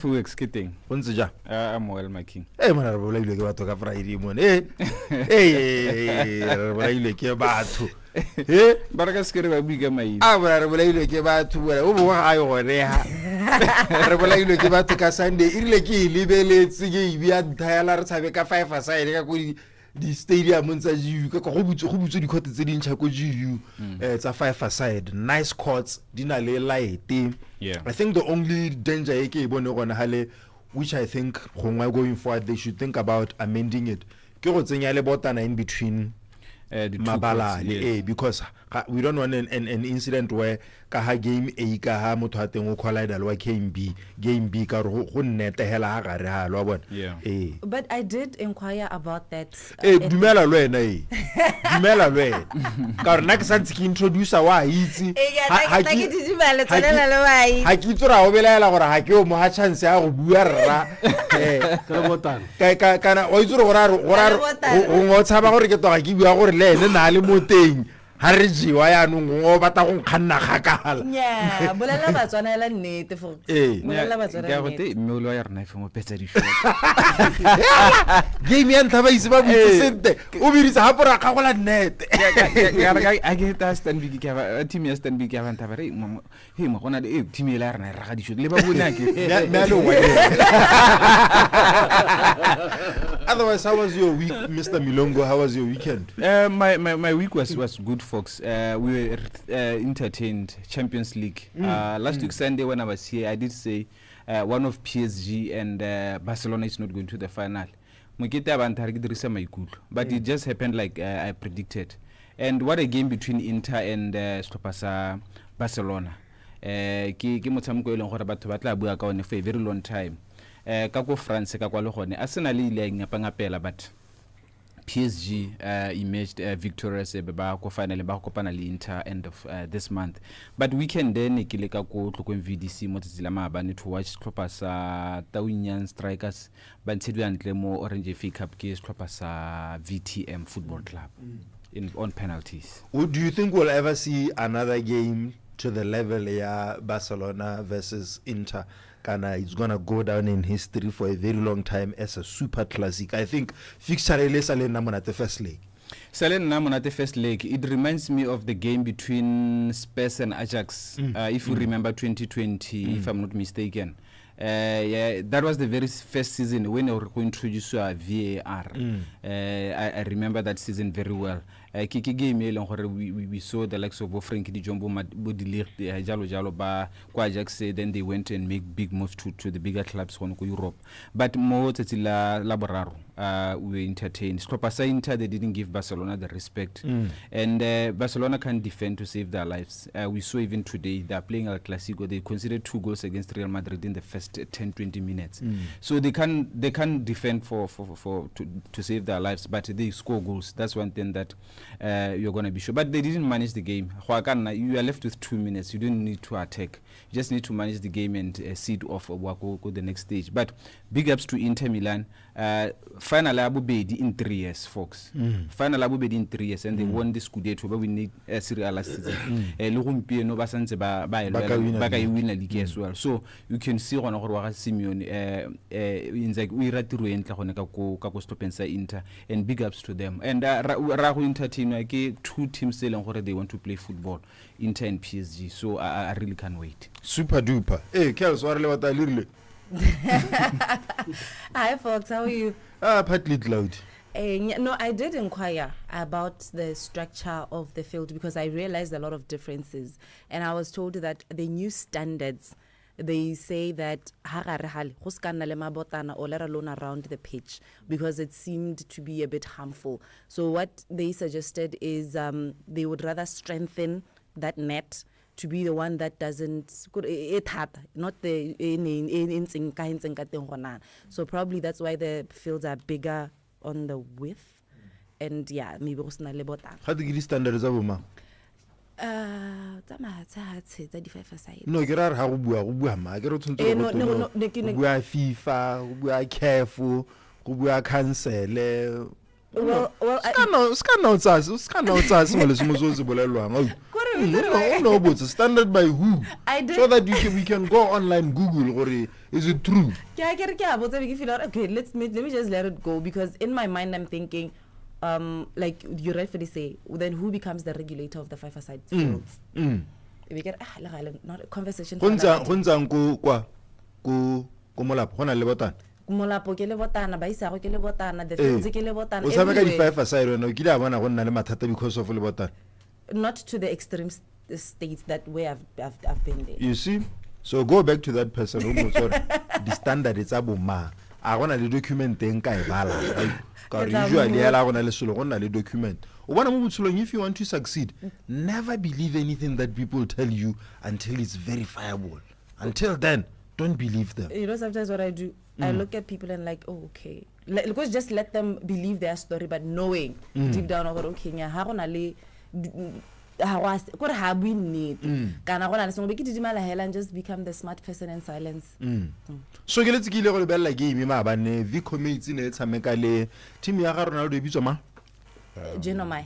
Fuwex kiting. Ntse ja. I'm well, my king. Mona re bolaile ke batho ka Friday mona. Re bolaile ke batho. Baraka skere ba buiga mai. Bona re bolaile ke batho bona. O bo ga yo re ha. Re bolaile ke batho ka Sunday. Irile ke lebeletse ke ibia nthaela re tshabe ka 5 aside ka go di stadium tsa GU ka go butse di court tse dintšha go GU tsa 5 aside. Nice courts di na le light. Yeah. I think the only danger ke bone gona hale, which I think going forward they should think about amending it, ke go tsenya le botana in between the two mabala courts, le yes. because we don't want an incident where ka ha game A ka ha motho a teng o collide le wa game B ka go nnete hela ha gare ha lo bona. Yeah. But I did inquire about that. Dumela lo ena dumela lo ena ka re na ke santse ke introduce wa itse ha ke didimala tsanela le wa itse ha ke tsora o belaela gore ha ke o mo ha chance ya go bua rra ka botana ka kana o itse gore go ngotshaba gore ke toga ke bua gore le ene na le moteng ha re jiwa ya no ngo bata go khanna gakala nya bolela batswana la nnete for bolela batswana ga go te mme lo ya rena FM o petsa di shot. Game ya ntaba ise ba bitsente o birisa ha pora ga go la nnete ga ke ta stand big ka ba team ya stand big ya ba ntaba re he mo gona le team ya rena ra ga di shot le ba bona ke na lo wa. Otherwise, how was your week, Mr. Milongo? How was your weekend? My week was good, folks. We were entertained. Champions League. Last week Sunday when I was here, I did say one of PSG and Barcelona is not going to the final. But it just happened like I predicted. And what a game between Inter and Barcelona. Ke motshameko eleng gore batho ba tla bua ka one for a very long time. Ka go France ka kwa le gone Arsenal ile ngapangapela but PSG emerged victorious ba go finally ba kopana le Inter end of this month. But weekend then ke le ka go tlokong VDC mo tsela maabane to watch Tlhopha sa Taunyan Strikers ba ntshedwa ntle mo Orange FA Cup ke Tlhopha sa VTM Football Club on penalties. Do you think we'll ever see another game to the level Barcelona versus Inter? Kana it's gonna go down in history for a very long time as a super classic. I think fixture le sale namona at the first leg. Salen namona at the first leg. It reminds me of the game between Spurs and Ajax. If you remember 2020, if I'm not mistaken. Yeah, that was the very first season when they were introduced to VAR. I remember that season very well. Kiki game we saw the likes of Frankie Di Jombo Bodilirte Jalo ba kwa Ajax, then they went and make big moves to the bigger clubs on Europe. But more la laboraro we were entertained. Stopasa Inter, they didn't give Barcelona the respect. And Barcelona can't defend to save their lives. We saw even today they are playing El Clasico. They considered 2 goals against Real Madrid in the first 10-20 minutes. So they can't defend to save their lives, but they score goals. That's one thing that you're going to be sure. But they didn't manage the game. You are left with 2 minutes. You don't need to attack. You just need to manage the game and see it off or go the next stage. But big ups to Inter Milan. Final Abu Bedi in 3 years, folks. Final Abu Bedi in 3 years, and they won the Scudetto, but we need a serial last season. Lurumpie no basanze ba win la league as well. So you can see on Orwa Simeon in like we ratiru entla gone ka go stopensa Inter, and big ups to them. And Rahu Inter team like 2 teams selling gore they want to play football, Inter and PSG. So I really can't wait. Super duper. Hey, Kels, what are you? Hi folks, how are you? Partly cloud. No, I did inquire about the structure of the field because I realized a lot of differences, and I was told that the new standards, they say that or let alone around the pitch because it seemed to be a bit harmful. So what they suggested is they would rather strengthen that net to be the one that doesn't not the so probably that's why the fields are bigger on the width, and yeah, maybe how do you standards of ma no get out how bua ma get bua FIFA bua careful bua cancel well scan out mo le mo zo bolelwang No, but it's standard by who? I did. So that we can go online, Google, or is it true? Okay, let me just let it go, because in my mind I'm thinking, like you rightfully say, then who becomes the regulator of the five-a-side fields? We get not a conversation. Honzang ko molap hona le botana. Molapo ke le botana, ba isa go ke le botana, the fields ke le botana. O sabe ka di five-a-side no kile bona go nna le mathata because of le botana. Not to the extreme states that where I've been there. You see, so go back to that person who was the standard is aboma. I want the document teng ka e bala. Usually ela gona le solo gona le document. O bona mo botsolong, if you want to succeed, never believe anything that people tell you until it's verifiable. Until then, don't believe them. You know, sometimes what I do, I look at people and like, oh, okay. Because just let them believe their story, but knowing deep down, okay, and just become the smart person in silence. So let's give you a bella game. Vi commits in it. Samekale team ya Ronaldo ibitsoma. Genomai.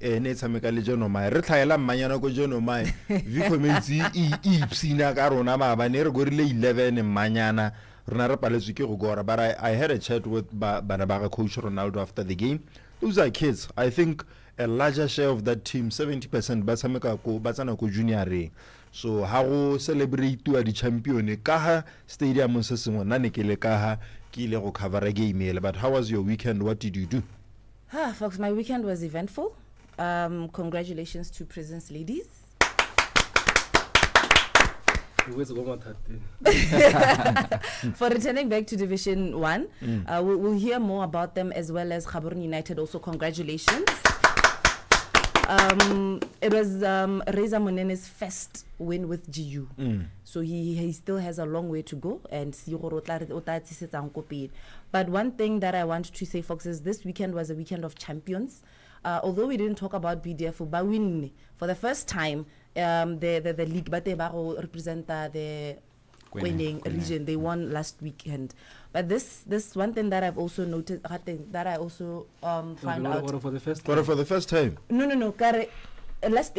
Ne tsamekale Genomai. Re tlhaela mmanyana go Genomai. Vi commits ipsina ka rona ba ne re go rile 11 mmanyana. Rona re paletswe ke go gora. But I had a chat with bana ba coach Ronaldo after the game. Those are kids. I think a larger share of that team, 70%, batsana ko junior. So how celebrate to the champion ka stadium se sengwe nna ne ke le ka ha ke ile go cover a game. But how was your weekend? What did you do? Folks, my weekend was eventful. Congratulations to Prison's ladies. For returning back to Division 1. We'll hear more about them, as well as Gaborone United. Also, congratulations. It was Reza Monene's first win with GU. So he still has a long way to go. And but one thing that I want to say, folks, is this weekend was a weekend of champions. Although we didn't talk about BDF, but win for the first time, the league, but they represent the winning region. They won last weekend. But this one thing that I've also noticed, that I also found out. For the first time. For the first time? No. Last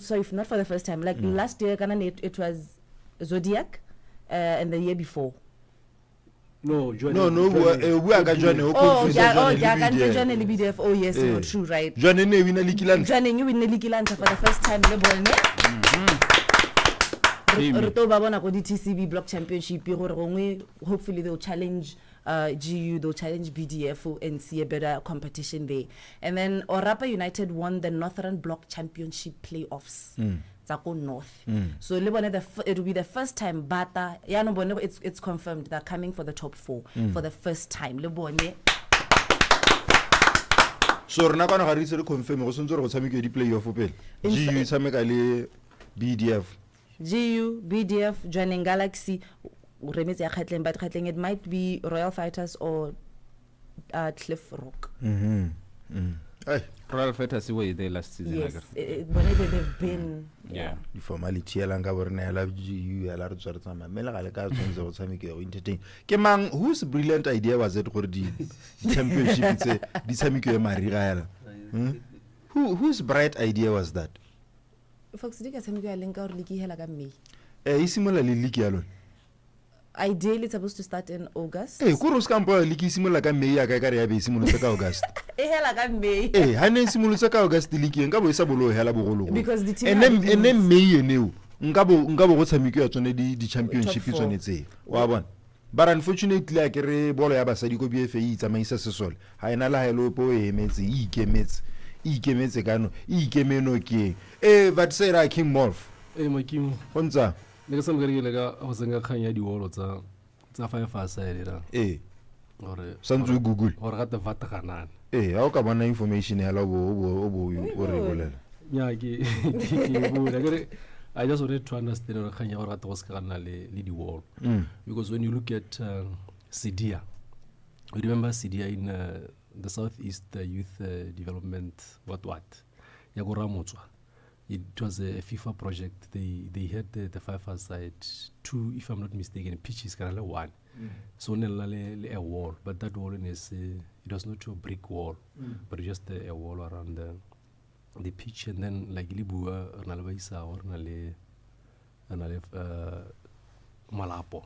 sorry, not for the first time. Like last year, it was Zodiac, and the year before. No, we are going to Oh, yes, no, true, right. Joining you win a Likilan for the first time. TCB Block Championship. Hopefully they'll challenge GU, they'll challenge BDF and see a better competition there. And then Orapa United won the Northern Block Championship playoffs. Zako North. So it will be the first time Bata, it's confirmed they're coming for the top 4 for the first time. So rena kana ga re itse re confirm go sontse re go tshameka di playoff pele. GU tshameka le BDF. GU, BDF, joining Galaxy, but it might be Royal Fighters or Cliff Rock. Hey. Royal Fighters were there last season. Yes, they've been. Yeah. The formality alanga borne ala GU ala re tswara tsama mela ga le ka tsonze go tshameka go entertain. Ke mang whose brilliant idea was it gore di championship tse di tshameka e mariga yala? Whose bright idea was that? Folks, di ka tshameka lenka gore liki hela ka May. Isimola le liki yalo. Ideally, it's supposed to start in August. Kuro skampo liki isimola ka May ya ka re ya be isimolotse ka August. Hela ka May. Ha ne isimolotse ka August liki nka bo isa bolo hela bogolo. Because the team and then May eneo nka bo go tshameka ya tsone di championship tsone tse. Wa bona. But unfortunately I re bolo ya basadi ko BFA itsamaisa sesole. Ha ena la hello po emetse ikemetse kano ikemeno ke but say ra King Morph Makimo ontsa le ka samgare ke le ka go senga khanya di wolo tsa 5-a-side ra gore santse Google gore ga te vata kanana ha o ka bona information ya la bo re bolela nya ke bula gore I just wanted to understand gore khanya gore ga te go se kana le di wall because when you look at Sidia, you remember Sidia in the Southeast Youth Development what Yagoramotswa. It was a FIFA project. They had the 5-a-side 2, if I'm not mistaken, pitches kind of 1. So a wall, but that wall is it was not a brick wall, but just a wall around the pitch, and then like Libua, Nalvaisa or Nale Malapo.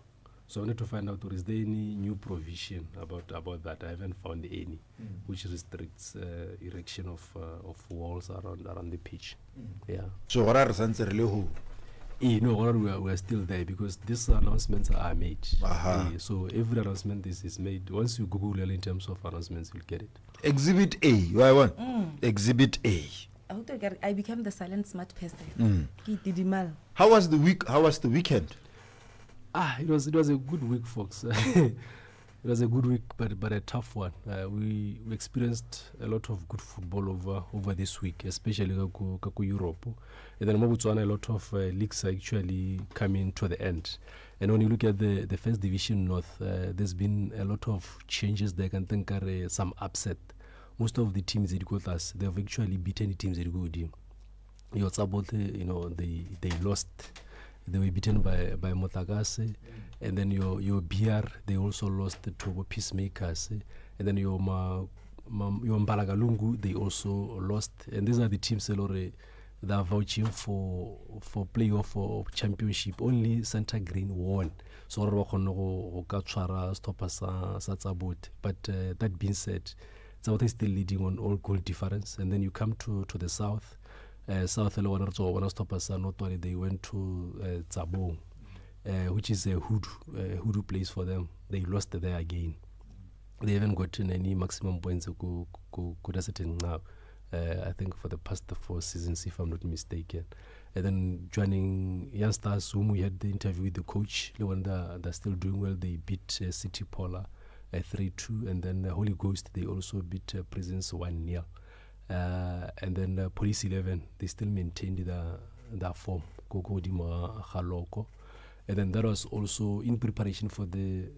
So I wanted to find out, is there any new provision about that? I haven't found any, which restricts erection of walls around the pitch. Yeah. So what are the No, we are still there because these announcements are made. So every announcement is made. Once you Google in terms of announcements, you'll get it. Exhibit A. Why one? Exhibit A. I became the silent smart person. How was the week? How was the weekend? It was a good week, folks. It was a good week, but a tough one. We experienced a lot of good football over this week, especially Kaku Europe. And then Mobutswana, a lot of leagues are actually coming to the end. And when you look at the First Division North, there's been a lot of changes there. I can think some upset. Most of the teams that got us, they've actually beaten the teams that go with you. Your Tsabote, they lost. They were beaten by Motagase, and then your BR, they also lost to Peacemakers, and then your Mbalagalungu, they also lost. And these are the teams that are vouching for playoff or championship. Only Santa Green won. So but that being said, Tsabota is still leading on all goal difference. And then you come to the south. South Elwana, they went to Tsabo, which is a hoodoo place for them. They lost there again. They haven't gotten any maximum points now. I think for the past 4 seasons, if I'm not mistaken. And then joining youngsters, whom we had the interview with the coach, the one they're still doing well. They beat City Polar 3-2, and then Holy Ghost, they also beat Presence 1-0. And then Police 11, they still maintained their form. And then that was also in preparation for the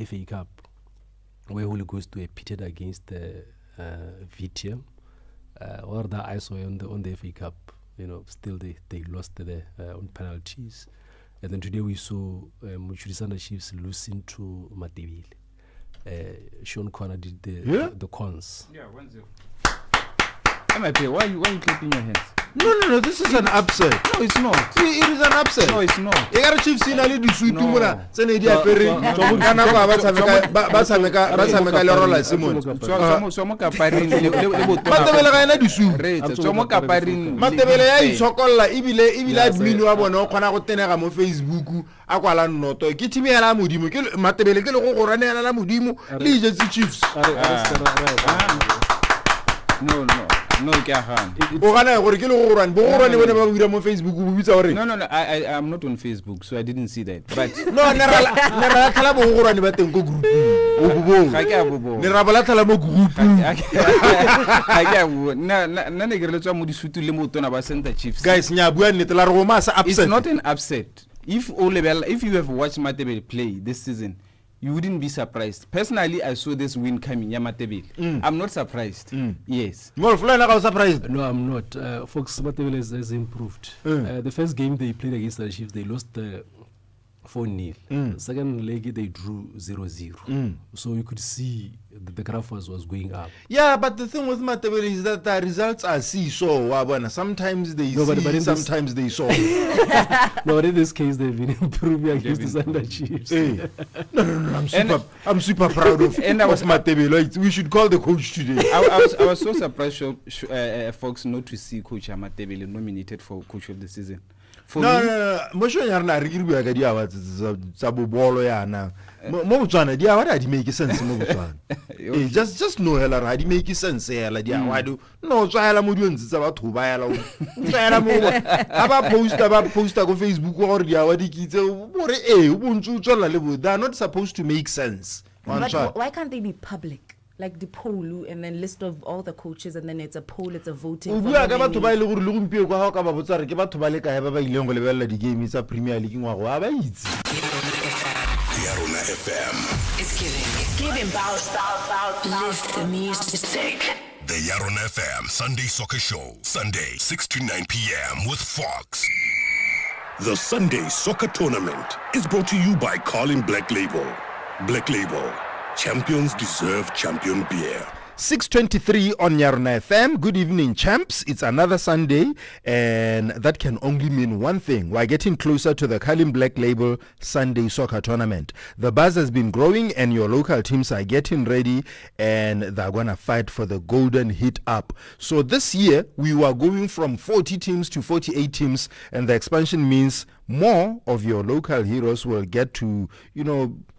FA Cup, where Holy Ghost were pitted against VTM, or the ISO on the FA Cup. Still they lost there on penalties. And then today we saw Muchurisana Chiefs losing to Matebile. Sean Connor did the cons. Yeah, 1-0. Why are you clapping your hands? No, this is an upset. No, it's not. See, it is an upset. No, it's not. You got to chief sinali du suitu muna. Sene dia pere. Ba le rola Simon. Somo kaparing le Matebele ga ena du su. Somo kaparing. Matebele ya itshokolla ibile admin wa bona o khona go tenega mo Facebook a kwala nnoto. Ke team ya la modimo ke Matebele ke le go ranela la modimo le Jets Chiefs. No, ke a gana. O gana gore ke le go rwana bo rwana bone ba buira mo Facebook bo bitsa gore No, I'm not on Facebook, so I didn't see that. But no, ne ra tlala bo go rwana ba teng go group o bobong ga ke a bobo. ne ra bola tlala mo group ga ke a bobo. Na ne ke re tswa mo disutu le mo tona ba Center Chiefs. Guys nya bua nnete la re go ma sa upset. It's not an upset. If you have watched Matebele play this season, you wouldn't be surprised. Personally, I saw this win coming, Matebele. I'm not surprised. Yes. More flying like I was surprised. No, I'm not. Folks, Matebele has improved. The first game they played against the Chiefs, they lost 4-0. Second leg, they drew 0-0. So you could see the graph was going up. Yeah, but the thing with Matebele is that the results are seesaw. Sometimes they sometimes they saw. No, but in this case, they've been improving against the Thunder Chiefs. No, I'm super proud of Matebele. We should call the coach today. I was so surprised, folks, not to see Coach Matebele nominated for Coach of the Season. No. Mosho yarna re bua ka dia wa tsa bobolo yana. Mo Botswana dia wa di make sense mo Botswana. Just no hela ra di make sense hela dia wa do. No tswaela mo diontsi tsa batho ba yala. Tswaela mo ba poster go Facebook gore dia wa di kitse bore o bontsu tswela le bo. They are not supposed to make sense. But why can't they be public? Like the poll and then list of all the coaches, and then it's a poll, it's a voting. O bua ka batho ba ile gore le gompie kwa ha ka ba botsa re ke batho ba le kae ba ileng go lebella di game tsa Premier League ngwa go ba itse. YaronaFM. It's giving bounce. Lift the music. The YaronaFM Sunday Soccer Show, Sunday 6 to 9 p.m. with Fox. The Sunday Soccer Tournament is brought to you by Carlin Black Label. Black Label. Champions deserve champion beer. 6:23 on YaronaFM. Good evening, champs. It's another Sunday, and that can only mean one thing. We're getting closer to the Carling Black Label Sunday Soccer Tournament. The buzz has been growing, and your local teams are getting ready, and they're going to fight for the golden hit up. So this year, we were going from 40 teams to 48 teams, and the expansion means more of your local heroes will get to,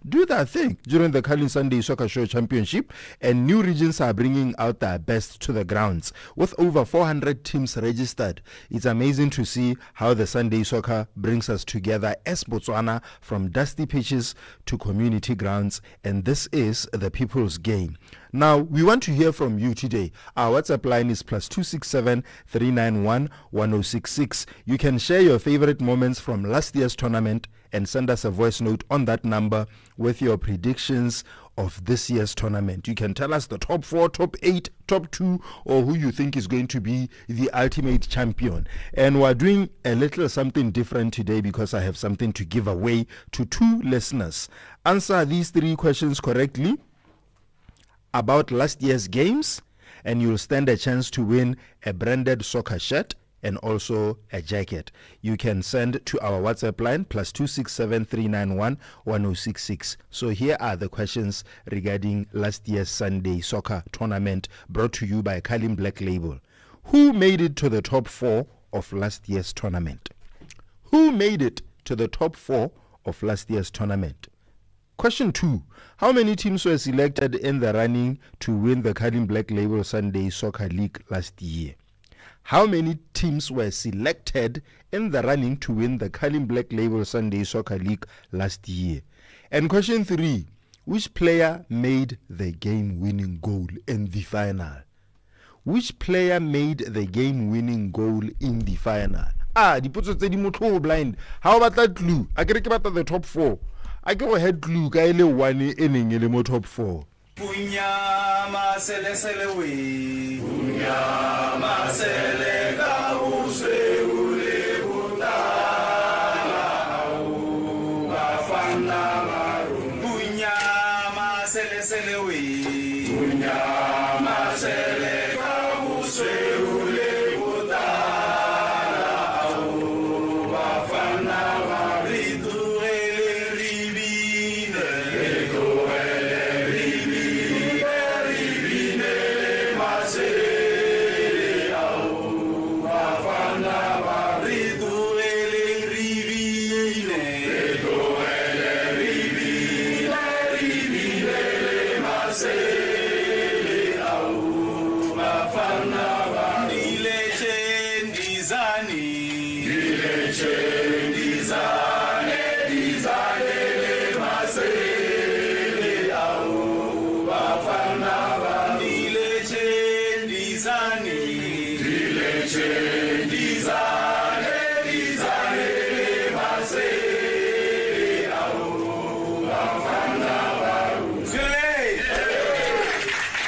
do their thing during the Carling Sunday Soccer Show Championship, and new regions are bringing out their best to the grounds. With over 400 teams registered, it's amazing to see how the Sunday Soccer brings us together as Botswana, from dusty pitches to community grounds, and this is the people's game. Now, we want to hear from you today. Our WhatsApp line is +267 391 1066. You can share your favorite moments from last year's tournament and send us a voice note on that number with your predictions of this year's tournament. You can tell us the top 4, top 8, top 2, or who you think is going to be the ultimate champion. And we're doing a little something different today because I have something to give away to 2 listeners. Answer these 3 questions correctly about last year's games, and you'll stand a chance to win a branded soccer shirt and also a jacket. You can send to our WhatsApp line +267 391 1066. So here are the questions regarding last year's Sunday Soccer Tournament, brought to you by Carling Black Label. Who made it to the top 4 of last year's tournament? Who made it to the top 4 of last year's tournament? Question 2. How many teams were selected in the running to win the Carling Black Label Sunday Soccer League last year? How many teams were selected in the running to win the Carling Black Label Sunday Soccer League last year? And question 3. Which player made the game-winning goal in the final? Which player made the game-winning goal in the final? Dipotso tse di motho o blind. How about that clue? I can get the top 4. I go ahead clue ka ile 1 eneng ile mo top 4. Punyama sele sele we. Punyama sele ka use ule butala au bafana maru. Punyama sele sele we. Punyama sele ka use ule butala au bafana maru.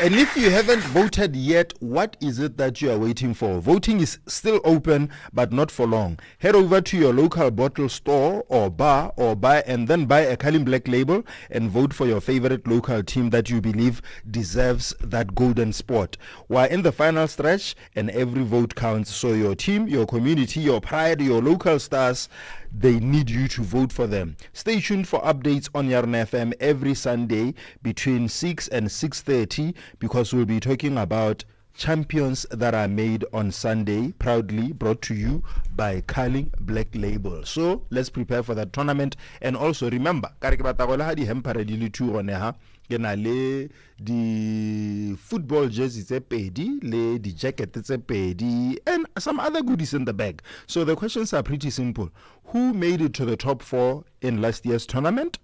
And if you haven't voted yet, what is it that you are waiting for? Voting is still open, but not for long. Head over to your local bottle store or bar, or buy a Carling Black Label and vote for your favorite local team that you believe deserves that golden spot. We're in the final stretch, and every vote counts. So your team, your community, your pride, your local stars, they need you to vote for them. Stay tuned for updates on YaronaFM every Sunday between 6 and 6:30, because we'll be talking about champions that are made on Sunday, proudly brought to you by Carling Black Label. So let's prepare for that tournament. And also remember, the football jerseys tse pedi, le di jacket tse pedi, and some other goodies in the bag. So the questions are pretty simple. Who made it to the top 4 in last year's tournament?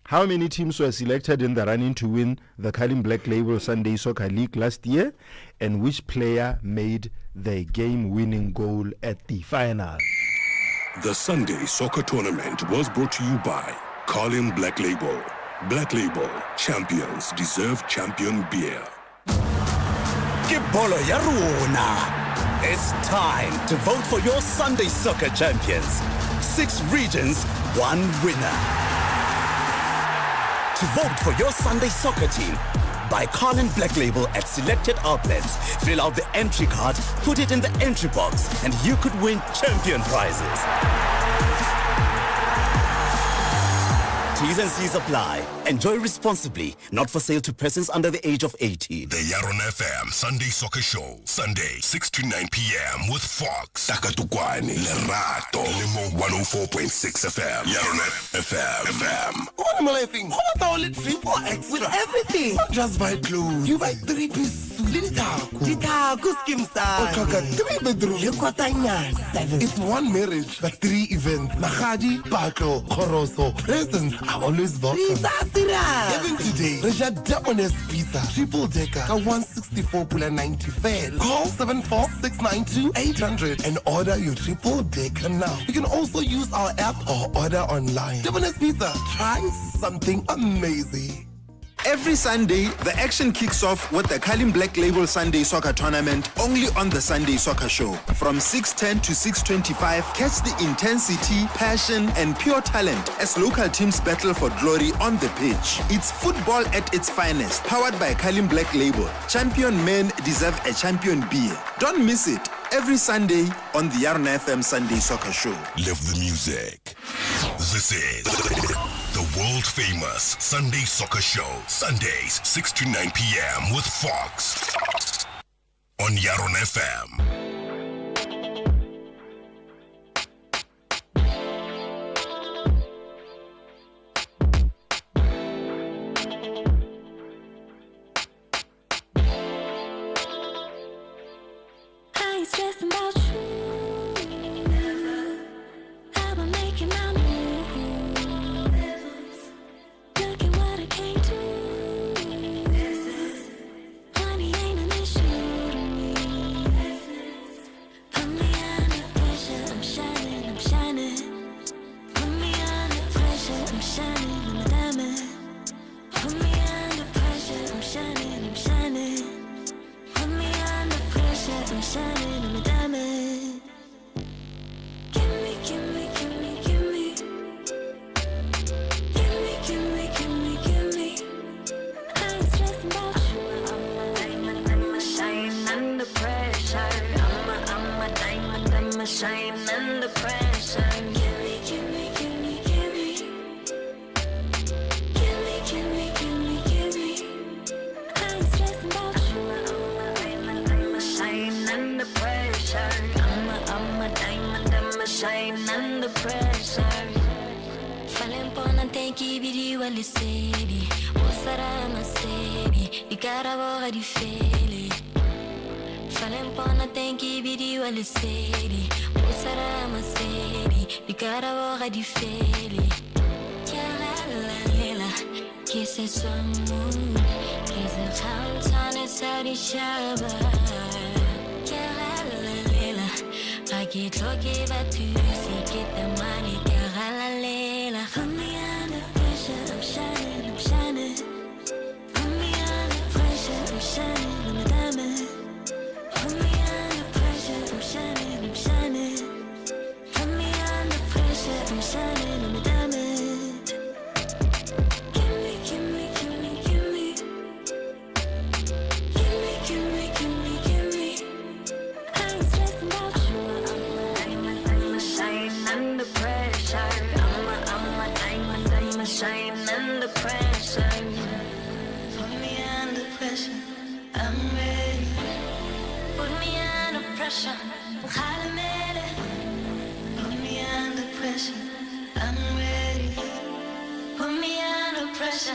How many teams were selected in the running to win the Carling Black Label Sunday Soccer League last year? And which player made the game-winning goal at the final? The Sunday Soccer Tournament was brought to you by Carling Black Label. Black Label, champions deserve champion beer. Ke bolo ya rona. It's time to vote for your Sunday Soccer champions. 6 regions, 1 winner. to vote for your Sunday soccer team. Buy Carlin Black Label at selected outlets. Fill out the entry card, put it in the entry box, and you could win champion prizes. T's and C's apply. Enjoy responsibly. Not for sale to persons under the age of 18. The YaronaFM Sunday Soccer Show. Sunday, 6 to 9 p.m. with Fox. Takatukwani, Lerato, Limo 104.6 FM. YaronaFM. What am I thinking? What about only 3-4X with everything? Not just buy clothes. You buy 3-piece. Litako skim style. Okaka 3-bedroom. It's one marriage, but 3 events. Mahadi, Paco, Koroso, presents are always welcome. Even today, Reja Japanese pizza, triple decker, 164.90 fair. Call 74692-800 and order your triple decker now. You can also use our app or order online. Japanese pizza, try something amazing. Every Sunday, the action kicks off with the Carlin Black Label Sunday Soccer Tournament only on the Sunday Soccer Show. From 6:10 to 6:25, catch the intensity, passion, and pure talent as local teams battle for glory on the pitch. It's football at its finest, powered by Carlin Black Label. Champion men deserve a champion beer. Don't miss it. Every Sunday on the YaronaFM Sunday Soccer Show. Live the music. This is the world famous Sunday Soccer Show. Sundays, 6 to 9 p.m. with Fox. On YaronaFM. Stressing about you, I've been making my moves. Look at what I can't do. Money ain't an issue to me. Put me under pressure, I'm shining, I'm shining. Put me under pressure, I'm shining, I'm a diamond. Put me under pressure, I'm shining, I'm shining. Put me under pressure, I'm shining. Shine under pressure. Give me. I'm stressing about you. I'm a shine under pressure. I'm a diamond. I'm a shine under pressure. Falling upon a tanky video while you say it. Osara ma sebi. You gotta walk the feel. Falling upon a tanky video while you say it. Osara ma sebi. You gotta walk the feel. Lela, kiss it some moon. Kiss it how time is out the shower. Lela, I get lucky but to see get the money. Lela, put me under pressure, I'm shining, I'm shining. Put me under pressure, I'm shining, I'm a diamond. Put me under pressure, I'm shining, I'm shining. Put me under pressure, I'm shining, I'm a diamond. Shine under pressure. Put me under pressure. I'm ready. Put me under pressure. Put me under pressure. I'm ready. Put me under pressure.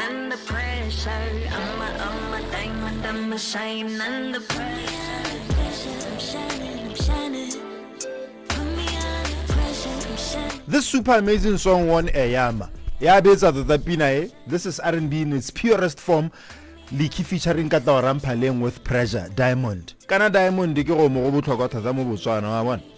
Under pressure, I'm a diamond, I'm a shine under pressure. I'm shining, I'm shining. Put me under pressure, I'm shining. This super amazing song won a Yama. Yeah, this is R&B in its purest form. Liki featuring Kata Rampaleng with Pressure, Diamond. Kana Diamond,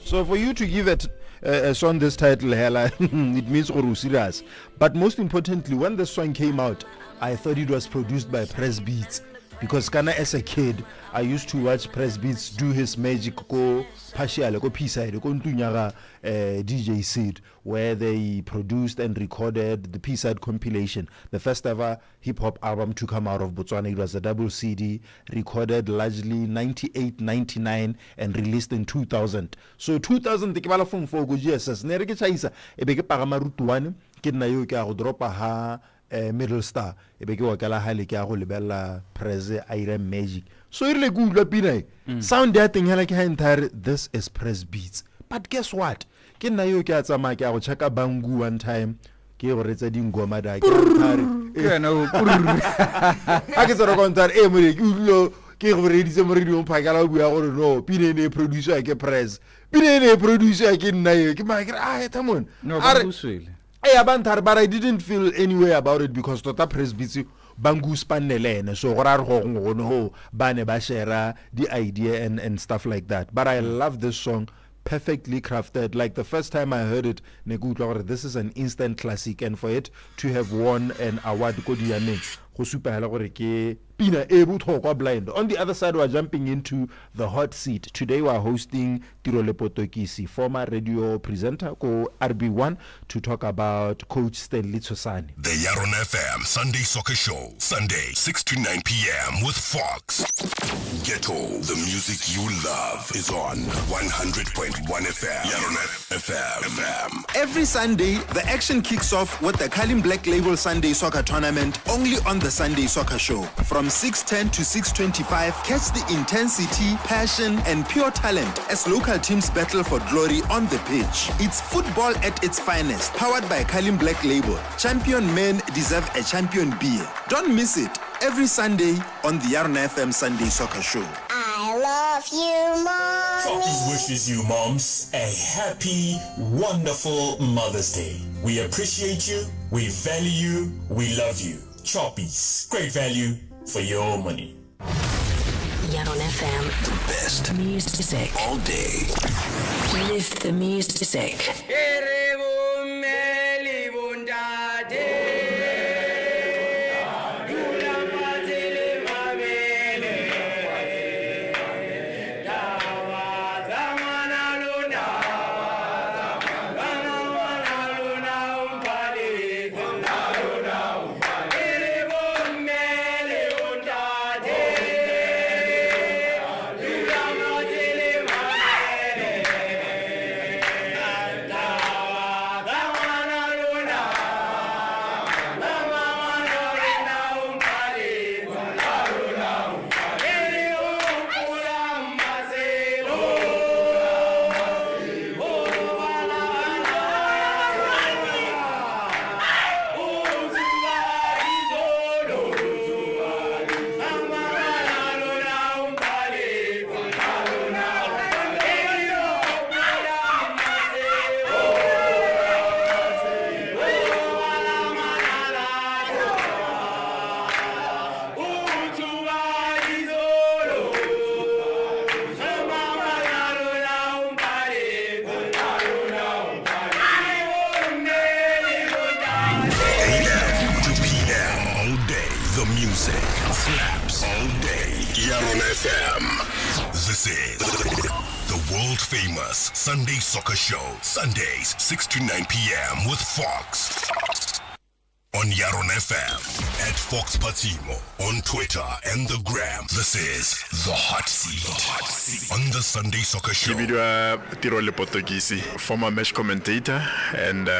so for you to give it a song this title, it means Oru serious. But most importantly, when the song came out, I thought it was produced by Press Beats. because kana as a kid I used to watch Press Beats do his magic go partial go P-side go ntunyaga DJ Sid, where they produced and recorded the P-side compilation, the first ever hip-hop album to come out of Botswana. It was a double CD recorded largely 98, 99 and released in 2000. So 2000 ke bala from for go Jesus ne re ke chaisa e be ke pagama rutuane ke nna yo ke a go dropa ha Middle Star e be ke wa kala hale ke a go lebella Prez Iron Magic. So e re go utlwa pina sound ya teng hela ke ha entire this is Press Beats. But guess what, ke nna yo ke a tsamaya ke a go checka Bangu one time ke go retsa dingoma da ke entire a ke tsara kontar mo le ke utlwa ke go reditse mo radio phakala bua gore no pina ne producer ke Press, pina ne producer ke nna yo ke ma ke tamon no ba buswele. But I didn't feel any way about it because Tota Press Beats Bangu spanelene, so go bane ba share the idea and stuff like that. But I love this song, perfectly crafted. Like the first time I heard it, this is an instant classic, and for it to have won an award, Pina able to blind. On the other side, we're jumping into the hot seat. Today we're hosting Tiro Lepotokisi, former radio presenter, ko RB1, to talk about Coach Stanley Tsosane. The YaronaFM Sunday Soccer Show, Sunday 6 to 9 p.m. with Fox. Ghetto, the music you love is on 100.1 FM. YaronaFM. Every Sunday, the action kicks off with the Kalim Black Label Sunday Soccer Tournament only on the Sunday Soccer Show. From 6:10 to 6:25, catch the intensity, passion, and pure talent as local teams battle for glory on the pitch. It's football at its finest, powered by Kalim Black Label. Champion men deserve a champion beer. Don't miss it every Sunday on the YaronaFM Sunday Soccer Show. I love you, Mom. Foxy wishes you moms a happy, wonderful Mother's Day. We appreciate you, we value you, we love you. Choppies, great value for your money. YaronaFM. The best Music. all day. Lift the music. Slaps all day. YaronaFM. This is the world famous Sunday Soccer Show. Sundays 6 to 9 p.m. with Fox. On YaronaFM, at Fox Patimo, on Twitter and the gram. This is The Hot Seat. On the Sunday Soccer Show. Tiro Lepotokisi, former match commentator and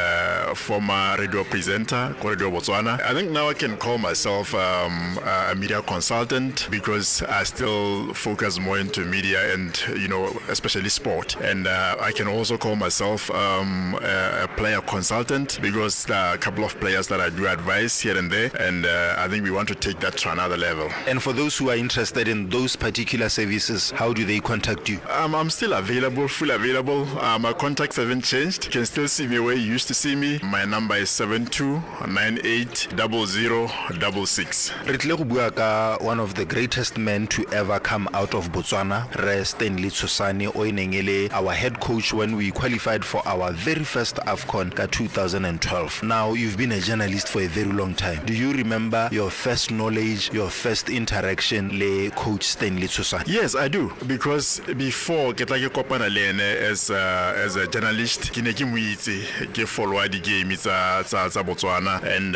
former radio presenter, Radio Botswana. I think now I can call myself a media consultant because I still focus more into media and, especially sport. And I can also call myself a player consultant because there are a couple of players that I do advice here and there, and I think we want to take that to another level. And for those who are interested in those particular services, how do they contact you? I'm still available, full available. My contacts haven't changed. You can still see me where you used to see me. My number is 72980066. Ritle go bua ka one of the greatest men to ever come out of Botswana, Stanley Tsosane, o enengele our head coach when we qualified for our very first AFCON ka 2012. Now you've been a journalist for a very long time. Do you remember your first knowledge, your first interaction le coach Stanley Tsusa? Yes, I do, because before ke tla ke kopana le ene as a journalist ke ne ke moitse ke follow the game tsa Botswana, and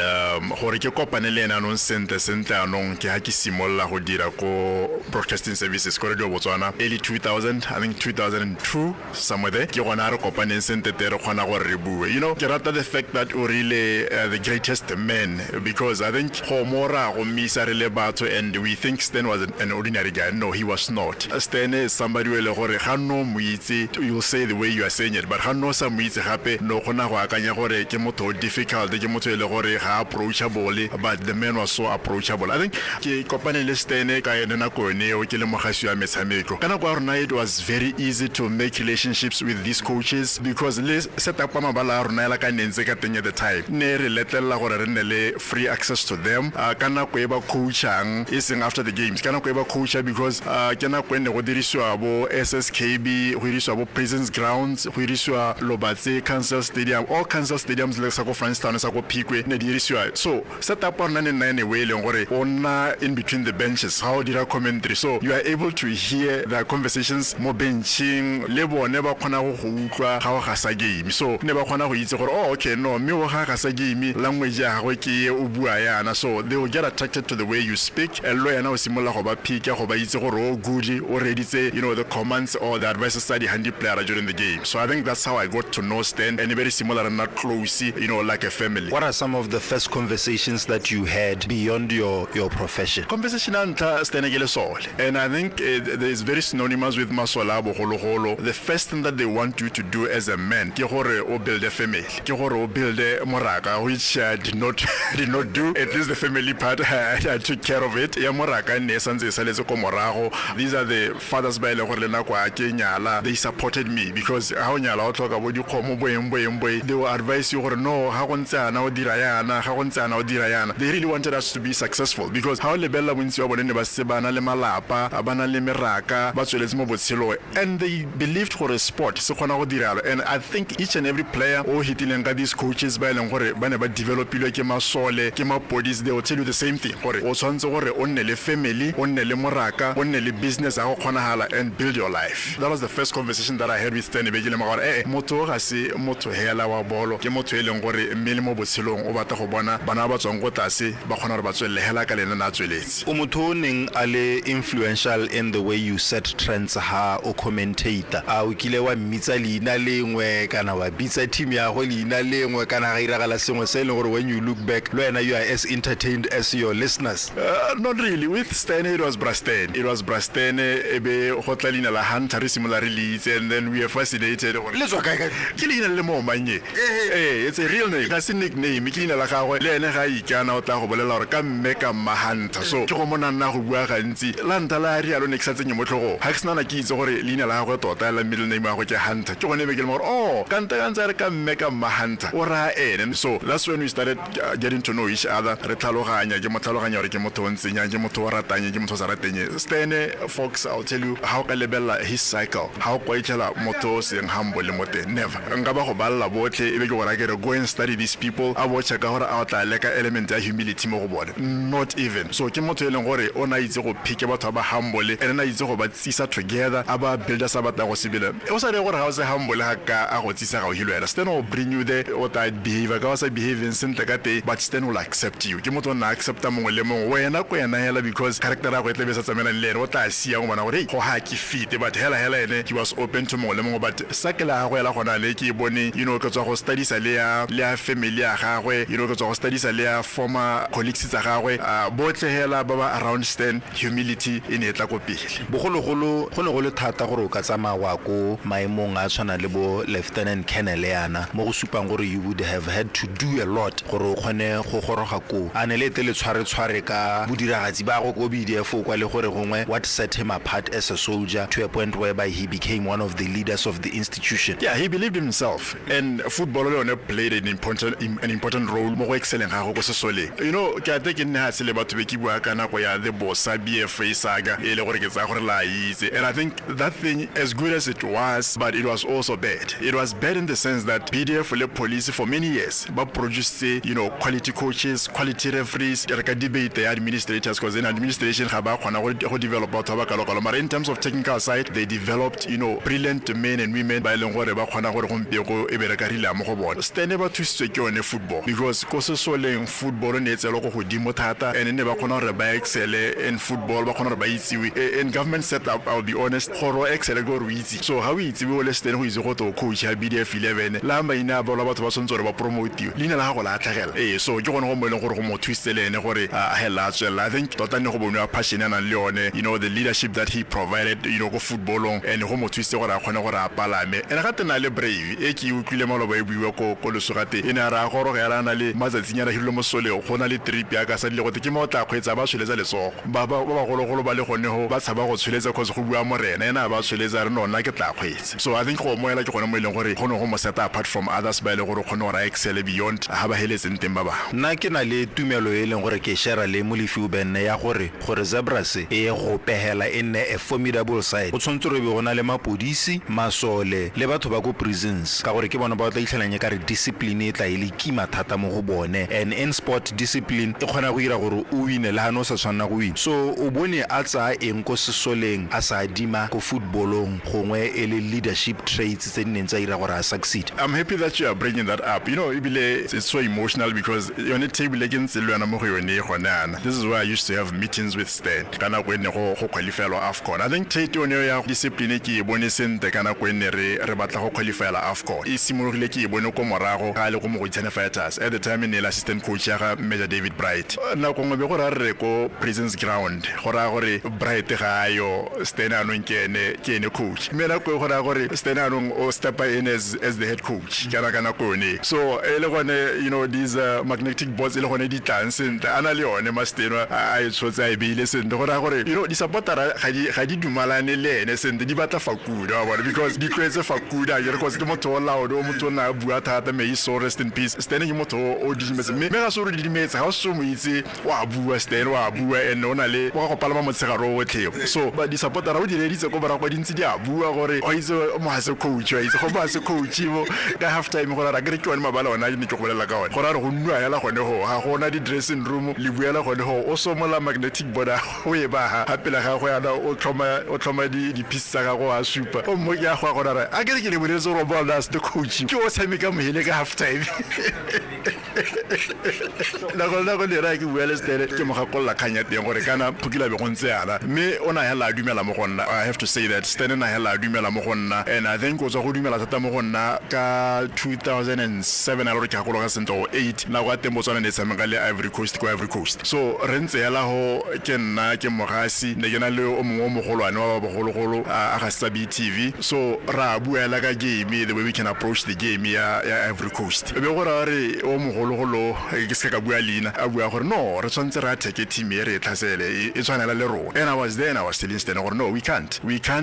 gore ke kopane le ene anong sente anong ke ha ke simolla go dira ko broadcasting services ko Radio Botswana early 2000, I think 2002 somewhere there ke gona re kopane sente te re khona go re bue. You know, ke rata the fact that o really the greatest man, because I think Homora go misa re le batho, and we think Stan was an ordinary guy. No, he was not. Stan is somebody who le gore ga no muitse, you'll say the way you are saying it, but ga no sa muitse gape no gona go akanya gore ke motho difficult, ke motho le gore ga approachable, but the man was so approachable. I think ke kopane le Stan ka ena na ko ne o ke le mogasi wa metshameko kana kwa rona. It was very easy to make relationships with these coaches because le set up mabala rona la ka nentse ka teng at the time ne re letella gore re ne le free access to them kana ko eba coachang ising after the games kana ko eba coacha because kana ko ne go diriswa bo SSKB go diriswa bo Prisons Grounds go diriswa Lobatse Council Stadium, all council stadiums le sa go Frankstown sa go Pikwe ne diriswa. So set up rona ne nine way le gore ona in between the benches how did I commentary, so you are able to hear the conversations mo benching le bone ba khona go utlwa ga o ga sa game, so ne ba khona go itse gore oh okay no me o ga sa game language ya go ke o bua yana, so they will get attracted to the way you speak, and lo yana o simolla go ba pika go ba itse gore o good already say you know the commands or the advice study handy player during the game. So I think that's how I got to know Stan, and very similar and not close, you know, like a family. What are some of the first conversations that you had beyond your profession? Conversation anta Stan ke soul, and I think there is very synonymous with masola bo holo. The first thing that they want you to do as a man ke gore o build a family, ke gore o build a moraka, which did not do. At least the family part I took care of it. Ya moraka ne santse saletse ko morago. These are the fathers ba ile gore le nako a ke nyala, they supported me because ha o nyala o tloka bo dikgomo boy, they will advise you gore no ha go ntse ana o dira yana, ha go ntse ana o dira yana. They really wanted us to be successful because how le bella bontsi wa bone ne ba se bana le malapa bana le meraka ba tsweletse mo botshelo, and they believed gore sport se khona go diralo. And I think each and every player o hitileng ka these coaches ba ileng gore ba ne ba developilwe ke masole ke mapodis, they will tell you the same thing gore o tshwantse gore o nne le family, o nne le moraka, o nne le business a go kgonahala, and build your life. That was the first conversation that I had with Stan Begile gore motho ga se motho hela wa bolo, ke motho eleng gore mmele mo botshelong o batla go bona bana ba tswang go tase ba khona re ba tswelle hela ka lena na tsweletse. O motho neng ale influential in the way you set trends ha o commentator o kile wa mmitsa leina lengwe kana wa bitsa team ya go leina lengwe kana ga iragala sengwe se leng gore when you look back lo ena you are as entertained as your listeners? Not really. With Stan it was Brastan ebe go tla leina la Hunter re simola release, and then we are fascinated le tswa kae ke leina le mo manye it's a real name, ga se nickname ke leina la gagwe le ene ga ikana o tla go bolela gore ka mmeka Hunter, so ke go mona nna go bua gantsi la nta la ri alo ne ke sa tsenye motlhogo ga ke sena ke itse gore leina la gagwe tota la middle name ya go ke Hunter, ke gone be ke le more oh kanta re ka mmeka Hunter o ra ene. So that's when we started getting to know each other, re tlhaloganya ke mo tlhaloganya gore ke motho o ntsenya ke motho o ratanye ke motho o sa ratanye. Stan Fox, I'll tell you how ka lebella his cycle, how kwa itela motho o seng humble le mote never nka ba go balla botle ebe ke gore ke re go and study these people a bo check gore a tla leka element ya humility mo go bone, not even. So ke motho eleng gore o na itse go pick batho ba humble and na itse go ba tsisa together aba builder sa batla go sibela o sa re gore ga o se humble ha ka a go tsisa ga o hilwela. Stan will bring you there o ta behavior ka o sa behaving sentle ka te, but Stan will accept you. Ke motho na accepta mongwe le mongwe wena ko yena hela because character ya go tle be sa tsamela le ene o tla sia go bona gore go ha ke fit, but hela ene he was open to mongwe le mongwe. But sakela go ela gona le ke bone you know ka tswa go studies le ya family ya gagwe, you know ka tswa go studies le ya former colleagues tsa gagwe botle hela ba around Stan humility in etla go pele. Bogologolo go ne go le thata gore o ka tsamaya ko maemong a tshwana le bo Lieutenant Colonel yana mo go supang gore you would have had to do a lot gore o kgone go goroga ko a ne le tele tshware ka bodiragatsi ba go go BDF kwa le gore gongwe what set him apart as a soldier to a point whereby he became one of the leaders of the institution. Yeah, he believed in himself, and football alone played an important role mo go excelling ga go sesole. You know ke a take nna se le batho be ke bua kana go ya the boss BFA saga e le gore ke tsa gore la itse, and I think that thing as good as it was, but it was also bad. It was bad in the sense that BDF le police for many years but produced quality coaches, quality referees, re ka debate the administrators, because in administration ga ba khona go develop batho ba kalokalo. But in terms of technical side, they developed brilliant men and women ba leng gore ba khona gore gompiego e bereka rile mo go bona. Stene ba thusitswe ke yone football, because ko se soleng football ne etselo go godimo thata, and ne ba khona gore ba excel in football, ba khona gore ba itsiwe in government setup. I'll be honest, gore excel go re itse. So how we itsiwe le stene go itse go to coach ya BDF 11 la ba ina ba batho ba sontse ba promote lina la go la tlhagela. So ke gone go mo leng gore go mo twistelene gore hela tswela. I think tota ne go bona passion yana le yone, the leadership that he provided go footballong, and go mo twiste gore a khona gore a palame. And ga tena le brave e ke utlwile malo ba e buiwa ko le sogate ina ra go ga yana le matsatsinyana hilo mo sole go na le trip ya ka sa le go te ke mo tla khwetsa ba tsholetsa letsogo ba go ba le gone ho ba tshaba go tsholetsa cause go bua morena ena ba tsholetsa re nona ke tla khwetsa. So I think go moela ke gone mo ileng gore go no go mo set apart from others ba le gore go no ra excel beyond ha ba heletseng teng ba ba. Nna ke na le tumelo e leng gore ke share le molefi benne ya gore Zebras e go pehela in a formidable side. O tshwantse re be gona le mapodisi, masole le batho ba go prisons ka gore ke bona ba tla itlhalanya ka re discipline e tla ile kima thata mo go bone, and in sport discipline e khona go ira gore o wine le hano sa tshwana go win. So o bone a tsa eng ko sesoleng a sa dima ko footballong gongwe e le leadership traits tse neng tsa ira gore a succeed. I'm happy that you are bringing that up. It's so emotional because on a table against Luana Mohione Honana. This is why I used to have meetings with Stan. Kana when go qualify AFCON. I think Tate on your discipline ki bonisen te kana when re batla go qualify AFCON. E simologile ki bono ko morago ga le go mo go fighters. At the time in the assistant coach ya Major David Bright. Na go be go re ko Prisons Ground. Go ra gore Bright ga yo Stan anu kene coach. Me na go ra gore Stan anu o step in as the head coach. Kana ko ne. So ele gone these magnetic boards ele gone di dance ana le one masteno a tshotsa e bile sente go ra gore di supportera ga di dumalane le ene sente di batla fakuda wa because di tletse fakuda ye because ke motho la o motho na bua thata me is so rest in peace. Standing motho o di me ga so re di metsa ga so mo itse wa bua Stan wa bua ene ona le go go palama motsegaro o tle. So ba di supportera o di reditse go bara go dintsi di a bua gore o itse mo ha se coach wa itse go ba se coach mo ka half time go ra ke one mabala ona di go bolela ka one go ra re go nwa ya la gone ho ha gona di dressing room le buela gone ho o somola magnetic board o e ba ha pela ga go yana o tlhoma di pieces ga go a super o mo ya go ra a ke le bole zo robot as the coach ke o tshameka mo hele ka half time la go le ra ke buela Stan ke mo ga kolla khanya teng gore kana phukila be go ntse yana me ona ya la dumela mo gonna. I have to say that Stan na ya la dumela mo gonna, and I think o tsa go dumela thata mo gonna ka 2007 a re ke go ga sento 8 na go Botswana ne tshameka le Ivory Coast. So re ntse ya la ho ke nna ke mogasi ne ke na le o mongwe mo golwane wa ba bogologolo a ga Sabi TV. So ra buela ka game, the way we can approach the game ya Ivory Coast be go ra re o mogologolo ke se ka bua lina a bua gore no re tshwantse ra take team e re tlhasele e tshwanela le rona. And I was there and I was telling Stan gore no we can't,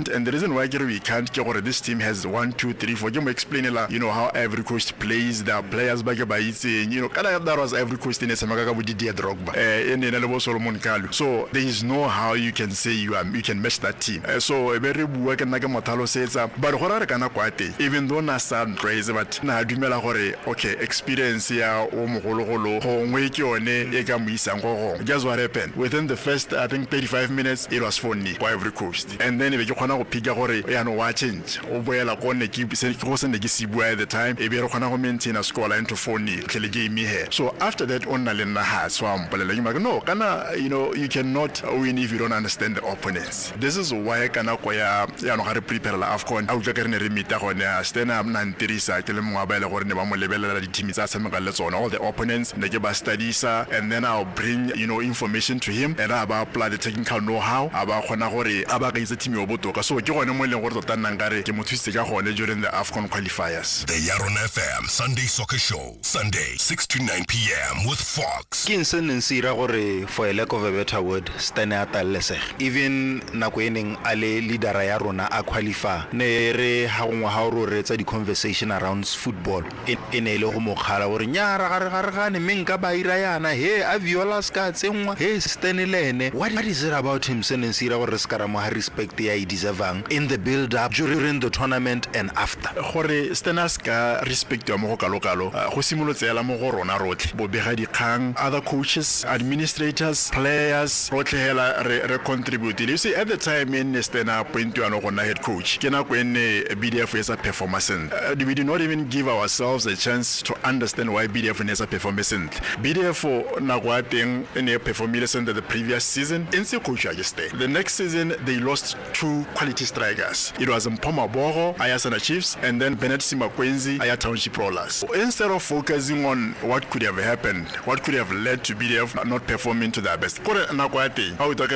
and the reason why we can't ke gore this team has 1 2 3 4 ke mo explain la how Ivory Coast plays, the players ba ke ba itseng kana that was Ivory Coast in Samaka ka Didier Drogba and in le Solomon Kalu. So there is no how you can say you can match that team. So very bua ke nna ke mothalo setsa but go ra re kana kwate even though na sound crazy but na dumela gore okay experience ya o mogologolo go ngwe ke yone e ka mo isang go just what happened within the first I think 35 minutes it was funny for Ivory Coast, and then be ke khona go pick gore ya no wa change o boela go ne ke se go se ne ke sibua at the time e be re khona go maintain a score line to funny ke game here. So after that on na le nna ha swam bolela ke no kana you cannot win if you don't understand the opponents. This is why kana go ya no ga re prepare la AFCON a utla ke re ne re meeta gone a Stena na ntirisa ke le mongwa ba ile gore ne ba mo lebelela di team tsa tshameka le tsona all the opponents ne ke ba studisa, and then I'll bring information to him and aba apply the technical know-how aba khona gore aba ka itse team yo botoka. So ke gone mo leng gore tota nna ngare ke mothusitse ka gone during the AFCON qualifiers. The YaronaFM Sunday Soccer Show, Sunday 6 to 9 p.m. with Fox. Ke nsensira gore for a lack of a better word Stana talese even nako eneng ale leader ya rona a qualify ne re ha ngwa ha ro retsa di conversation around football in ele go mogala gore nyara gare gane menka ba ira yana he a viola ska tsengwa he Stanley. What is it about him sensira gore skara mo respect ya I deserving in the build up during the tournament and after gore Stana ska respect ya mo go kalokalo go simolotse ya la mo mo go rona rotlhe bobega dikgang, other coaches, administrators, players, rotlhe hela re contribute. You see, at the time in Stena point to an head coach, kena when BDF is a performance. We did not even give ourselves a chance to understand why BDF is a performance. BDF for Nagwating in a performance the previous season, in coach the next season they lost 2 quality strikers. It was Mpoma Boro, Ayasana Chiefs, and then Bennett Simakwenzi, Aya Township Rollers. Instead of focusing on what could have happened, what could have led to BDF not performing to their best. Kore Nagwate, how we talk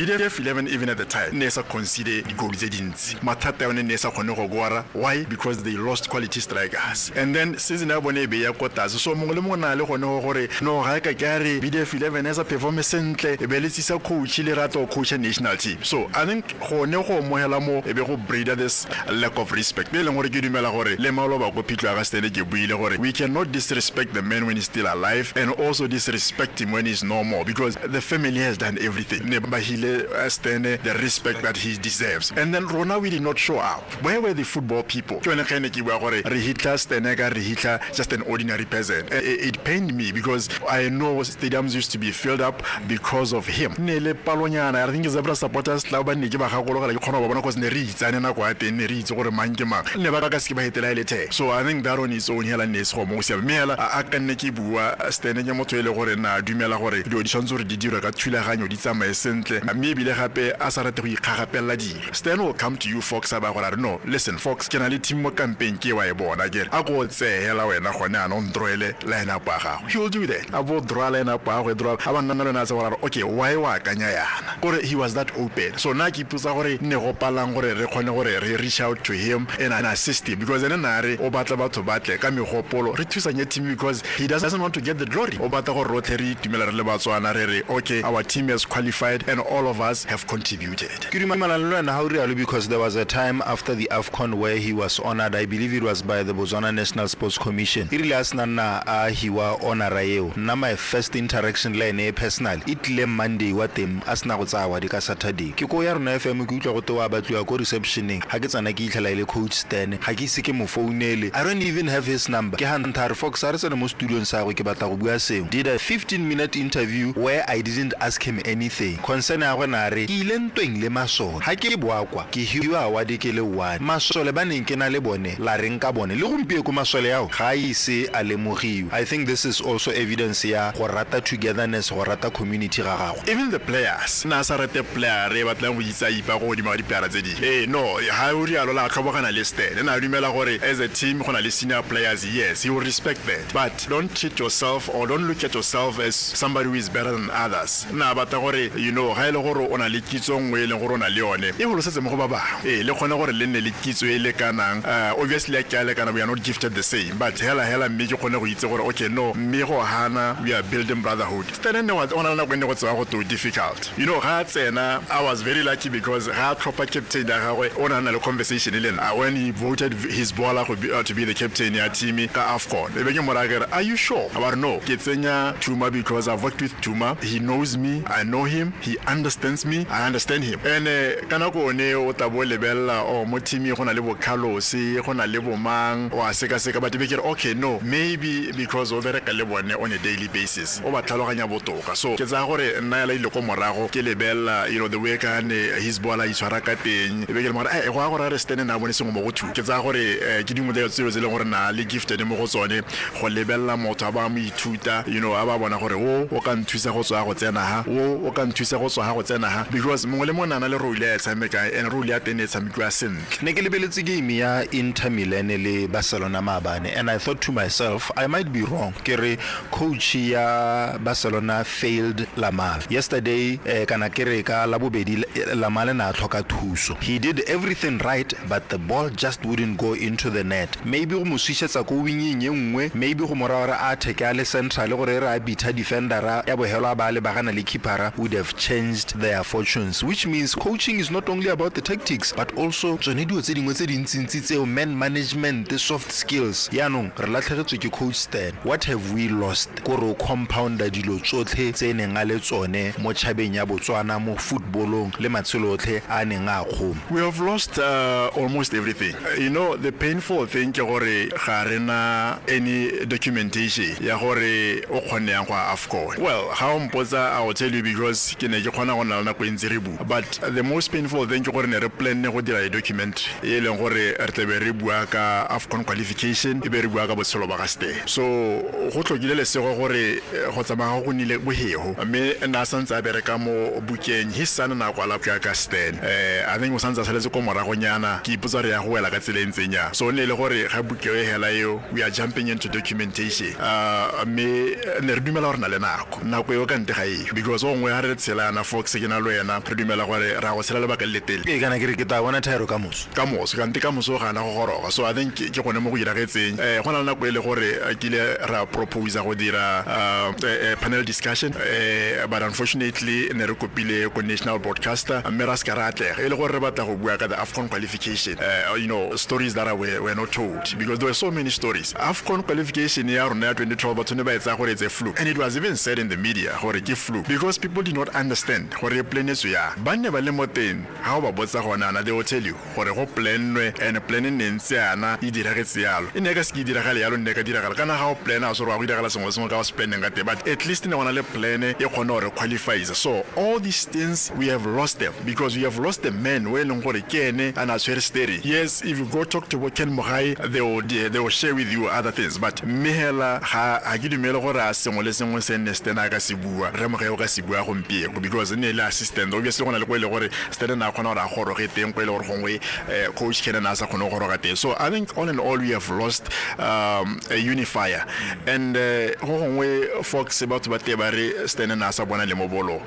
BDF 11 even at the time Nesa consider the goals they didn't. Matata on Nesa Konogwara. Why? Because they lost quality strikers. And then season abone be yakotas. So Mongolmona Lehono no Haka Gary BDF 11 as a performance center, Belitisa coach, Chilerato coach and national team. So I think Honoko Mohelamo Ebero breeder this lack of respect. We cannot disrespect the man when he's still alive and also disrespect him when he's no more because the family has done everything. The respect that he deserves. And then Rona we did not show up. Where were the football people? Just an ordinary peasant. It pained me because I know stadiums used to be filled up because of him. I think Zebra supporters so I think that on its own hela nes go mo se mela a ka nne ke bua stene ke motho ele gore na dumela gore di auditions re di dira ka thulaganyo di tsamae sentle mme bile gape a sa rate go ikgagapella di Steno will come to you Fox ba gore no listen Fox ke na le team mo campaign ke wa e bona ke a go tsehela wena gone a no ndroele line up ga he will do that a bo draw line up ga go draw a ba nna lena tsa gore okay why wa kanya yana gore he was that open so na ke putsa gore ne go palang gore re khone gore re reach out to him and assist him because ene na re o batla batho batle ka megopolo re thusanye team because he doesn't want to get the glory o batla go rotary tumela re le batswana re okay our team has qualified and all of us have contributed. Because there was a time after the AFCON where he was honored. I believe it was by the Botswana National Sports Commission. He was honored. My first interaction line personal. It le Monday what them as na go tsawa di ka Saturday. Ke go YaronaFM ke utlwa go towa batlo go receptioning. Ha ke tsana ke itlhela ile coach Stan. Ha ke se ke mo founele. I don't even have his number. Ke Hunter Fox are tsena mo studio sa go ke batla go bua seo. Did a 15-minute interview where I didn't ask him anything. Concern ya go na re ke ile ntweng le masole. Ha ke bua kwa ke hiwa wa di ke le one. Masole ba neng ke na le bone la reng ka bone. Le gompie ko masole yao ga ise a lemogiwa. I think this is also evidence ya go rata togetherness, go rata community ga gago. Even the players na sa rate player re batlang go itsa ipa go di mari pera tse di no ha o ri alo la ka bogana le stand na dumela gore as a team go na le senior players yes you will respect that but don't treat yourself or don't look at yourself as somebody who is better than others na bata gore you know ga ile gore ona le kitso ngwe le gore ona le yone e go setse mo go baba le khona gore le nne le kitso e le kanang obviously a kyale kana we are not gifted the same but hela mme ke khona go itse gore okay no mme go hana we are building brotherhood stand ne wa ona na go ne go tswa go to difficult you know ga tsena I was very lucky because ga proper captain da gagwe ona na le conversation ile when he voted his baller to be the captain ya team ka AFCON e be ke moragere are you sure about no ke tsenya Tuma because I've worked with Tuma he knows me I know him he understands me I understand him and kana go ne o tabo lebella o mo team go na le bo Carlos go na le bo mang o a seka but be ke okay no maybe because o bereka le bone on a daily basis o ba tlhaloganya botoka so ke tsa gore nna ya ile go morago ke lebella you know the way kan his baller I tshwara ka teng e be ke mara go go re stand na bone sengwe mo go thu ke tsa gore ke dingwe tse tseo tse le gore na le gifted mo go tsone go lebella motho ba mo ithuta you know aba bona gore o ka nthusa go tswa go tsena ha o ka nthusa go tswa go tsena ha because mongwe le mona na le role ya tshameka and role ya tene tshamekwa sentle ne ke lebeletse game ya Inter Milan le Barcelona mabane and I thought to myself I might be wrong kere coach ya Barcelona failed Lamal yesterday kana kere ka la bobedi Lamal na tlhoka thuso he did everything right but the ball just wouldn't go into the net maybe go mosishetsa ko winging engwe maybe go morara a take ale central gore ra bitha defender ya bohelo ba le bagana le keeper would have changed their fortunes which means coaching is not only about the tactics but also tsone dio tse dingwe tse dintsintsi tse man management the soft skills yanong re latlhegetswe ke coach Stan what have we lost go compounder dilo tsotlhe tse neng a le tsone mo tshabeng ya Botswana mo footballong le matshelo otlhe a neng a khoma we have lost almost everything thing. You know, the painful thing ke gore ga rena any documentation ya gore o khone yang kwa AFCON. Well, how mpotsa I will tell you because ke ne ke khona go nna go ntse re bu. But the most painful thing ke gore ne re plan go dira a document e leng gore re tlebe re bua ka AFCON qualification e be re bua ka botshelo ba ga ste. So go tlogile le sego gore go tsamaya go nile bohego mme nna santse a bereka mo bukeng hisana na kwa la ka Stan. I think o santse sa letse ko morago nyana ke ipotsa re ya go wela ka tsela ntsenya. So ne le gore ga bukeng hela yo we are jumping into documentation. Me ne re dumela gore na le nako yo ka nte ga e because o ngwe ha re tsela na Fox ke na lo yena re dumela gore ra go tshela le baka le letele. Ke kana ke re ke ta bona thaero ka moso ka nte ka moso ga na go goroga. So I think ke gone mo go diragetseng go na nako ile gore ke le ra propose go dira a panel discussion but unfortunately ne re kopile ko national broadcaster mme ra ska ratlega ile gore re batla go bua ka the AFCON qualification. You know, stories that were not told because there were so many stories. AFCON qualification ya rona 2012 but ne ba etsa gore it's a fluke, and it was even said in the media gore ke fluke because people did not understand gore planetso ya banne ba le moteng ha ba botsa gona na they will tell you gore go planwe and planning ntse yana e diragetse yalo e ne ka se diragale yalo ne ka diragala kana ga o plana so re go diragala sengwe sengwe ka o planning ka te but at least ne gona le plan e kgona gore qualifies. So all these things we have lost them because we have lost the men when gore kene and as very steady. Yes, if you go talk to Ken Mogai they will share with you other things but mehela ha a gidumela gore a sengwe le sengwe se ne stena ka sibua re mo ga ka sibua go mpieko because ne le assistant obviously gona le go ile gore stena na khona gore a goro ge teng go ile gore gongwe coach Ken na sa khona go roga teng. So I think all in all we have lost a unifier and go gongwe Fox about ba tebare stena na sa bona le mobolo.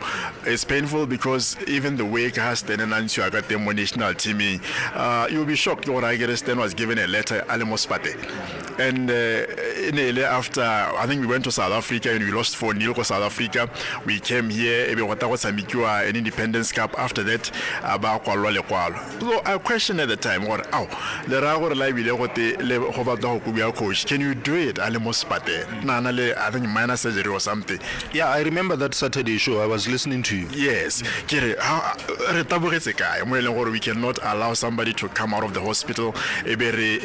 It's painful because even the way ka stena na ntse ka teng mo national team you'll be shocked when I get Stan was given a letter almost pate and after I think we went to South Africa and we lost 4-0 to South Africa. We came here ebe go ta go tsamikiwa an Independence Cup after that ba kwalwa le kwalo. So I questioned at the time what le ra gore la bile go te le go batla go kubia coach, can you do it almost pate na le I think minor surgery or something. Yeah, I remember that Saturday show. I was listening to you. Yes, kere re tabogetse kae mo eleng gore we cannot allow somebody to come out of the hospital ebe re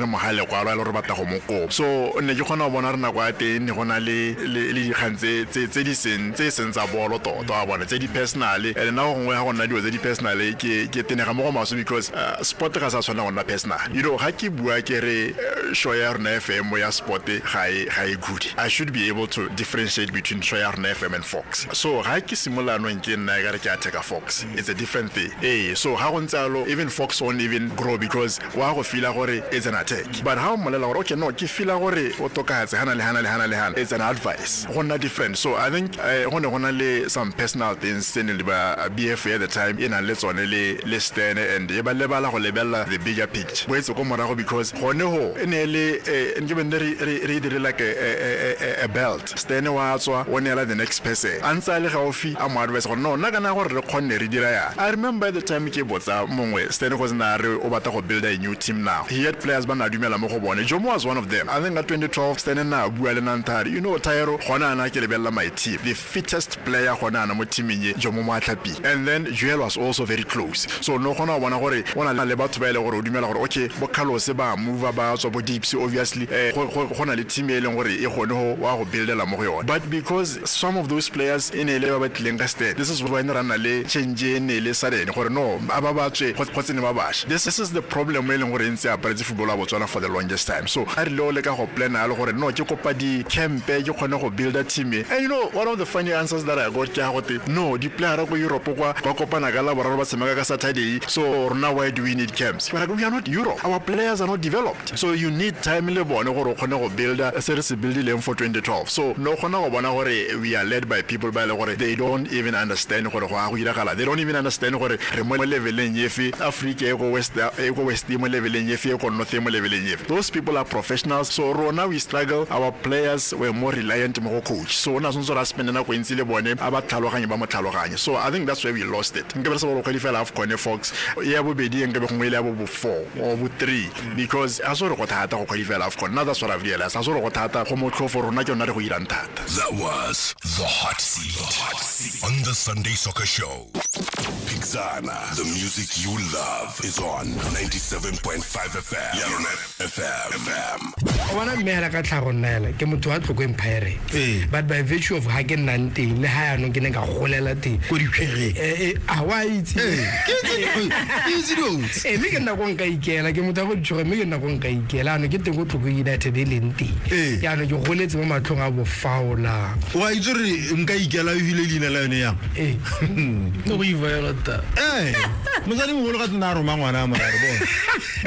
mohale kwalo le re batla go moko. So ne ke gona bona re na kwa te ne gona le dikgantse tse di senza bolo tota a bona tse di personal and now gongwe ha gona di tse di personal ke tenega mo go maso because sport ga sa tshwana gona personal. You know ha ke bua ke re show ya YaronaFM ya sport ga e good. I should be able to differentiate between YaronaFM and Fox. So ha ke simola no nke nna ga re ke attack Fox, it's a different thing. So ha go ntsalo even Fox won't even grow because wa go feel gore it's an attack. But how molela gore okay no ke feel gore o tokahatse hana le it's an advice gonna different. So I think gonna le some personal things in the BFA at the time in a let's on le stand and e ba lebala go lebella the bigger picture bo etso go morago because gone ho enele ngibe re dire like a belt stand wa tswa o nela the next person antsa le gaufi a mo advice go no na kana gore re khonne re dira ya. I remember the time ke botsa mongwe stand go zna re o batla go build a new team now. He had players ba na dumela mo go bone. Jomo was one of them. I think at 2012 stand na bua le nantari you know Tyro gona na ke lebella my team the fittest player gona na mo teaming ye Jomo Matlapi and then Joel was also very close. So no gona bona gore bona le batho ba ile gore o dumela gore okay bo Carlos ba move ba so bo Deeps obviously gona le team e leng gore e gone ho wa go buildela mo go yona but because some of those players in ele ba batlenga stand this is when rana le change ne le sudden gore no aba ba tswe khotsene ba bash. This is the problem e leng gore ntse a paretse football a Botswana for the longest time. So I re le ka go plan a le gore no ke kopa di camp ke kgone go build a team and you know one of the funny answers that I got ke go te no di player go Europe kwa kopana ka la boraro ba semaka ka Saturday so now why do we need camps? But we are not Europe, our players are not developed, so you need time le bone gore kgone go build a series building for 2012. So no kgona go bona gore we are led by people by le gore they don't even understand gore go a go iragala. They don't even understand gore re mo leveleng yefe Africa e go west mo leveleng yefe e go north mo leveleng yefe. Those people are professionals. So now we struggle. Our players were more reliant mo coach. So na sonso ra spend na go ntse le bone aba tlhaloganye ba mo tlhaloganye. So I think that's where we lost it. Nkebe se bo qualify AFCON Fox ya bo bedi nkebe go ile ya bo 4 or bo 3 because aso re go thata go qualify AFCON. Now that's what I've realized. Aso re go thata go mo tlhofo rona ke yona re go irang thata. That was the hot seat on the Sunday Soccer Show. Pixana, the music you love is on. on 97.5 FM. YaronaFM. Wana mmela ka tlhagonela ke motho wa tlhoko empire but by virtue of ha ke nang teng le ha yana ke ne ka golela teng go di phere a wa itse easy don't me ke nna go nka ikela ke motho go tshore me ke nna go nka ikela ano ke teng go tlhoko United e leng teng yana ke goletse mo matlhong a bo faula wa itse re nka ikela o hile leina la yone yang no go ivela ta mosadi mogolo ka tsena roma ngwana a morare bona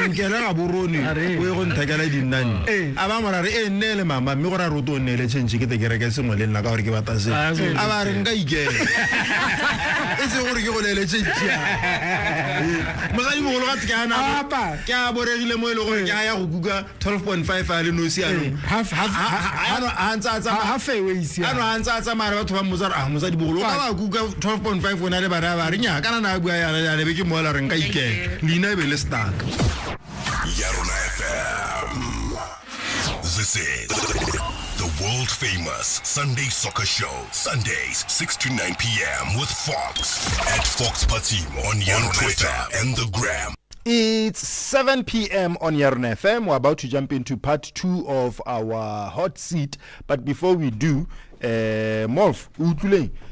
nkela ga borone o e go nthekela dinnane a ba morare e nnele mama mme go ra re o to nnele tšhentšhe ke te ke reke sengwe le nna ka gore ke bata se a ba re nka ikela e se gore ke go lele tšhentšhe mosadi mogolo ga tse ke a boregile mo e le gore ke a ya go kuka 12.5 a le nosi anong a ntse a tsamaya batho ba mmotsa re mosadi mogolo o ka ba kuka 12.5 o na le bana ba re nya kana na bua yana be ke moela re nka ikela leina e be le stuck YaronaFM. This is the world famous Sunday Soccer Show. Sundays 6 to 9 p.m. with Fox at Fox Patim on YaronaFM and the Gram. It's 7 p.m. on YaronaFM. We're about to jump into part 2 of our hot seat. But before we do, Molf,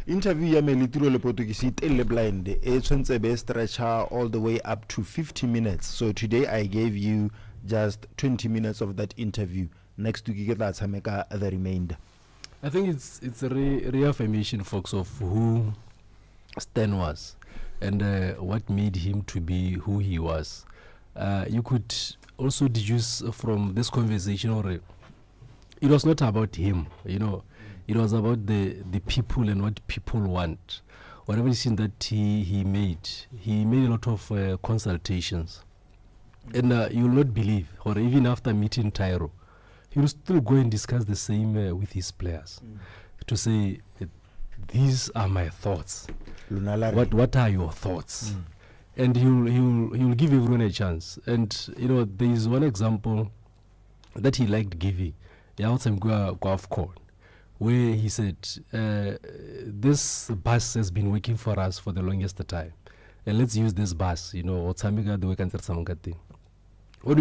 interview ya me litiro le potokisi tele blind. It's be stretcher all the way up to 50 minutes. So today I gave you just 20 minutes of that interview. Next week you get that sameka the remainder. I think it's a reaffirmation, folks, of who Stan was and what made him to be who he was. You could also deduce from this conversation, or it was not about him, you know. It was about the people and what people want. Whatever decision that he made a lot of consultations. And you will not believe, or even after meeting Tyro, he will still go and discuss the same with his players. To say, these are my thoughts. What are your thoughts? And he will give everyone a chance. And, you know, there is one example that he liked giving. Where he said, this bus has been working for us for the longest time. And let's use this bus, you know, when we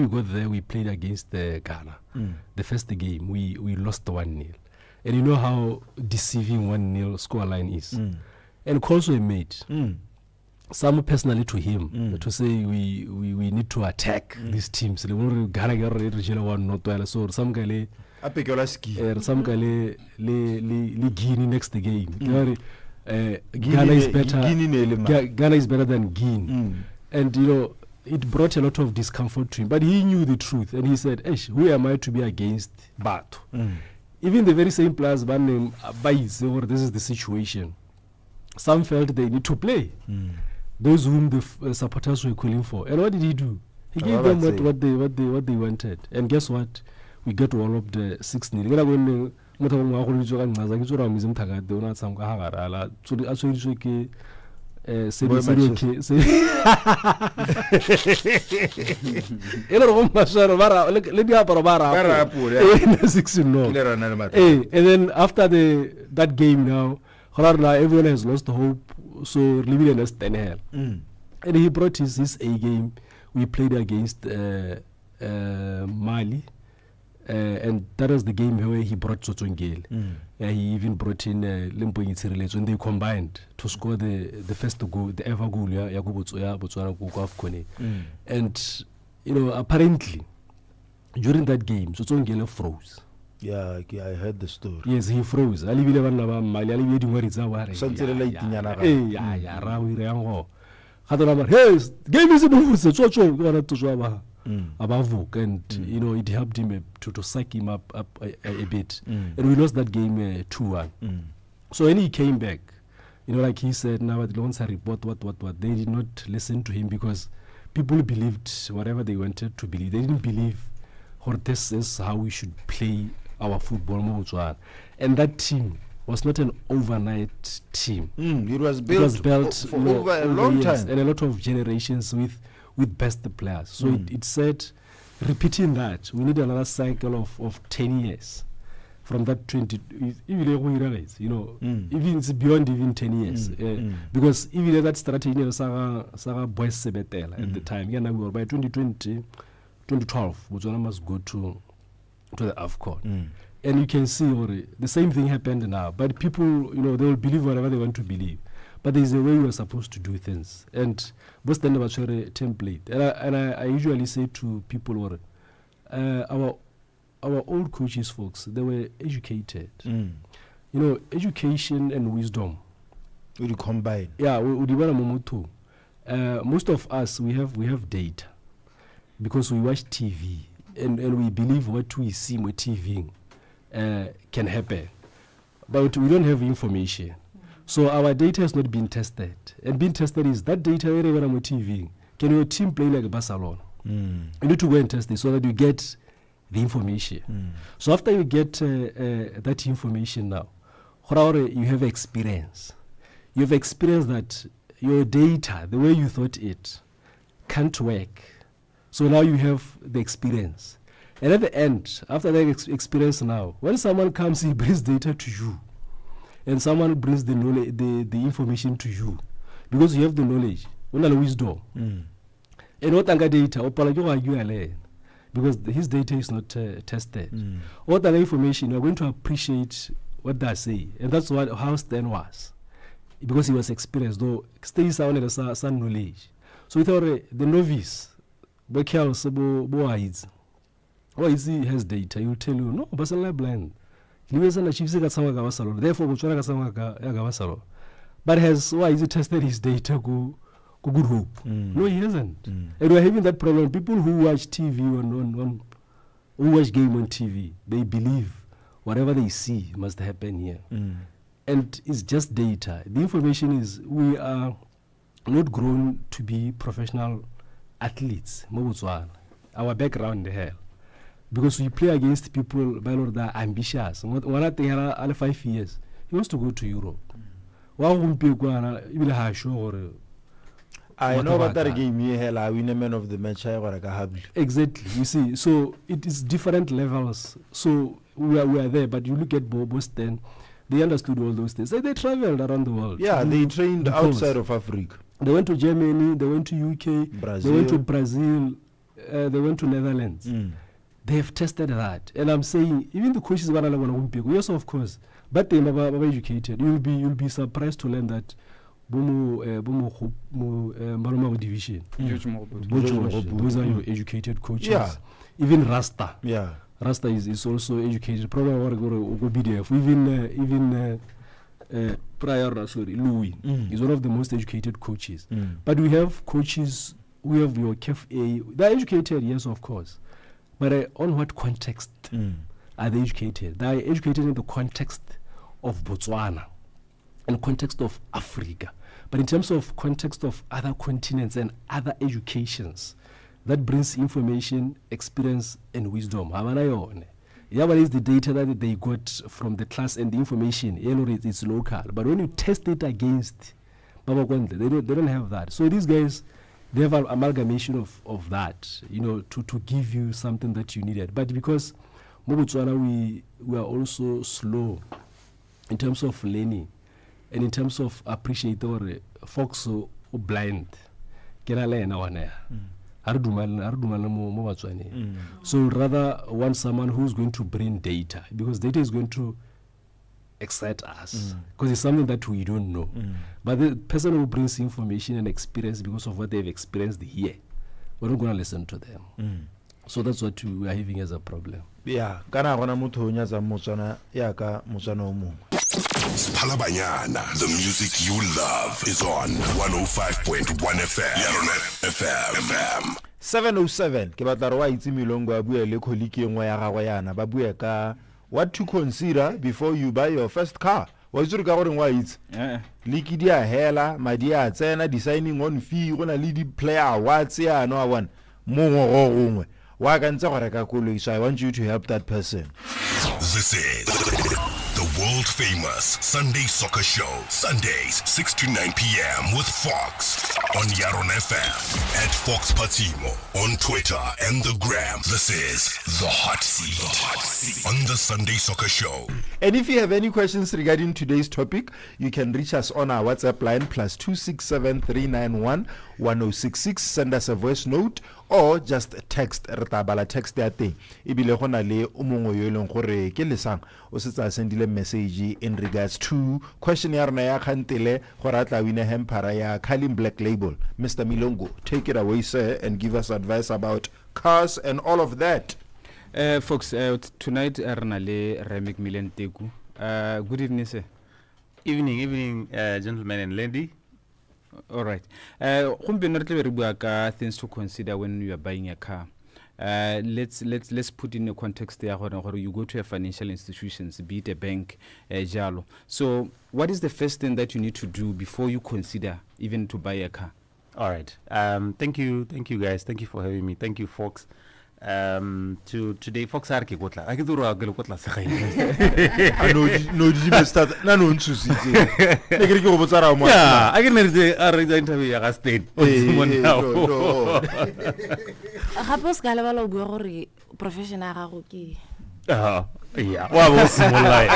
got there, we played against Ghana. The first game, we lost 1-0. And you know how deceiving 1-0 scoreline is. And also a mate, some personally to him, to say we need to attack these teams. So some guy le Guinea next game. Ghana is better than Guinea. And you know, it brought a lot of discomfort to him. But he knew the truth and he said, who am I to be against Batu? Even the very same players banning this is the situation. Some felt they need to play. Those whom the supporters were calling for. And what did he do? He gave them what they wanted. And guess what? We got to all of the 6-0. And then after that game now, everyone has lost hope, so living in a stand hell. And he brought his A game. We played against Mali. And that was the game where he brought Tsotsongele. He even brought in Limpo Yitzirele when they combined to score the first goal, the ever goal, Botswana. And, you know, apparently, during that game, Tsotsongele froze. Yeah, I heard the story. Yes, he froze. Game is Abavuk, and you know, it helped him to psych him up a bit. And we lost that game 2-1. So when he came back, you know, like he said, now the Lonsa report, what they did not listen to him because people believed whatever they wanted to believe. They didn't believe, or this is how we should play our football. And that team was not an overnight team. It was built for over a long time, and a lot of generations with best players. So it said, repeating that, we need another cycle of 10 years from that 20, even even it's beyond even 10 years. Because even that strategy, Saga Boys Sebetela at the time, by 2020, 2012, Botswana must go to the AFCON. And you can see already, the same thing happened now. But people, they will believe whatever they want to believe. But there's a way you're supposed to do things. And what's the template? And I usually say to people, our old coaches, folks, they were educated. Education and wisdom. We combine. Yeah, most of us, we have data because we watch TV and we believe what we see with TV can happen. But we don't have information. So our data has not been tested. And being tested is that data when I'm on TV. Can your team play like Barcelona? You need to go and test it so that you get the information. So after you get that information now, you have experience. You have experience that your data, the way you thought it, can't work. So now you have the experience. And at the end, after that experience now, when someone comes, he brings data to you. And someone brings the knowledge, the information to you. Because you have the knowledge, wisdom. And what data, because his data is not tested. What other information, you're going to appreciate what they say. And that's how Stan was. Because he was experienced, though still sounded some knowledge. So we thought the novice, he has data, he will tell you, no, but it's blind. Therefore, but why is he tested his data go good hope? No, he hasn't. And we're having that problem. People who watch TV who watch game on TV, they believe whatever they see must happen here. And it's just data. The information is we are not grown to be professional athletes. Our background here. Because we play against people that are ambitious. One at the 5 years, he wants to go to Europe. I know about that game. I win a man of the match. Exactly. You see, so it is different levels. So we are there, but you look at Boston, they understood all those things. They traveled around the world. Yeah, they trained outside of Africa. They went to Germany, they went to UK, Brazil. They went to Brazil, they went to Netherlands. They have tested that, and I'm saying even the coaches yes, of course, but they are educated. You'll be surprised to learn that division. Those are your educated coaches. Yeah. Even Rasta. Yeah. Rasta is also educated. Even Louis is one of the most educated coaches. But we have coaches. We have your KFA. They're educated, yes, of course. But on what context are they educated? They are educated in the context of Botswana, in the context of Africa. But in terms of context of other continents and other educations, that brings information, experience, and wisdom. Yeah, what is the data that they got from the class and the information? It's local. But when you test it against they don't have that. So these guys, they have an amalgamation of that, to give you something that you needed. But because Botswana, we are also slow in terms of learning and in terms of appreciating folks who are blind. So rather want someone who's going to bring data, because data is going to excite us, because it's something that we don't know. But the person who brings information and experience because of what they've experienced here, we're not going to listen to them. So that's what we are having as a problem. Yeah, the music you love is on 105.1 FM. YaronaFM. 707 ke batla re wa itse milongo a bua le kholiki engwe ya gagwe yana ba bua ka what to consider before you buy your first car. Wa itse ka gore ngwa itse liki dia hela madi a tsena designing on fee gona le di player awards ya no one mo gongwe wa ka ntse gore ka koloi. So I want you to help that person. This is the world famous Sunday Soccer Show. Sundays, 6 to 9 p.m. with Fox on YaronaFM. At Fox Patimo on Twitter and the gram. This is The Hot Seat on the Sunday Soccer Show. And if you have any questions regarding today's topic, you can reach us on our WhatsApp line +267 391 1066. Send us a voice note or just text retabala text that thing. Ibile gona le o mongwe yo eleng gore ke lesang o se tsa sendile message in regards to question ya rena ya khantele gore atla wina hempara ya Kalim Black Label. Mr. Milongo, take it away sir and give us advice about cars and all of that. Folks, tonight rena le Remik Milen Teku. Good evening sir. Evening, gentlemen and lady. All right. Things to consider when you are buying a car. Let's put in a context there where you go to a financial institutions, be it a bank, jalo. So what is the first thing that you need to do before you consider even to buy a car? All right. Thank you guys. Thank you for having me. Thank you, Fox. To today Fox are ke gotla a ke tsoro ga le gotla se gae no di start na no ntsusitse ne ke re go botsa ra mo yeah a ke ne re a re interview ya ga state gape o se ka lebala o bua gore professional ga go ke yeah wa bo simolai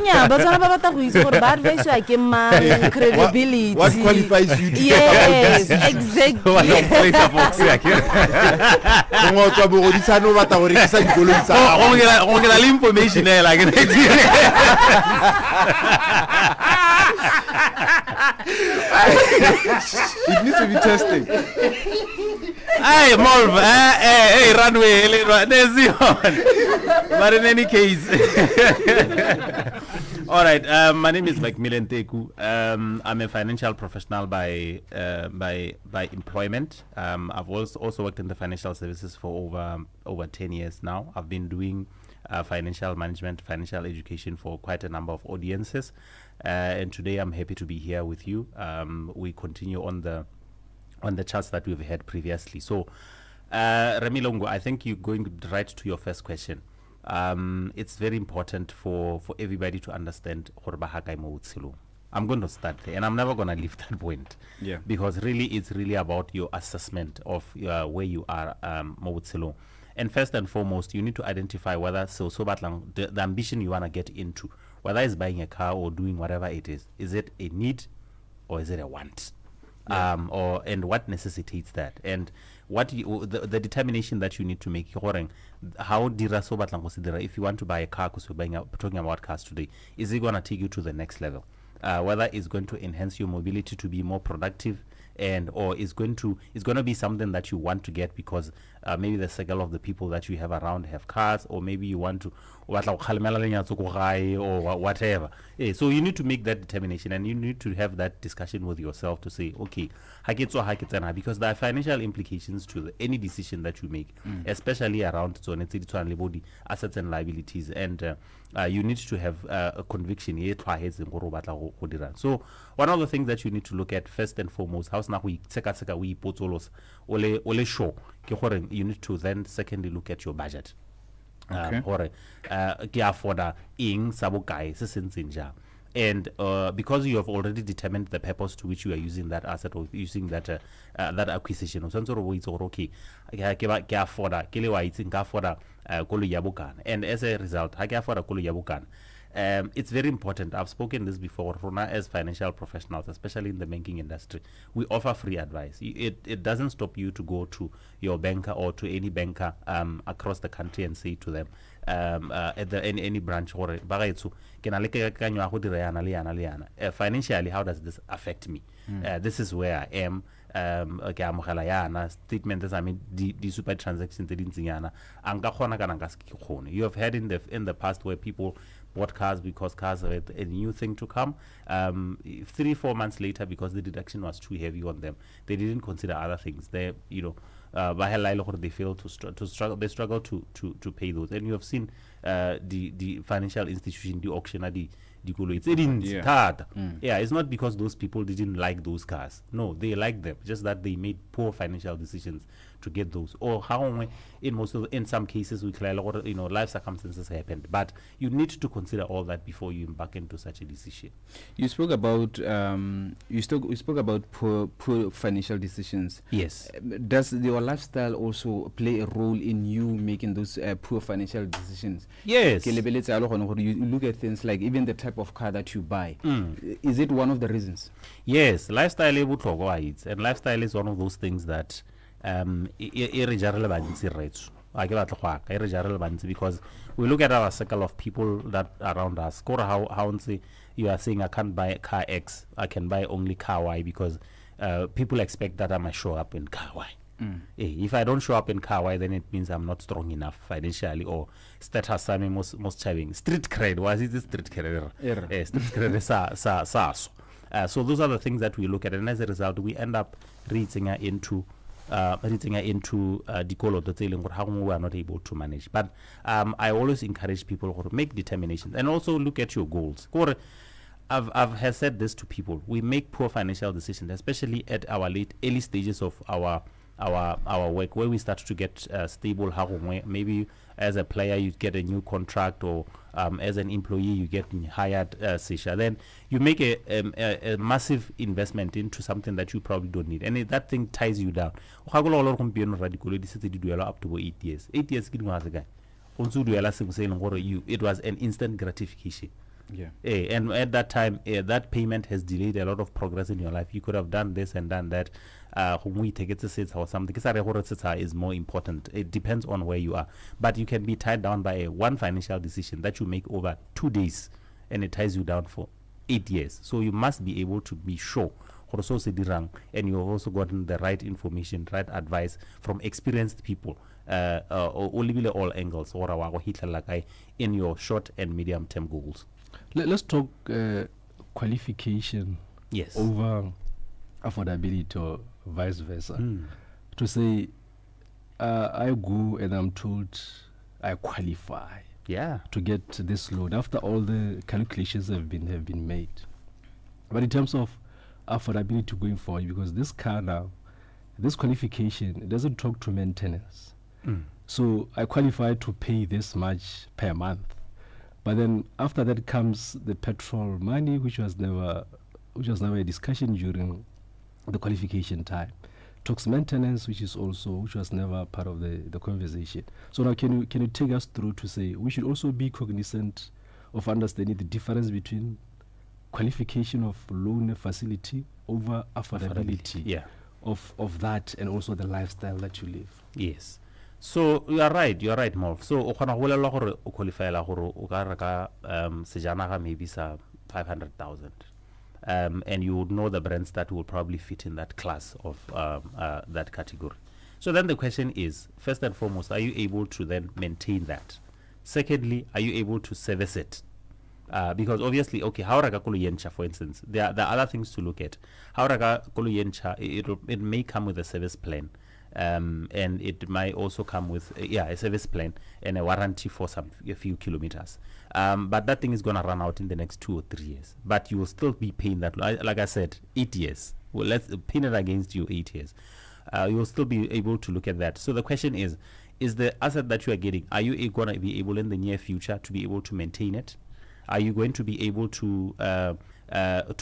nya ba tsana ba batla go itse gore ba advice ya ke mang credibility what qualifies you to yes exactly what place of Fox ya ke ngo tswa bo go ditsano batla gore ke sa dikolong tsa go ngela information e la ke it needs to be tested. Hey, Molv, hey, runway, but in any case, all right. My name is Macmillan Teku. I'm a financial professional by employment. I've also worked in the financial services for over 10 years now. I've been doing financial management, financial education for quite a number of audiences, and today I'm happy to be here with you. We continue on the charts that we've had previously. So, Remi Longo, I think you're going right to your first question. It's very important for everybody to understand. I'm going to start there, and I'm never going to leave that point. Yeah. Because really, it's really about your assessment of where you are, Mawutsilo. And first and foremost, you need to identify whether the ambition you want to get into, whether it's buying a car or doing whatever it is it a need or is it a want? Yeah. And what necessitates that, and what the determination that you need to make. How if you want to buy a car, because we're talking about cars today, is it going to take you to the next level? Whether it's going to enhance your mobility to be more productive, or is going to be something that you want to get because maybe the circle of the people that you have around have cars, or maybe you want to or whatever. So you need to make that determination, and you need to have that discussion with yourself to say, okay, because there are financial implications to any decision that you make, especially around assets and liabilities, and you need to have a conviction. So one of the things that you need to look at first and foremost, you need to then secondly look at your budget. Okay. And because you have already determined the purpose to which you are using that asset or using that acquisition, and as a result, it's very important. I've spoken this before. As financial professionals, especially in the banking industry, we offer free advice. It doesn't stop you to go to your banker or to any banker across the country and say to them at any branch, financially, how does this affect me? This is where I am. Statement is, I mean, the super transactions. You have had in the past where people bought cars because cars are a new thing to come. 3-4 months later, because the deduction was too heavy on them, they didn't consider other things. They, they failed to struggle. They struggle to pay those. And you have seen the financial institution, the auctioneer, it's it's not because those people didn't like those cars. No, they liked them. Just that they made poor financial decisions to get those. Or how in some cases we clearly, life circumstances happened, but you need to consider all that before you embark into such a decision. You spoke about you spoke about poor financial decisions. Yes. Does your lifestyle also play a role in you making those poor financial decisions? Yes. You look at things like even the type of car that you buy. Is it one of the reasons? Yes, lifestyle and lifestyle is one of those things that because we look at our circle of people that around us. How you are saying I can't buy car X, I can buy only car Y because people expect that I must show up in car Y. If I don't show up in car Y, then it means I'm not strong enough financially, or status most chaving street cred. Was it street cred? Street cred so those are the things that we look at, and as a result, we end up reaching into dikolo that how we are not able to manage. But I always encourage people to make determinations and also look at your goals. I've said this to people. We make poor financial decisions, especially at our early stages of our work, where we start to get stable. Maybe as a player you get a new contract, or as an employee you get hired. Then you make a massive investment into something that you probably don't need, and that thing ties you down. Up to 8 years. 8 years it was an instant gratification. Yeah. And at that time, that payment has delayed a lot of progress in your life. You could have done this and done that. Or something is more important. It depends on where you are. But you can be tied down by one financial decision that you make over 2 days, and it ties you down for 8 years. So you must be able to be sure, and you've also gotten the right information, right advice from experienced people, all angles, or in your short and medium term goals. Let's talk qualification over affordability, or vice versa. To say, I go and I'm told I qualify to get this loan after all the calculations have been made. But in terms of affordability going forward, because this car now, this qualification, it doesn't talk to maintenance. So I qualify to pay this much per month. But then after that comes the petrol money, which was never a discussion during the qualification time. Talks maintenance, which was never part of the conversation. So now can you take us through to say we should also be cognizant of understanding the difference between qualification of loan facility over affordability of that, and also the lifestyle that you live. Yes. So you are right, Molf. So o khona go lela gore o qualify la gore o ka reka sejanaga maybe sa 500,000. And you would know the brands that will probably fit in that class of that category. So then the question is, first and foremost, are you able to then maintain that? Secondly, are you able to service it? Because obviously, how raga kolo yencha, for instance, there are other things to look at. How raga kolo yencha, it may come with a service plan. And it might also come with a service plan and a warranty for a few kilometers. But that thing is going to run out in the next 2 or 3 years. But you will still be paying that. Like I said, 8 years. Well, let's pin it against you 8 years. You will still be able to look at that. So the question is the asset that you are getting, are you going to be able in the near future to be able to maintain it? Are you going to be able to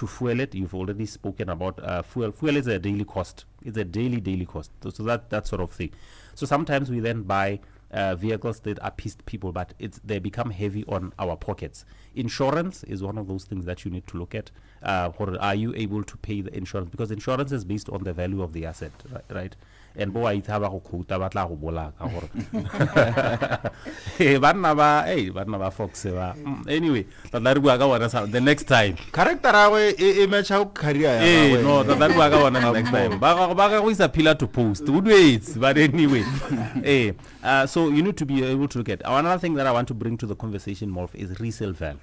fuel it? You've already spoken about fuel. Fuel is a daily cost. It's a daily cost. So that sort of thing. So sometimes we then buy vehicles that appease people, but they become heavy on our pockets. Insurance is one of those things that you need to look at. Are you able to pay the insurance? Because insurance is based on the value of the asset, right? And boy, it's have a quota, but la bola. Hey, but folks. Anyway, the next time. Character match how career. No, that next time. Baga is a pillar to post. Wait, but anyway, so you need to be able to look at. Another thing that I want to bring to the conversation more is resale value.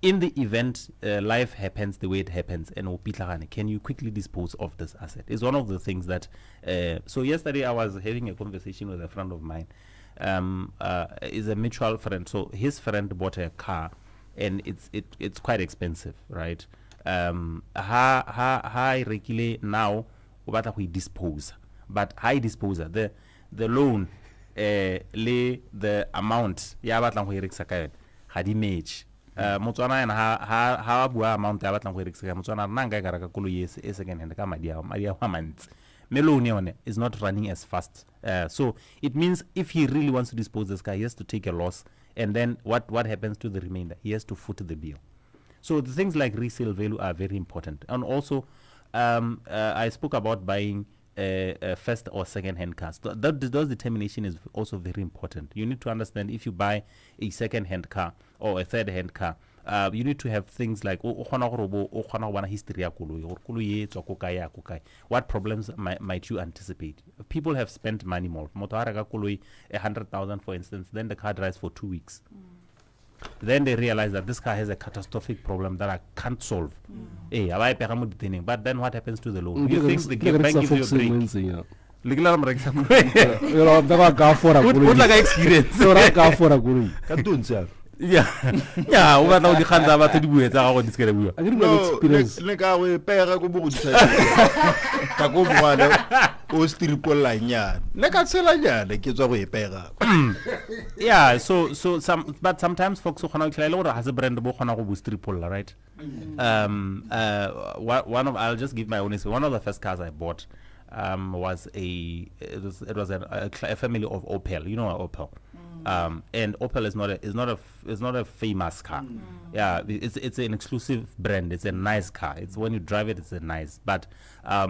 In the event life happens the way it happens, and can you quickly dispose of this asset? It's one of the things that. So yesterday I was having a conversation with a friend of mine. Is a mutual friend. So his friend bought a car, and it's quite expensive, right? Regularly now, we dispose. but high disposal, the loan le the amount ya batlang go irekisa ka yone ga di match. Motswana ena ha bua amount ya batlang go irekisa ka motswana nna nka ka reka koloi e second hand ka madi a mantsi. Melon yone is not running as fast. So it means if he really wants to dispose this car, he has to take a loss, and then what happens to the remainder? He has to foot the bill. So the things like resale value are very important. And also, I spoke about buying first or second hand cars. Those determination is also very important. You need to understand if you buy a second hand car or a third hand car, you need to have things like history. What problems might you anticipate? People have spent money more. 100,000 for instance, then the car drives for 2 weeks. Then they realize that this car has a catastrophic problem that I can't solve. But then what happens to the loan? You think the bank gives you a break? Yeah, o batla go dikgantsa batho di buetsa ga go di skele bua. Le ka we pega go bogutsa ka go mwana o stripolla nyana le ka tsela nyana ke tswa go e pega. Yeah, so but sometimes folks gona go tlhaela gore ha se brand bo gona go bo stripolla, right? I'll just give my own experience. One of the first cars I bought was a family of Opel. You know Opel. And Opel is not a famous car. Yeah, it's an exclusive brand. It's a nice car. It's when you drive it, it's a nice. But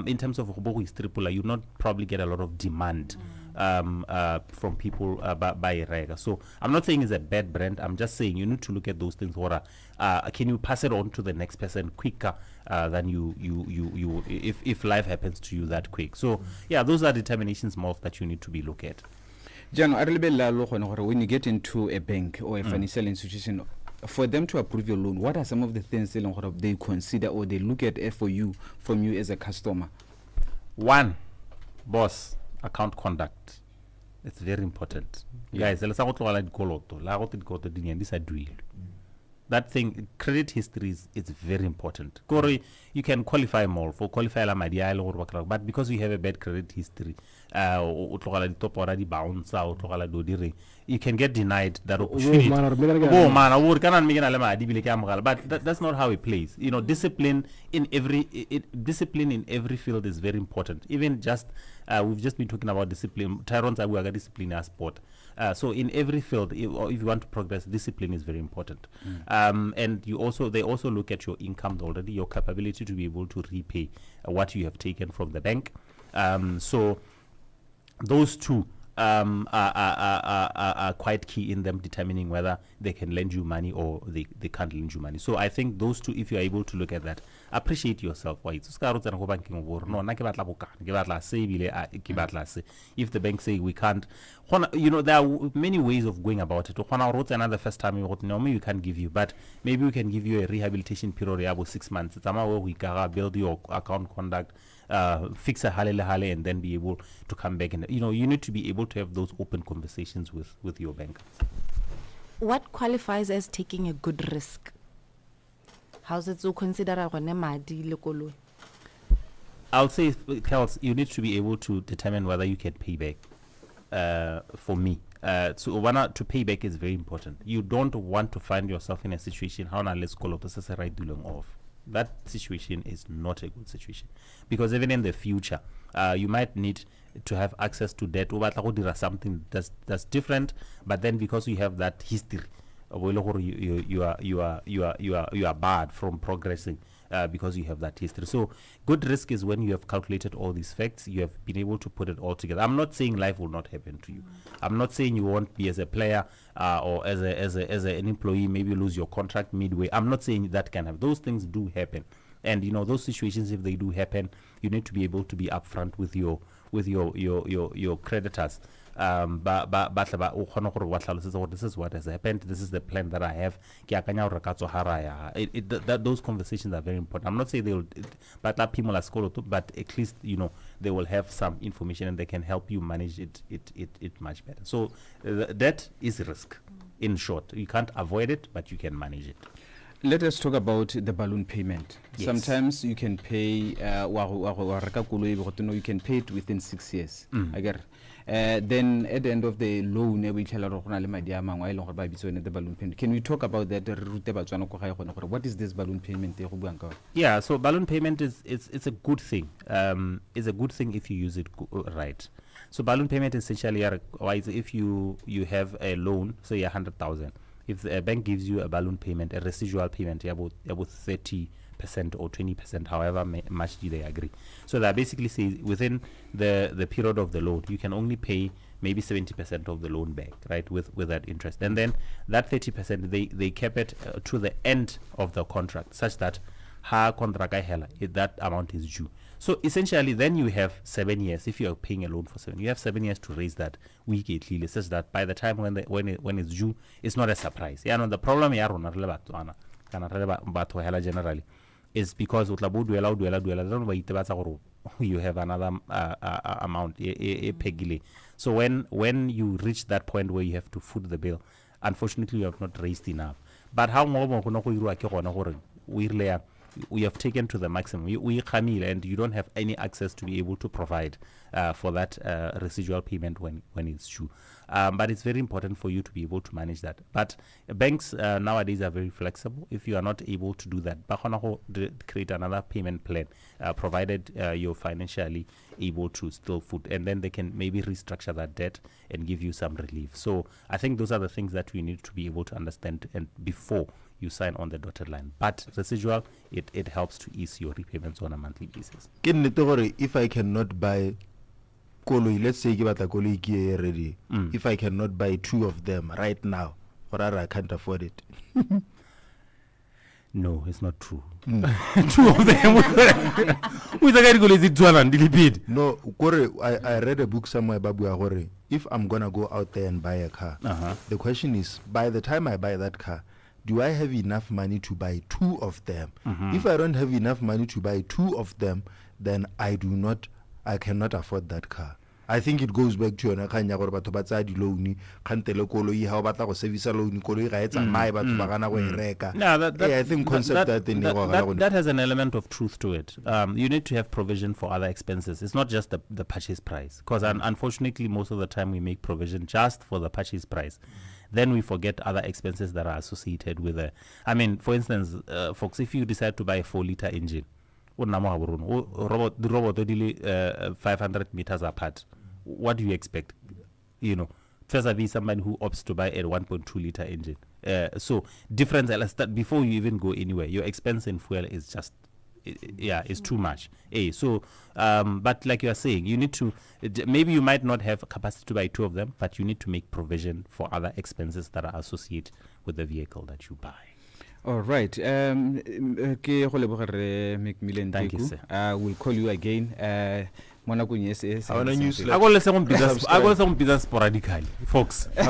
in terms of Tripula, you not probably get a lot of demand from people by Rega. So I'm not saying it's a bad brand. I'm just saying you need to look at those things. Can you pass it on to the next person quicker than you if life happens to you that quick? So yeah, those are determinations more that you need to be looked at. Jan, when you get into a bank or a financial institution, for them to approve your loan, what are some of the things they consider or they look at from you as a customer? One, boss, account conduct. It's very important. Guys, these are that thing, credit history is very important. Corey, you can qualify more for qualify la madia but because you have a bad credit history, you can get denied that opportunity. But that's not how it plays. You know, discipline in every field is very important. Even just we've just been talking about discipline. Tyrants are discipline as sport. So in every field, if you want to progress, discipline is very important. And they also look at your income already, your capability to be able to repay what you have taken from the bank. So those two are quite key in them determining whether they can lend you money or they can't lend you money. So I think those two, if you are able to look at that, appreciate yourself. If the bank say we can't, you know, there are many ways of going about it. Another first time maybe we can't give you, but maybe we can give you a rehabilitation period of 6 months. It's where we can build your account conduct, fix a hale and then be able to come back. And you know, you need to be able to have those open conversations with your bank. What qualifies as taking a good risk? How's it so considered? I'll say, Kels, you need to be able to determine whether you can pay back. For me, to pay back is very important. You don't want to find yourself in a situation how now let's call up the right doing off. That situation is not a good situation, because even in the future, you might need to have access to debt or something that's different. But then because you have that history, you are barred from progressing because you have that history. So good risk is when you have calculated all these facts, you have been able to put it all together. I'm not saying life will not happen to you. I'm not saying you won't be as a player or as an employee, maybe lose your contract midway. I'm not saying that can happen. Those things do happen. And you know, those situations, if they do happen, you need to be able to be upfront with your creditors. This is what has happened. This is the plan that I have. Those conversations are very important. I'm not saying they will, but at least you know they will have some information and they can help you manage it much better. So that is risk. In short, you can't avoid it, but you can manage it. Let us talk about the balloon payment. Yes. Sometimes you can pay you can pay it within 6 years. I get then at the end of the loan we tell the balloon payment. Can we talk about that? What is this balloon payment? Yeah, so balloon payment it's a good thing. It's a good thing if you use it right. So balloon payment essentially if you have a loan, say 100,000. If a bank gives you a balloon payment, a residual payment, about 30% or 20%, however much do they agree. So that basically says within the period of the loan, you can only pay maybe 70% of the loan back, right, with that interest. And then that 30%, they kept it to the end of the contract, such that that amount is due. So essentially, then you have 7 years. If you are paying a loan for 7, you have 7 years to raise that weekly, such that by the time when it's due, it's not a surprise. Yeah, no, the problem generally is because you have another amount. So when you reach that point where you have to foot the bill, unfortunately, you have not raised enough. But how we have taken to the maximum. We and you don't have any access to be able to provide for that residual payment when it's due. But it's very important for you to be able to manage that. But banks nowadays are very flexible. If you are not able to do that, create another payment plan, provided you're financially able to still foot, and then they can maybe restructure that debt and give you some relief. So I think those are the things that we need to be able to understand and before you sign on the dotted line. But residual, it helps to ease your repayments on a monthly basis. If I cannot buy koloi, let's say already, if I cannot buy 2 of them right now, or I can't afford it. No, it's not true. 2 of them. No, I read a book somewhere, Babu. If I'm gonna go out there and buy a car, the question is, by the time I buy that car, do I have enough money to buy 2 of them? If I don't have enough money to buy 2 of them, then I cannot afford that car. I think it goes back to kanya gore batho ba tsaya di loan khantele koloi ha o batla go service loan koloi ga etsa mai batho ba gana go e reka. I think concept that has an element of truth to it. You need to have provision for other expenses. It's not just the purchase price, because unfortunately most of the time we make provision just for the purchase price. Then we forget other expenses that are associated with it. I mean, for instance, folks, if you decide to buy a 4-liter engine, the robot 500 meters apart, what do you expect? You know, vis-a-vis somebody who opts to buy a 1.2-liter engine. So difference, before you even go anywhere, your expense in fuel is just, it's too much. So, but like you are saying, you need to, maybe you might not have capacity to buy 2 of them, but you need to make provision for other expenses that are associated with the vehicle that you buy. All right. Thank you, sir. We'll call you again. I want to business sporadically, folks. No,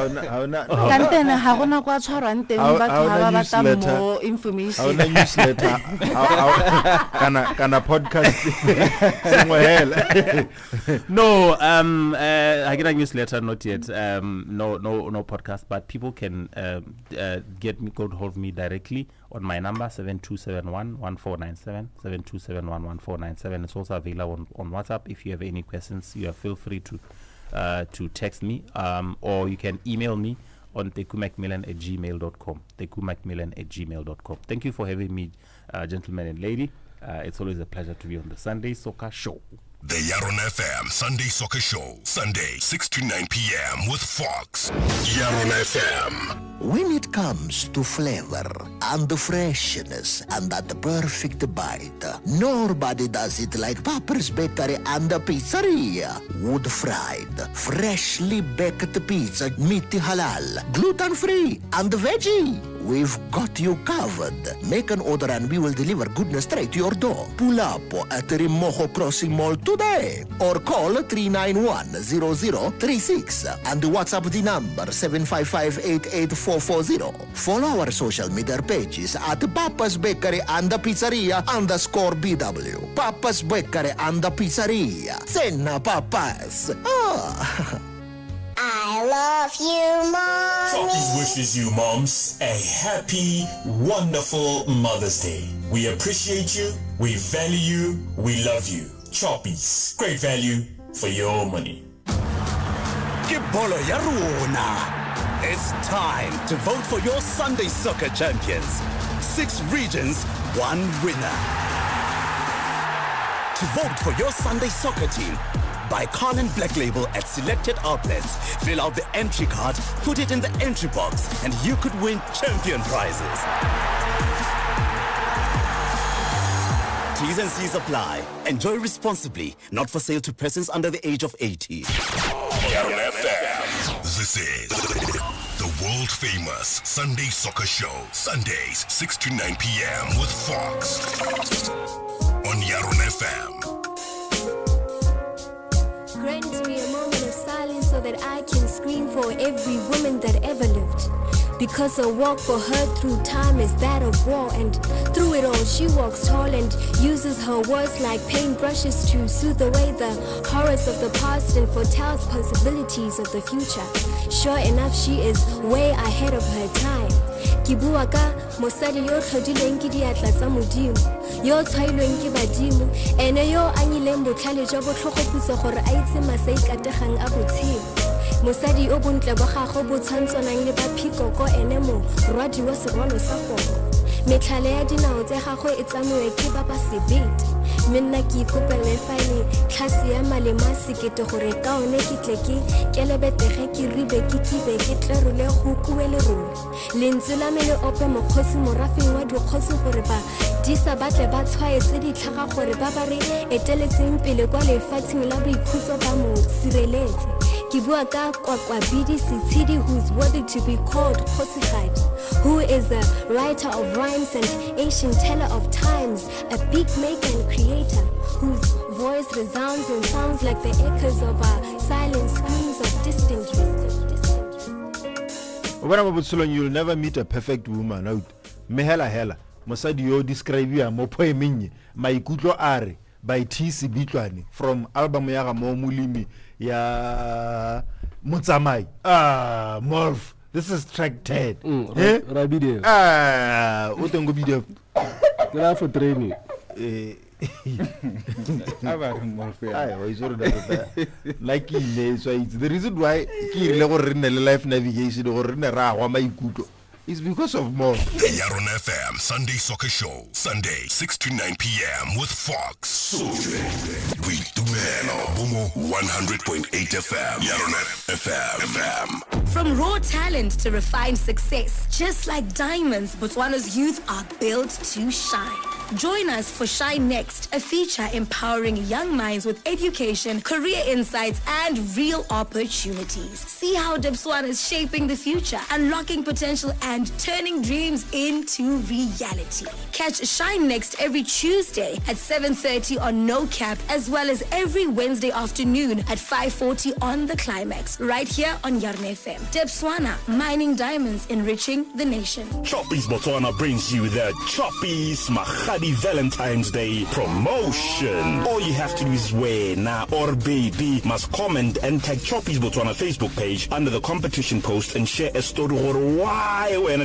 I get a newsletter, not yet. No podcast, but people can get hold of me directly on my number 7271-1497, 7271-1497. It's also available on WhatsApp. If you have any questions, you feel free to text me, or you can email me on tekumacmillan@gmail.com. tekumacmillan@gmail.com. Thank you for having me, gentlemen and lady. It's always a pleasure to be on the Sunday Soccer Show. The YaronaFM Sunday Soccer Show, Sunday 6 to 9 p.m. with Fox. YaronaFM. When it comes to flavor and the freshness and that perfect bite, nobody does it like Papa's Bakery and the Pizzeria. Wood-fried, freshly baked pizza, meaty halal, gluten-free, and veggie. We've got you covered. Make an order and we will deliver goodness straight to your door. Pull up at Rimojo Crossing Mall today or call 391-0036 and WhatsApp the number 755-88440. Follow our social media pages at Papa's Bakery and the Pizzeria _BW. Papa's Bakery and the Pizzeria. Cena Papas. I love love you, Mommy. Choppies wishes you moms a happy, wonderful Mother's Day. We appreciate you, we value you, we love you. Choppies, great value for your money. Ke bolo ya rona. It's time to vote for your Sunday soccer champions. 6 regions, 1 winner. To vote for your Sunday soccer team, buy Carlin Black Label at selected outlets. Fill out the entry card, put it in the entry box, and you could win champion prizes. T's and C's apply. Enjoy responsibly. Not for sale to persons under the age of 18. YaronaFM. This is the world famous Sunday Soccer Show. Sundays, 6 to 9 p.m. with Fox. On YaronaFM. Grant me a moment of silence so that I can scream for every woman that ever lived. Because a walk for her through time is that of war, and through it all she walks tall and uses her words like paintbrushes to soothe away the horrors of the past and foretells possibilities of the future. Sure enough, she is way ahead of her time. Ke bua ka mosadi yo tlhodileng ke diatla tsa modimo, yo tshwailweng ke badimo, ene yo a nyileng botlhale jwa botlhogoputso gore a itse masaikategang a botshelo. Mosadi o bontle ba gago bo tshwantsonang le ba phikoko ene mo rwadi wa serwalo sa koko. Metlhale ya dinao tse gago e tsamwe ke ba ba sebete. Menna ke ikopele file tlhasi ya malema sekete gore kaone ke tle ke kelebetege ke ribe ke kibe ke tlerole go kuele role. Lentswe la mele ope mokgosi morafeng wa dikgosi gore ba disa batle ba tshwaetse ditlhaga gore ba ba re eteletseng pele kwa lefatsheng la boikhutso ba mo sireletse. Kibua ka Kwakwabidi Sitidi, who's worthy to be called Kosigad, who is a writer of rhymes and ancient teller of times, a beat maker and creator, whose voice resounds and sounds like the echoes of our silent screams of distant dreams. You'll never meet a perfect woman out. Mehela hela. Mosadi yo describe ya mo poemenye maikutlo are by TC Bitlwane from album ya Mo Mulimi ya Mutsamai. Morph. This is track 10. Rabide. Utengo video. Kela for training. Like it's the reason why ki ile go rena le life navigation go rena ra wa maikutlo is because of more. The YaronaFM Sunday Soccer Show. Sunday, 6 to 9 p.m. with Fox. Bomo 100.8 FM. YaronaFM. From raw talent to refined success, just like diamonds, Botswana's youth are built to shine. Join us for Shine Next, a feature empowering young minds with education, career insights, and real opportunities. See how Botswana is shaping the future, unlocking potential, and turning dreams into reality. Catch Shine Next every Tuesday at 7:30 on No Cap, as well as every Wednesday afternoon at 5:40 on The Climax, right here on YaronaFM. Botswana, mining diamonds, enriching the nation. Choppies Botswana brings you the Choppies Mahadi Valentine's Day promotion. All you have to do is wear na or baby must comment and tag Choppies Botswana Facebook page under the competition post and share a story or why when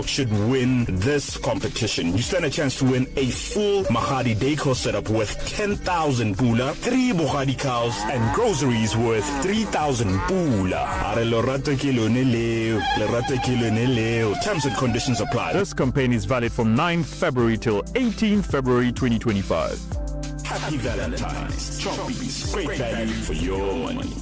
should win this competition. You stand a chance to win a full Mahadi decor setup worth 10,000 pula, 3 Mahadi cows, and groceries worth 3,000 pula. Terms and conditions apply. This campaign is valid from 9 February till 18 February 2025. Happy Valentine's. Choppies. Great value for your money.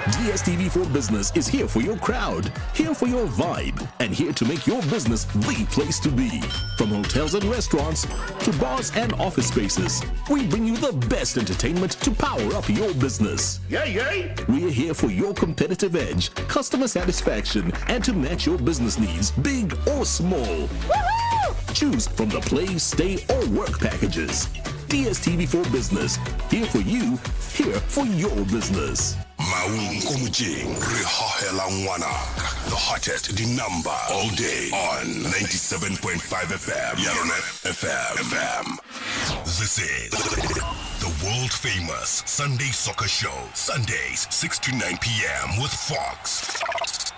DSTV for Business is here for your crowd, here for your vibe, and here to make your business the place to be. From hotels and restaurants to bars and office spaces, we bring you the best entertainment to power up your business. Yay! We're here for your competitive edge, customer satisfaction, and to match your business needs, big or small. Woo-hoo! Choose from the play, stay, or work packages. DSTV for Business, here for you, here for your business. Maung Komujing, re hohela ngwanaka. The hottest the number all day on 97.5 FM. YaronaFM. This is the world famous Sunday Soccer Show. Sundays 6 to 9 p.m. with Fox.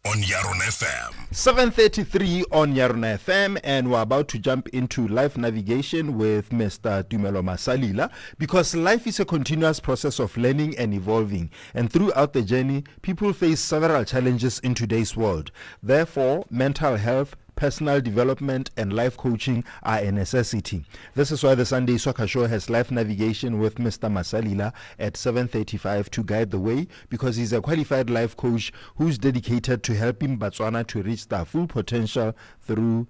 On YaronaFM. 7:33 on YaronaFM, and we're about to jump into life navigation with Mr. Tumelo Masalila, because life is a continuous process of learning and evolving, and throughout the journey, people face several challenges in today's world. Therefore, mental health, personal development, and life coaching are a necessity. This is why the Sunday Soccer Show has life navigation with Mr. Masalila at 7:35 to guide the way, because he's a qualified life coach who's dedicated to helping Botswana to reach their full potential through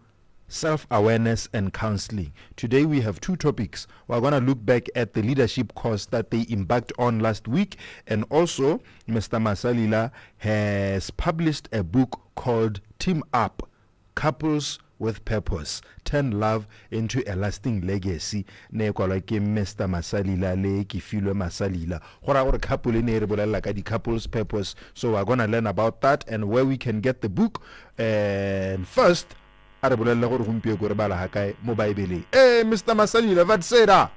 self-awareness and counseling. Today we have two topics. We're going to look back at the leadership course that they embarked on last week, and also Mr. Masalila has published a book called Team Up, Couples with Purpose, Turn Love into a Lasting Legacy. Ne kwala ke Mr. Masalila le ke Filwe Masalila. Gora gore couple ne re bolela ka di couples purpose. So we're going to learn about that and where we can get the book. And first, a re bolela gore gompieko re bala ha kae mo Bible. Mr. Masalila, what say da?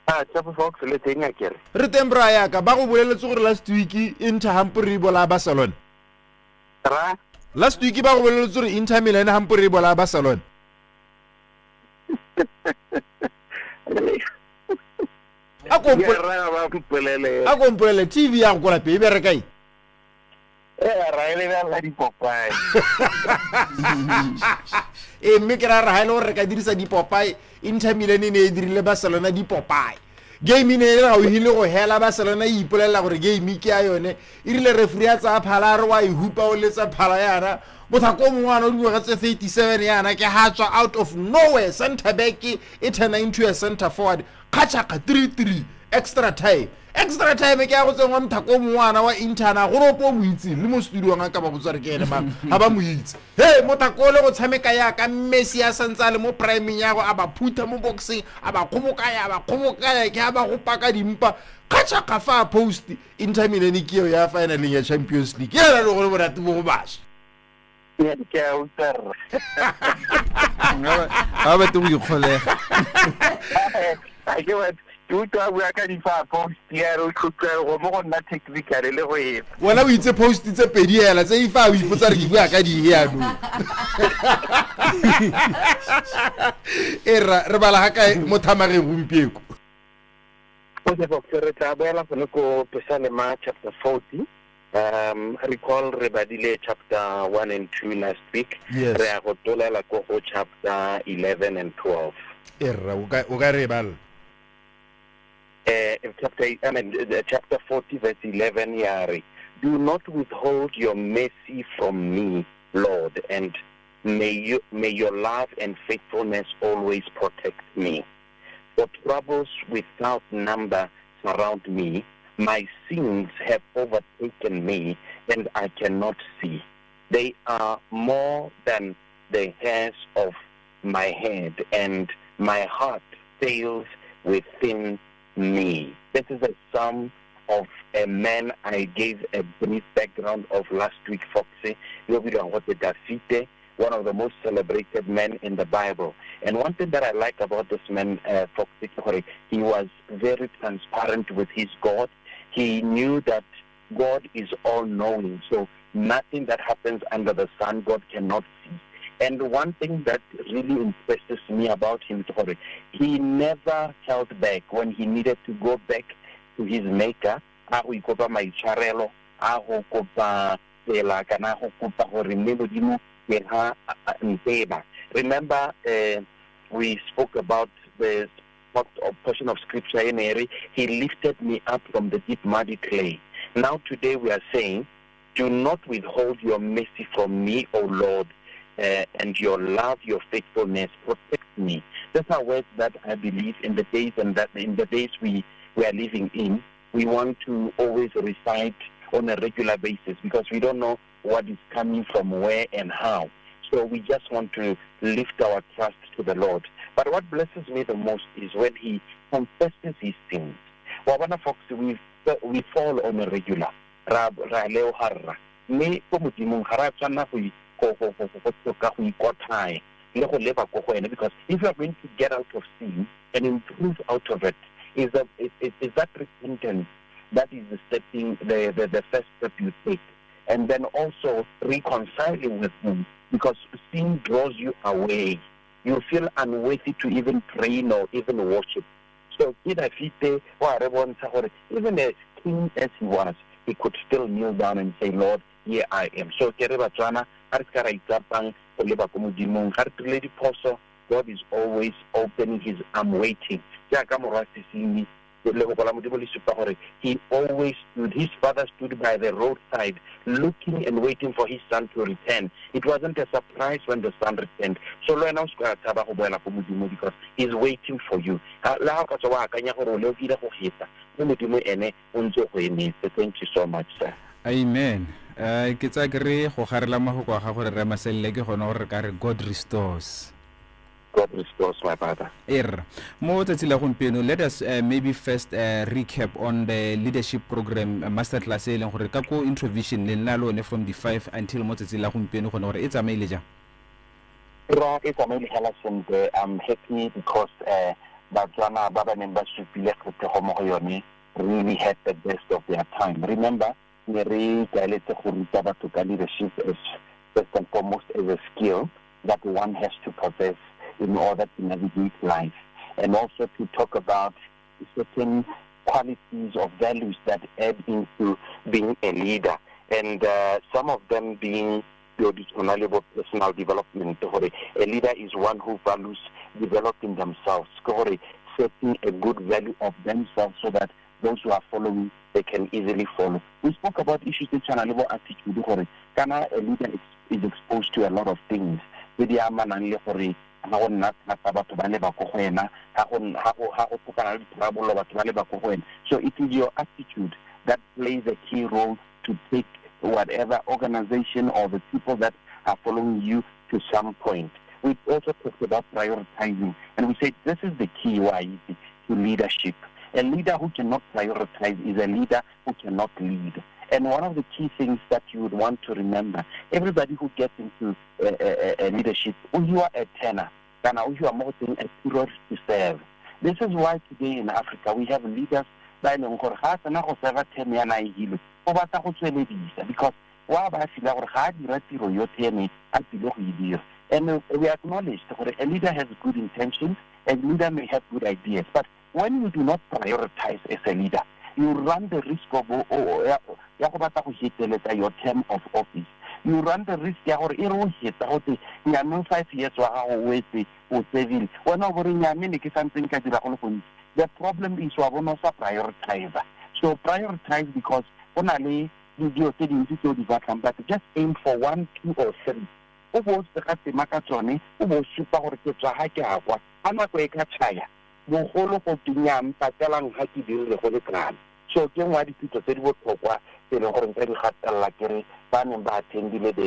Tshapa Fox le teng a kere. Re tembra ya ka ba go boleletse gore last week Inter hampuri bola Barcelona. Ra last week ba go boleletse gore Inter Milan hampuri bola Barcelona. A kompolele TV ya go la pe be re kae? Ra ile ba di Popeye. Mme ke ra ha ile gore re ka dirisa di Popeye. Inter Milan ne e dirile Barcelona di Popeye. Game ne ra o hile go hela Barcelona e ipolela gore game ke a yone. E rile referee a tsa phala re wa e hupa o letsa phala yana. Bothako mongwana o diwa tse 37 yana ke hatswa out of nowhere, center back e turn into a center forward. Kachaka 3-3 extra time ke a go tsengwa mthako mongwana wa Intana go ropo mo itse le mo studio nga ka ba botsare ke ene ba ha ba mo itse. Hey motako le go tshameka ya ka Messi a santsa le mo prime ya go aba phutha mo boxing aba khomokaya ke aba go paka dimpa kacha ka fa post Inter Milan ke yo ya final ya Champions League ya le go borate bo bash. Ya ke a utsara. Ha ba tu go kholega. I get what you talk we ka di fa post ya ro khutla go mo go nna technical le go e. Wala o itse post tse pedi hela tse ifa o ipotsa re ke bua ka di ya no. Era re bala ha kae mo thamare gompieko. O se bo re tla boela go go Psalm chapter 40. Recall rebadile chapter 1 and 2 last week. Yes. Re a go tolela go chapter 11 and 12. Era o ga rebala. Chapter 40 verse 11 yari. Do not withhold your mercy from me, Lord, and may your love and faithfulness always protect me. For troubles without number surround me. My sins have overtaken me, and I cannot see. They are more than the hairs of my head, and my heart fails within me. This is a psalm of a man I gave a brief background of last week, Foxy. One of the most celebrated men in the Bible. And one thing that I like about this man, Foxy, he was very transparent with his God. He knew that God is all-knowing, so nothing that happens under the sun, God cannot see. And one thing that really impresses me about him, he never held back when he needed to go back to his maker. Remember, we spoke about the portion of scripture in Mary. He lifted me up from the deep muddy clay. Now today we are saying, do not withhold your mercy from me, O Lord, and your love, your faithfulness, protect me. These are words that I believe in the days we are living in, we want to always recite on a regular basis, because we don't know what is coming from where and how. So we just want to lift our trust to the Lord. But what blesses me the most is when he confesses his sins. wa bona Fox, we fall on a regular ra leo harra me go modimong ga ra tsana go ka go ikothai le go leba go go ene, because if you are going to get out of sin and improve out of it, is that repentance that is the first step you take, and then also reconciling with him, because sin draws you away. You feel unworthy to even pray or even worship. So even a king as he was, he could still kneel down and say, Lord, here I am. So God is always opening his arm, waiting. He always stood, his father stood by the roadside, looking and waiting for his son to return. It wasn't a surprise when the son returned. So because he's waiting for you. Thank you so much, sir. Amen. God restores. God restores, my father. Let us maybe first recap on the leadership program masterclass introvision from the 5 until it's amazing. I'm happy because Botswana Baba membership really had the best of their time. Remember, leadership is first and foremost as a skill that one has to possess in order to navigate life, and also to talk about certain qualities or values that add into being a leader, and some of them being your dishonorable personal development. A leader is one who values developing themselves, setting a good value of themselves so that those who are following, they can easily follow. We spoke about issues of honorable attitude. A leader is exposed to a lot of things. So it is your attitude that plays a key role to take whatever organization or the people that are following you to some point. We also talked about prioritizing, and we said this is the key to leadership. A leader who cannot prioritize is a leader who cannot lead. And one of the key things that you would want to remember, everybody who gets into a leadership, you are a tenor, you are more than a hero to serve. This is why today in Africa we have leaders because and we acknowledge that a leader has good intentions, a leader may have good ideas, but when you do not prioritize as a leader, you run the risk of your term of office. You run the risk of 5 years the problem is prioritize. So prioritize because but just aim for 1, 2, or 3. So they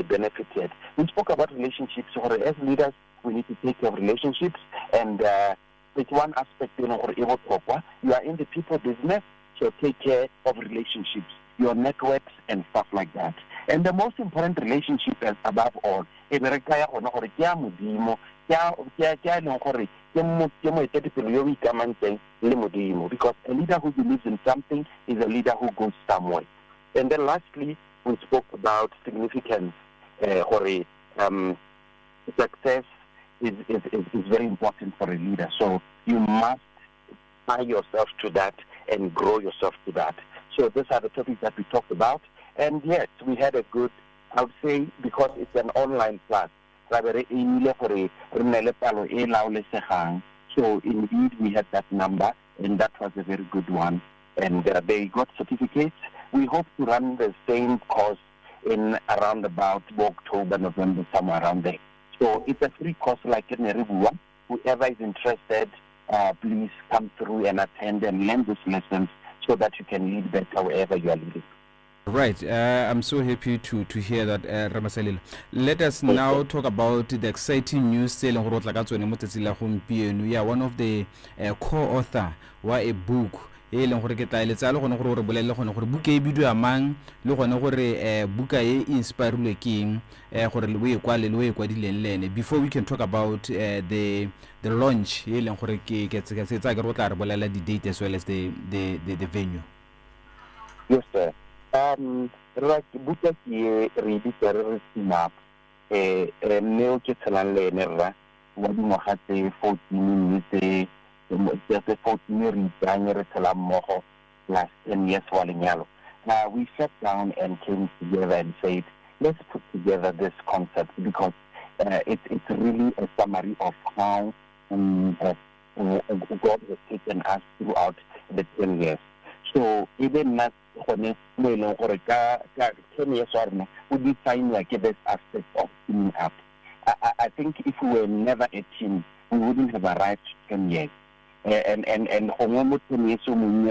benefited. We spoke about relationships. As leaders, we need to take care of relationships, and it's one aspect. You are in the people business, so take care of relationships, your networks, and stuff like that. And the most important relationship is above all, because a leader who believes in something is a leader who goes somewhere. And then lastly, we spoke about significance. Success is very important for a leader. So you must tie yourself to that and grow yourself to that. So these are the topics that we talked about. And yes, we had a good, I would say, because it's an online class. So indeed, we had that number, and that was a very good one. And they got certificates. We hope to run the same course in around about October, November, somewhere around there. So it's a free course like in Eribua. Whoever is interested, please come through and attend and learn these lessons so that you can lead better wherever you are leading. Right, I'm so happy to hear that, Ramasalila. Let us now talk about the exciting news. Yeah, one of the co-author was a book, e leng gore ke tla letsa le gone gore re bolelle gone gore buka e bidiwa mang le gone gore buka e inspireilwe ke eng gore le e kwale le e kwadileng lene before we can talk about the launch e leng gore ke tsa ke re tla re bolella di date as well as the venue. Yes, sir. Like buka ke re di re up neo ke tselang le ene ra wa dingwaga tse 14 mme tse 14 re tsanya re tsela mmogo last 10 years wa lenyalo. We sat down and came together and said, let's put together this concept because it's really a summary of how God has taken us throughout the 10 years. So even not when gore ka 10 years would define like this aspect of teaming up. I think if we were never a team, we wouldn't have arrived 10 years. And 10 years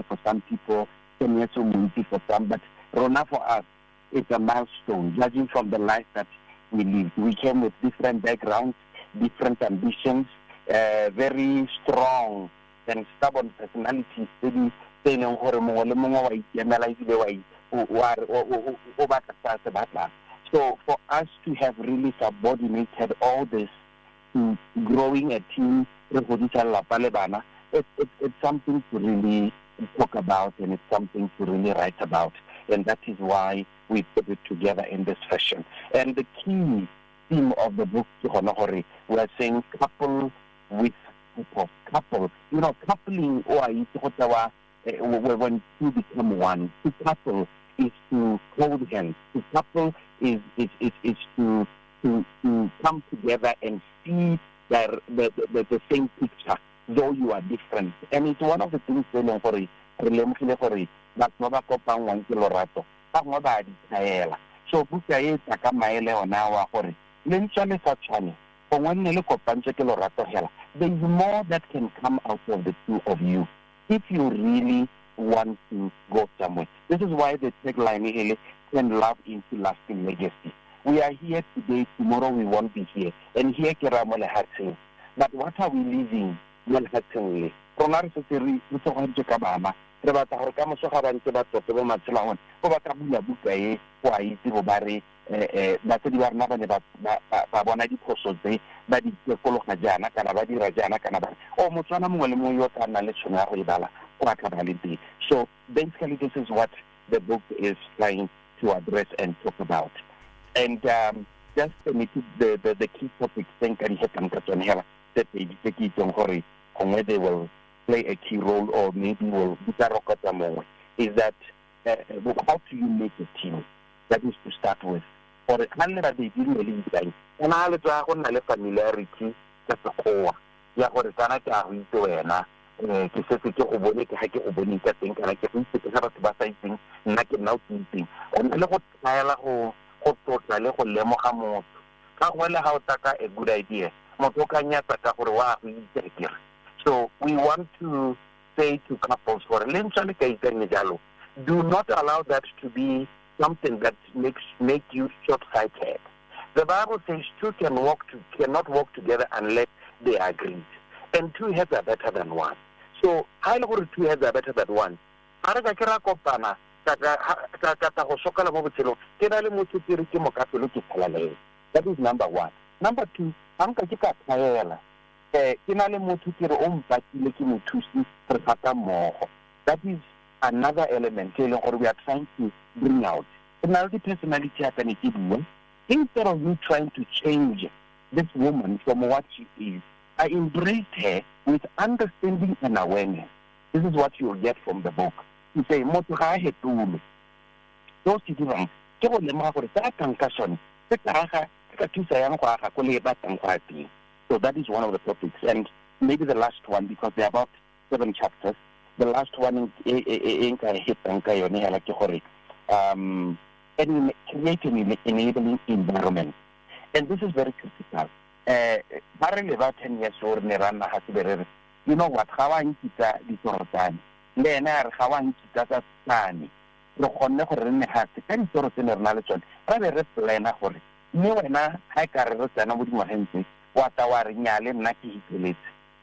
for some people, 10 years for some, but Rona for us, it's a milestone, judging from the life that we lived. We came with different backgrounds, different ambitions, very strong and stubborn personalities. So for us to have really subordinated all this to growing a team, it's something to really talk about and it's something to really write about. And that is why we put it together in this fashion. And the key theme of the book, we are saying couple with people. Couple. You know, coupling when two become one. To couple is to hold hands. To couple is to come together and see the same picture, though you are different. And it's one of the things so buka e taka maele ona wa gore le ntshane sa tshwane go ngwane le kopantse ke lorato hela. There is more that can come out of the two of you if you really want to go somewhere. This is why the tagline is turn love into lasting legacy. We are here today, tomorrow we won't be here. And here keramole hatseng. But what are we living well hatsengly? Rona re se re tsogantse ka bana. Re batla gore ka moso ga ba ntse ba tsope bo matshela one go ba ka bula buka e go a itse go ba re ba tse di ba rena ba ne ba bona diphoso tse ba di tekologa jana kana ba dira jana kana ba o motswana mongwe le mongwe yo ka nna le tšhono ya go e bala go a tla le teng. So basically this is what the book is trying to address and talk about. And just the key topics think and hit on that they will play a key role or maybe will is that how do you make a team? That is to start with. Or they didn't really say. And I have familiarity that's the core. Yeah, or the Tanaka Witoena, ke se ke go bone ke ha ke go bone ka teng kana ke go itse ke ga batho ba sa itseng nna ke nna o tseng o nne le go tsaela go tlotla le go lemoga motho ka go le ha o taka a good idea motho ka nyatsa ka gore wa go itse. So we want to say to couples for do not allow that to be something that make you short-sighted. The Bible says two cannot walk together unless they are agreed. And two heads are better than one. So how do two heads are better than one? That is number one. Number two, that is another element or we are trying to bring out. Personality instead of you trying to change this woman from what she is, I embraced her with understanding and awareness. This is what you'll get from the book. You say, those different. So that is one of the topics. And maybe the last one, because there are about 7 chapters. The last one in create an enabling environment. And this is very critical. About 10 years old, you know what? How I kita di sorotan. Lenar how I kita tani. Lo konne ko rene hati kan sorotan nalechon. Rabe replena hore. Ni wena hai karero sana budi mahensi. Wata warinyale naki hikelet.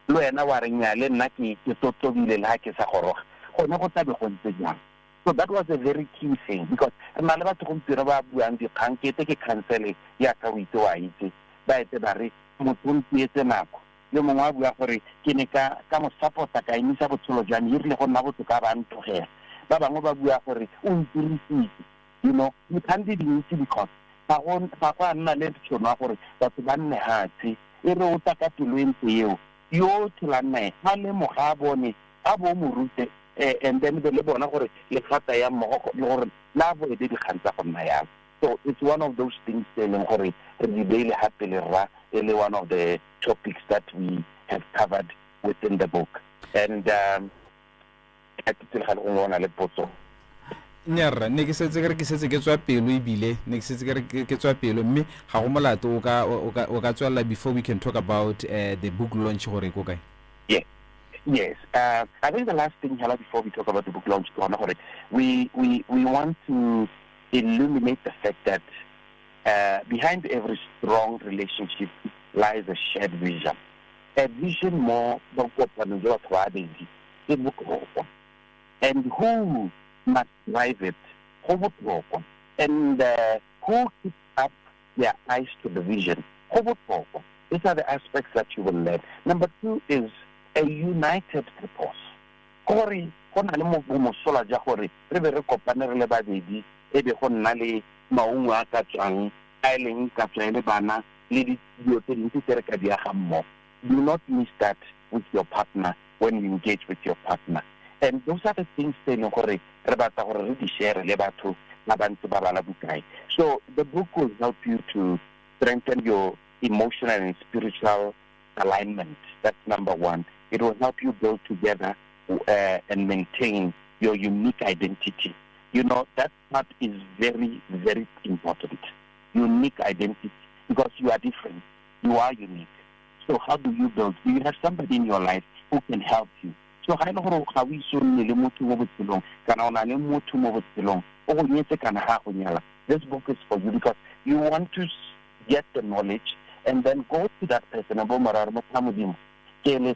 Lo ena warinyale naki kitotobile la ke sa goroga. gone go tla be go ntse jang. So that was a very key thing, because na le batho gompieno ba buang dikgang kete ke counseling ya ka o itse wa itse ba etse ba re motho o ntsietse nako le mongwe a bua gore ke ne ka mo support-a ka emisa botshelo jwa me irile go nna botoka ba ntogela. Ba bangwe ba bua gore o ntirisitse, you know, you can't be easy because ga go nna le tšhono ya gore batho ba nne hatse e re o tla ka pelo e ntse eo yo tshelang nae a lemoga a bone a bo mo rute and then be le bona gore le fata ya mmogo le gore la bo e di kgantsa go nna yang. So it's one of those things telling gore re di beile hape le ra e le one of the topics that we have covered within the book. And I think ga go bona le potso Nyarra ne ke setse ke tswa pelo ebile ne ke setse ke tswa pelo mme ga go molato o ka tswalla before we can talk about the book launch gore go kae. Yes. I think the last thing, Hala, before we talk about the book launch, we want to illuminate the fact that behind every strong relationship lies a shared vision. A vision more than and who must drive it, and who keeps up their eyes to the vision. These are the aspects that you will learn. Number 2 is a united purpose. Gore go na le mo mosola ja gore re be re kopane re le babedi e be go nna le maungo a ka tswang a leng ka tswa le bana le dio tse dintsi tse re ka di aga mmogo. Do not miss that with your partner when you engage with your partner. And those are the things tse leng gore re batla gore re di share le batho ba bantse ba bala bukai. So the book will help you to strengthen your emotional and spiritual alignment. That's number 1. It will help you build together and maintain your unique identity. You know, that part is very, very important. Unique identity, because you are different. You are unique. So how do you build? Do you have somebody in your life who can help you? So this book is for you because you want to get the knowledge and then go to that person. 1, 2,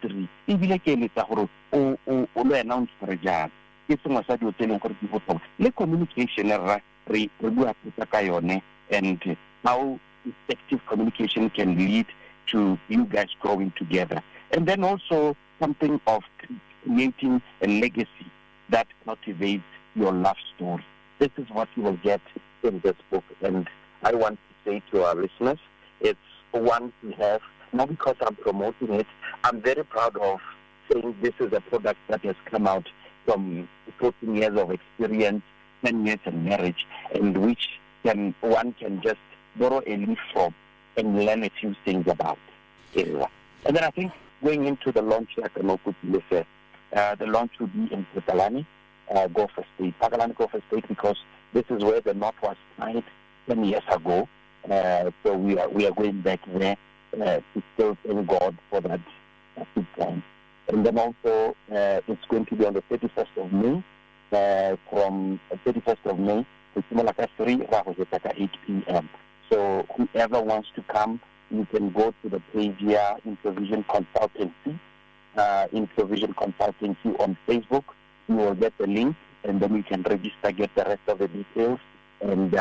3. Ibile ke le tsa gore o lo announce re jang ke sengwe sa dio tseleng gore di botlhokwa le communication re bua ka yone and how effective communication can lead to you guys growing together. And then also something of creating a legacy that cultivates your love story. This is what you will get in this book, and I want to say to our listeners, it's one to have. Not because I'm promoting it, I'm very proud of saying this is a product that has come out from 14 years of experience, 10 years in marriage, and which one can just borrow a leaf from and learn a few things about. And then I think going into the launch, the launch will be in Pakalani, Gopher State. Pakalani, Gopher State, because this is where the knot was tied 10 years ago. So we are going back there. To still thank God for that point. And then also it's going to be on the 31st of May, from 31st of May to 8 p.m. So whoever wants to come, you can go to the page here, Introvision Consultancy, on Facebook. You will get the link, and then you can register, get the rest of the details, and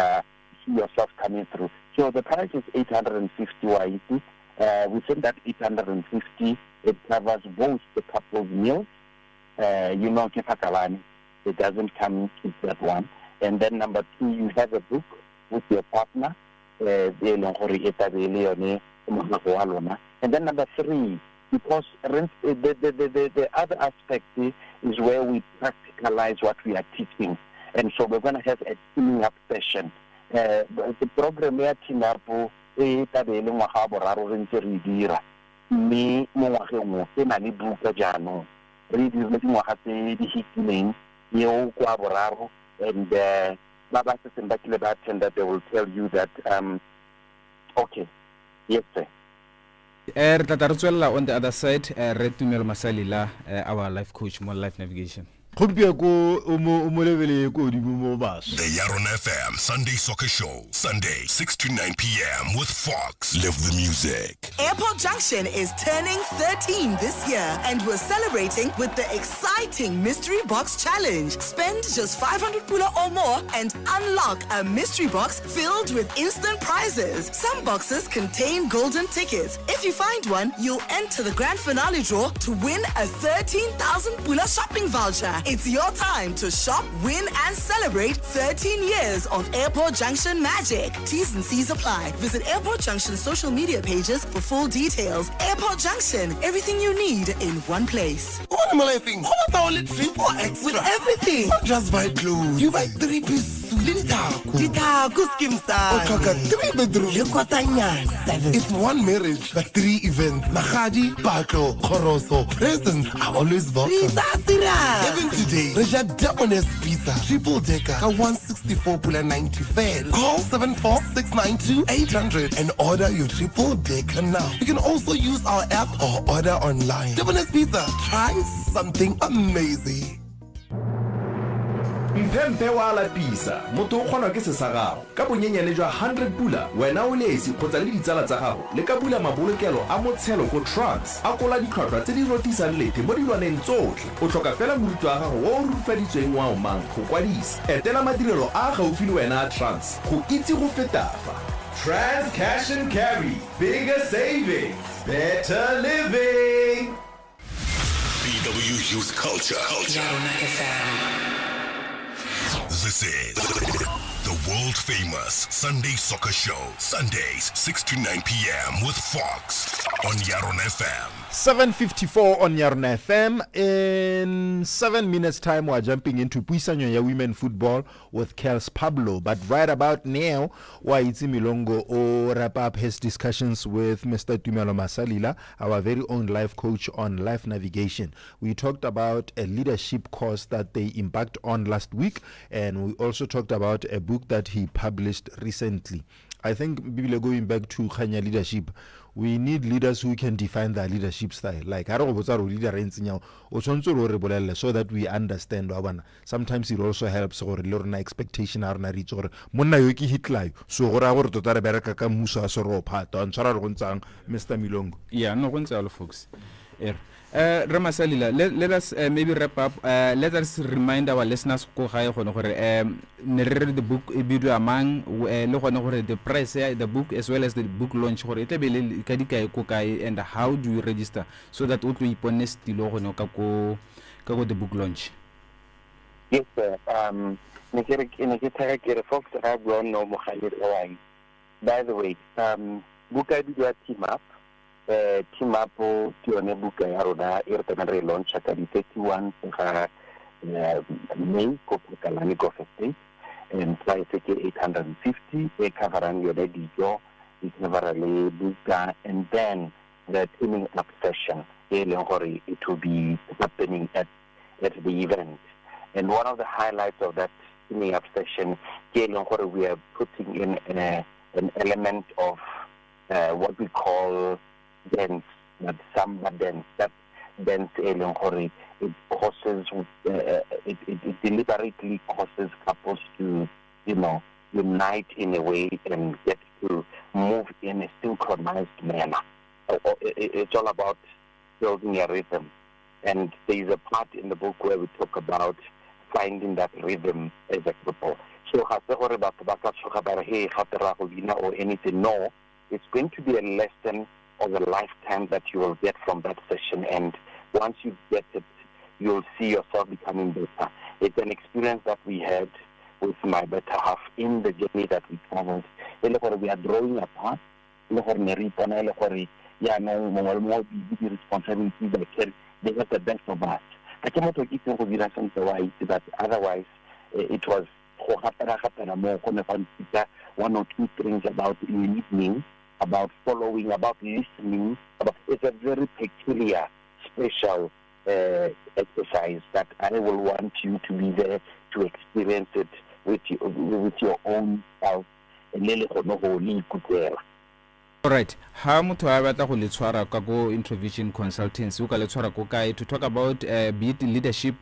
see yourself coming through. So the price is 850 YET. Within that 850, it covers both the couple's meals, Kepakalani, it doesn't come with that one. And then number 2, you have a book with your partner, and then number 3, because the other aspect is where we practicalize what we are teaching. And so we're going to have a teaming up session. The program we are teaming up e tabele ngwaga boraro re ntse re dira mme mo ngwageng o se na le buka jaanong re dirile dingwaga tse di hitileng yeo kwa boraro and ba ba se seng ba kile ba attenda, they will tell you that okay, yes sir. Re tla re tswella on the other side re Tumelo Masalila, our life coach mo life navigation. Gompieno ko o mo lebele ko di mo bas. The YaronaFM Sunday Soccer Show, Sunday 6 to 9 p.m. with Fox. Live the music. Airport Junction is turning 13 this year, and we're celebrating with the exciting Mystery Box Challenge. Spend just 500 pula or more and unlock a mystery box filled with instant prizes. Some boxes contain golden tickets. If you find one, you'll enter the grand finale draw to win a 13,000 pula shopping voucher. It's your time to shop, win, and celebrate 13 years of Airport Junction magic. T's and C's apply. Visit Airport Junction's social media pages for full details. Airport Junction, everything you need in one place. What am I thing? How about only 3-4X with everything? Not just buy clothes. You buy 3-piece. Litako skim style. Oh, 3-bedroom. It's one marriage, but 3 events. Mahadi, Bako, Koroso, presents are always welcome. Even today, Reja Demones Pizza, triple decker, 164.90 fare. Call 74692-800 and order your triple decker now. You can also use our app or order online. Demones Pizza, try something amazing. Mpempe wa lapisa motho o kgona ke se sa gago ka bonyenyane jwa 100 pula wena o le esi kgotsa le ditsala tsa gago le ka bula mabolokelo a motshelo go trucks a kola ditlhwatlhwa tse di rotisang lete mo dilwaneng tsotlhe o tlhoka fela moruti wa gago o rufaditsweng wa o mang go kwadisa etela madirelo a gaufi le wena a trans go itse go fetafa Trans Cash and Carry, bigger savings, better living. BW Youth Culture. YaronaFM. This is the world famous Sunday Soccer Show, Sundays 6 to 9 p.m. with Fox on YaronaFM. 7:54 on YaronaFM. In 7 minutes time, we're jumping into Puisanyo ya women football with Kels Pablo. But right about now, Waitsi Milongo o wrap up his discussions with Mr. Tumelo Masalila, our very own life coach on life navigation. We talked about a leadership course that they embarked on last week, and we also talked about a book that he published recently. I think, going back to Khanya leadership, we need leaders who can define their leadership style. Like, so that we understand. Sometimes it also helps or expectation or reach or Mr. Milongo. Yeah, no one all folks. Ramasalila, let us maybe wrap up. Let us remind our listeners the book among the price, the book as well as the book launch and how do you register so that we honest the book launch. Yes, sir. By the way, book I do team up. Team up to an book Yarona Irtanare launch at the 31 May Kalani State and price 850 a coveran your lady Joe is never a buka and then the teaming up session it will be happening at the event. And one of the highlights of that teaming up session we are putting in an element of what we call dance, but samba dance. That dance, it causes, it deliberately causes couples to, unite in a way and get to move in a synchronized manner. It's all about building a rhythm. And there is a part in the book where we talk about finding that rhythm as a couple. So, or anything, no, it's going to be a lesson of a lifetime that you will get from that session, and once you get it, you'll see yourself becoming better. It's an experience that we had with my better half in the journey that we traveled. We are growing apart. They have the best of us. I cannot give you that otherwise it was one or two things about listening, about following, about listening. It's a very peculiar, special exercise that I will want you to be there to experience it with your own self. Alright, ha motho a batla go le tshwara ka go Introvision Consultancy o ka le tshwara go kae to talk about be it leadership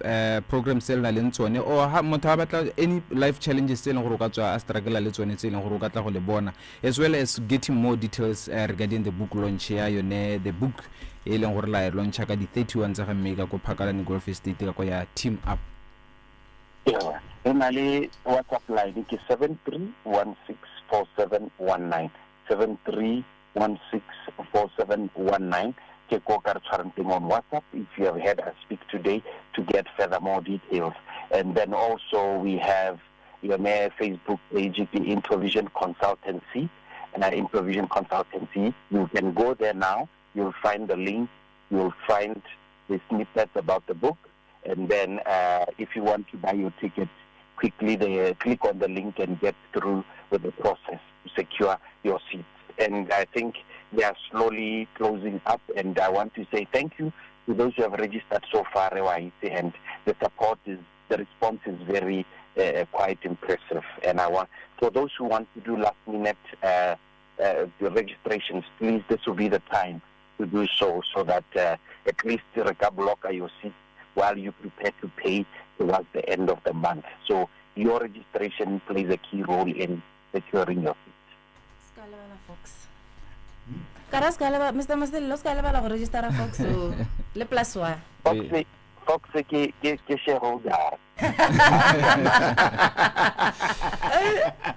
programs tse le nang le tsone, or ha motho a batla any life challenges tse leng gore o ka tswa a struggle le tsone tse leng gore o ka tla go le bona, as well as getting more details regarding the book launch ya yone, the book e leng gore la launcha ka di 31 tsa ga mme ka go Phakalane Golf Estate ka go ya Team Up. Yeah, le WhatsApp line ke 73164719 73164719. Ke go ka tshwaranteng on WhatsApp if you have had us speak today to get further more details. And then also we have your Facebook page, Introvision Consultancy, Introvision Consultancy. You can go there now. You'll find the link. You'll find the snippets about the book. And then if you want to buy your ticket, quickly click on the link and get through with the process to secure your seats. And I think they are slowly closing up. And I want to say thank you to those who have registered so far, and the response is very quite impressive. And for those who want to do last minute the registrations, please, this will be the time to do so that at least you can block your seat while you prepare to pay towards the end of the month. So your registration plays a key role in securing your seat. Mr. Mastel, los ka lebala go register a Fox le plus wa. Fox ke shareholder.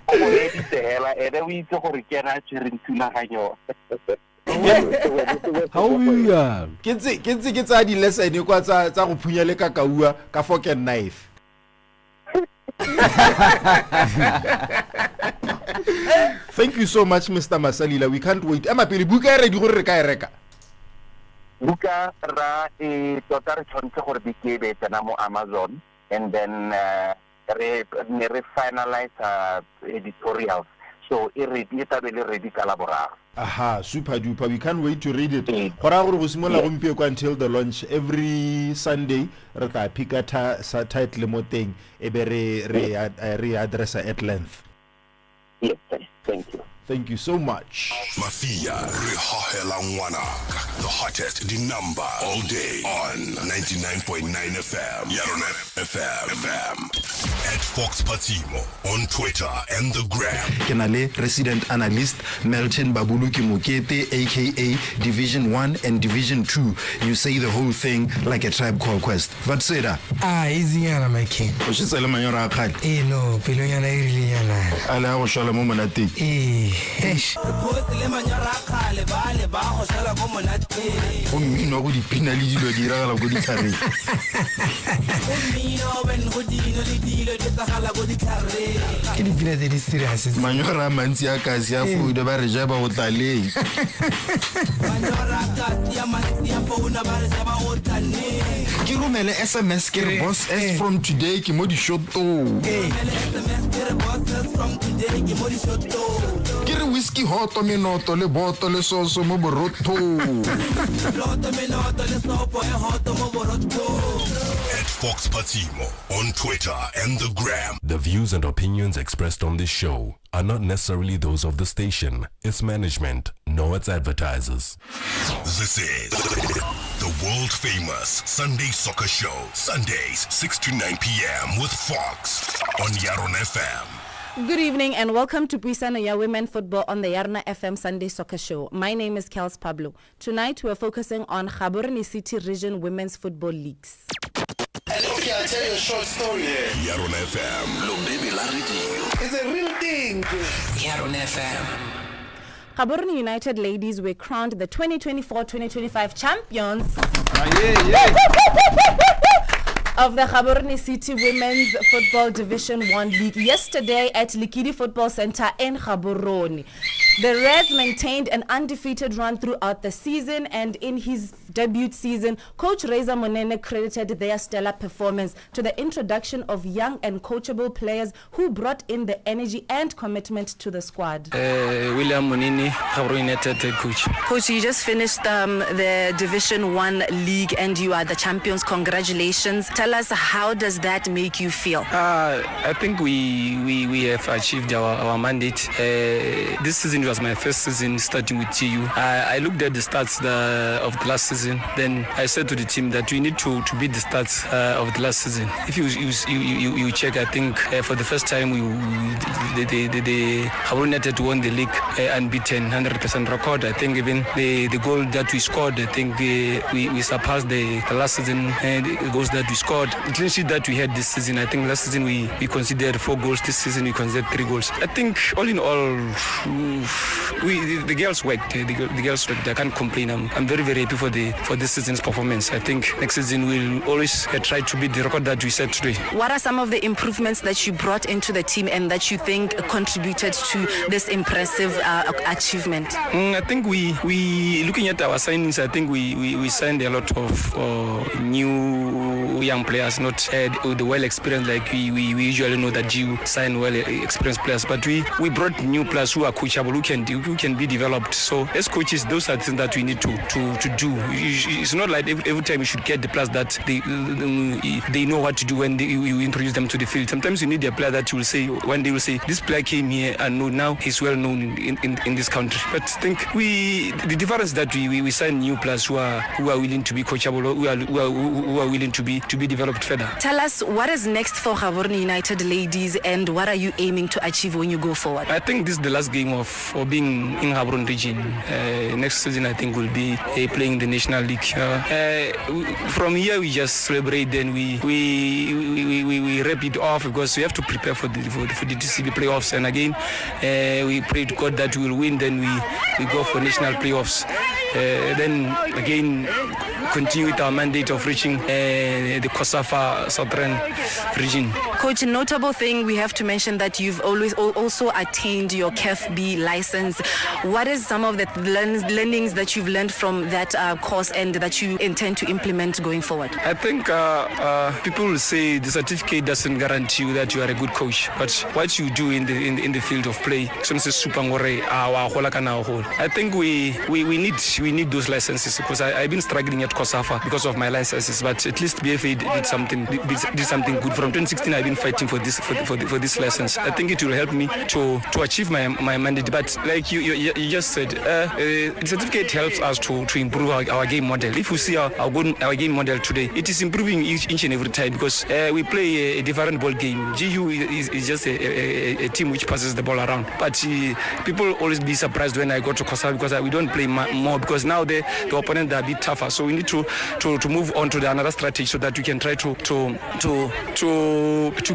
Already sehela ene o itse gore ke na tshireng thulaganyo. How we ke tsa di lesson kwa tsa go phunya le ka kaua ka fork and knife. Thank you so much, Mr. Masalila. We can't wait. Ema pele buka e ready gore re ka e reka. Buka ra tota re tshwantse gore di ke be tsena mo Amazon, and then re finalize editorials. So ready ka laboraro. Aha, super duper. We can't wait to read it. Gora gore go simola go mpie kwa until the launch every Sunday re tla pick a title mo teng e be re address at length. Yes, thank you. Thank you so much. Mafia Rihahela Ngwanaka, the hottest the number all day on 99.9 FM. YaronaFM. At Fox Patimo on Twitter and the gram. Kenale resident analyst Melton Babuluki Mukete, aka Division 1 and Division 2. You say the whole thing like a Tribe Called Quest. Vatseda. Easy yana my king. Oshitsele manyora akhat. No, pelo yana irile yana. Ala go shola mo monate. O mmino go dipina le dilo di ragala go ditshare. Ke dipina tse di serious. Manyora mantsi a ka sia food ba re ja ba go tlaleng. Ke romele SMS ke re boss S from today ke mo di shoto. Ke re whiskey hot minoto le bottle le soso mo borotho. At Fox Patimo on Twitter and the gram. The views and opinions expressed on this show are not necessarily those of the station, its management, nor its advertisers. This is the world famous Sunday Soccer Show, Sundays 6 to 9 p.m. with Fox on YaronaFM. Good evening and welcome to Puisano Ya Women Football on the YaronaFM Sunday Soccer Show. My name is Kels Pablo. Tonight we are focusing on Gaborone City Region Women's Football Leagues. And okay, I'll tell you a short story. YaronaFM. Look, baby, it's a real thing. YaronaFM. Gaborone United ladies were crowned the 2024-2025 champions of the Gaborone City Women's Football Division 1 League yesterday at Likidi Football Center in Gaborone. The Reds maintained an undefeated run throughout the season, and in his debut season, Coach Reza Monene credited their stellar performance to the introduction of young and coachable players who brought in the energy and commitment to the squad. William Monini, Gaborone United coach. Coach, you just finished the Division 1 League and you are the champions. Congratulations. Tell us, how does that make you feel? I think we have achieved our mandate. This season it was my first season starting with GU. I looked at the stats of the last season. Then I said to the team that we need to beat the stats of the last season. If you check, I think for the first time the Habron United won the league unbeaten, 100% record. I think even the goal that we scored, I think we surpassed the last season the goals that we scored. The clean sheet that we had this season, I think last season we conceded 4 goals. This season we conceded 3 goals. I think all in all, the girls worked. The girls worked. I can't complain. I'm very, very happy for this season's performance. I think next season we'll always try to beat the record that we set today. What are some of the improvements that you brought into the team and that you think contributed to this impressive achievement? I think we looking at our signings, I think we signed a lot of new young players, not the well experienced like we usually know that you sign well experienced players, but we brought new players who are coachable, who can be developed. So as coaches, those are things that we need to do. It's not like every time you should get the players that they know what to do when you introduce them to the field. Sometimes you need a player that you will say, when they will say, this player came here and now he's well known in this country. But I think the difference that we sign new players who are willing to be coachable, who are willing to be developed further. Tell us what is next for Gaborone United ladies and what are you aiming to achieve when you go forward? I think this is the last game of being in Gaborone region. Next season I think we'll be playing the National League. From here we just celebrate, then we wrap it off because we have to prepare for the DCB playoffs, and again we pray to God that we will win, then we go for national playoffs. Then again continue with our mandate of reaching the COSAFA Southern region. Coach, a notable thing we have to mention that you've always also attained your CAF-B license. What is some of the learnings that you've learned from that course and that you intend to implement going forward? I think people will say the certificate doesn't guarantee you that you are a good coach, but what you do in the field of play, I think we need those licenses, because I've been struggling at COSAFA because of my licenses, but at least BFA did something good. From 2016 I've been fighting for this license. I think it will help me to achieve my mandate. But like you just said, the certificate helps us to improve our game model. If you see our game model today, it is improving each and every time, because we play a different ball game. GU is just a team which passes the ball around, but people always be surprised when I go to COSAFA because we don't play more, because now the opponents are a bit tougher. So we need to move on to another strategy so that we can try to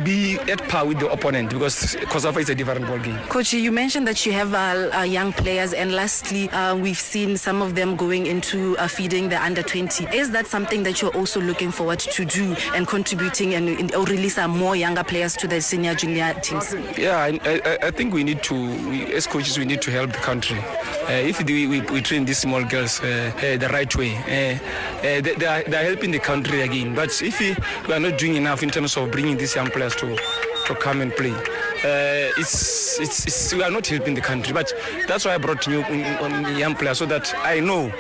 be at par with the opponent, because COSAFA is a different ball game. Coach, you mentioned that you have young players, and lastly, we've seen some of them going into feeding the under-20. Is that something that you're also looking forward to do and contributing and release more younger players to the senior junior teams? Yeah, I think we need to, as coaches, we need to help the country. If we train these small girls the right way, they are helping the country again. But if we are not doing enough in terms of bringing these young players to come and play, we are not helping the country. But that's why I brought you young players, so that I know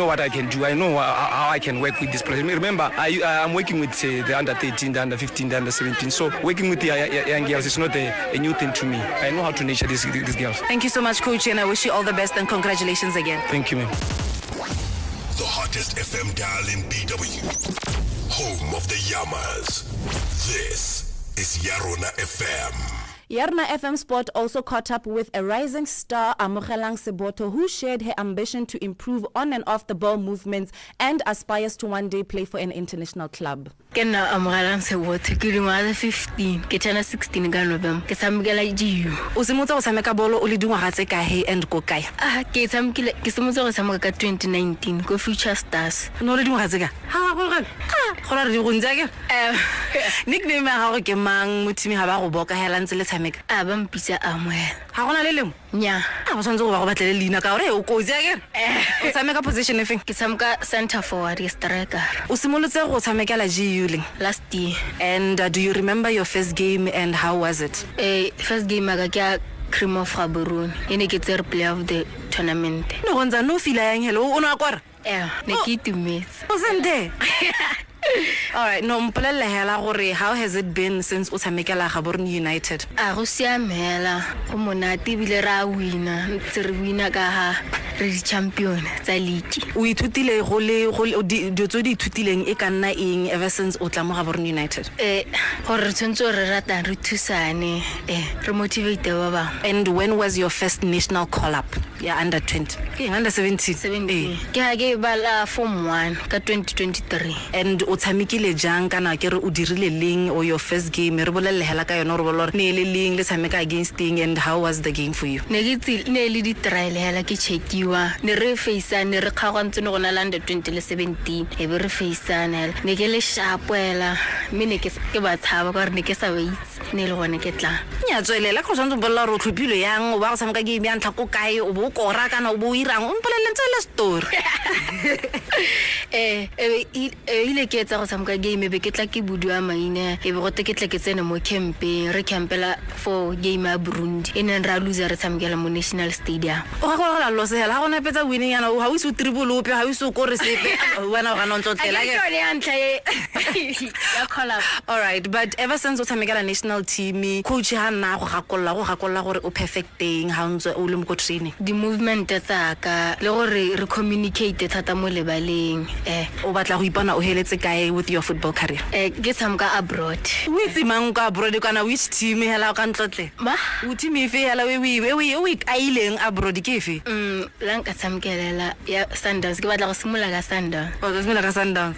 what I can do. I know how I can work with this players. Remember, I'm working with the under 13, the under 15, the under 17. So working with the young girls is not a new thing to me. I know how to nurture these girls. Thank you so much, Coach, and I wish you all the best and congratulations again. Thank you, ma'am. The hottest FM dial in BW, home of the Yamas. This is YaronaFM. YaronaFM Sport also caught up with a rising star, Amogelang Seboto, who shared her ambition to improve on and off the ball movements and aspires to one day play for an international club. Kena Amogelang Seboto ke dingwaga 15 ke tshana 16 ka November ke samukela GU. O simotse go tshameka bolo o le dingwaga tse kae and go kae? Ke simotse go tshameka ka 2019 go Future Stars. No le dingwaga tse ka? Go ra re go ntse ke? Nickname ya gago ke mang mo team ha ba go boka hela ntse le tshameka? Ba mpitsa Amohela. Ha gona le lengwe? Nya. Ba tshwanetse go ba go batlele leina ka gore o kotsi akere? O tshameka position e feng? Ke tshameka center forward, striker. O simolotse go tshamekela GU last year. And do you remember your first game and how was it? First game aga ke Cream of Gaborone. Ene ke tsere player of the tournament. No gonza no feel yang hello o no akora? Ne ke itumetse. O sente? All right, no mpolelle hela gore how has it been since o tshamekela Gaborone United? Go siamela go monate bile ra wina ntse re wina ka ha re di champion tsa league. O ithutile go le dio tso di ithutileng e ka nna eng ever since o tla mo Gaborone United? Gore re tshwantse re ratang re thusane re motivate ba bang. And when was your first national call up? Yeah, under 20. Okay, under 17. 17. Ke ha ke bala form 1 ka 2023. And o tshamekile jang kana ke re o dirile leng or your first game re bolelle hela ka yona re bolore ne le leng le tshameka against thing, and how was the game for you? Ne ke ne le di trial hela ke checkiwa ne re face ne re khagantse no gona la under 20 le 17 e be re face hela ne ke le sharp wela me ne ke ba tshaba ka re ne ke sa wait ne le gone ke tla nya tswelela go tsantse bolla ro tlhopile yang o ba go tshameka game ya ntla ko kae o bo kora kana o bo irang o mpolelle ntse le story. Ile ke etsa go tshameka game be ke tla ke budua maina e be go te ke tla ke tsena mo camping re campela for game ya Burundi e neng ra lose re tshamekela mo National Stadium. O ga go la lose hela ga ona petsa winning yana ha o se triple ope ha o se ko re sepe wena ga no ntlotlela ke ya call up. All right, but ever since o tshamekela national team coach ha nna go gakolla gore o perfect thing ha ntse o le mo training di movement tsa ka le gore re communicate thata mo lebaleng o batla go ipona o heletse kae with your football career? Ke tshamka abroad. O itse mang ka abroad kana which team hela ka ntlotle ba o team e fe hela we kaileng abroad ke efe? La nka tshamkelela ya Sundowns ke batla go simola ka Sundowns. Oh, that's simola ka Sundowns.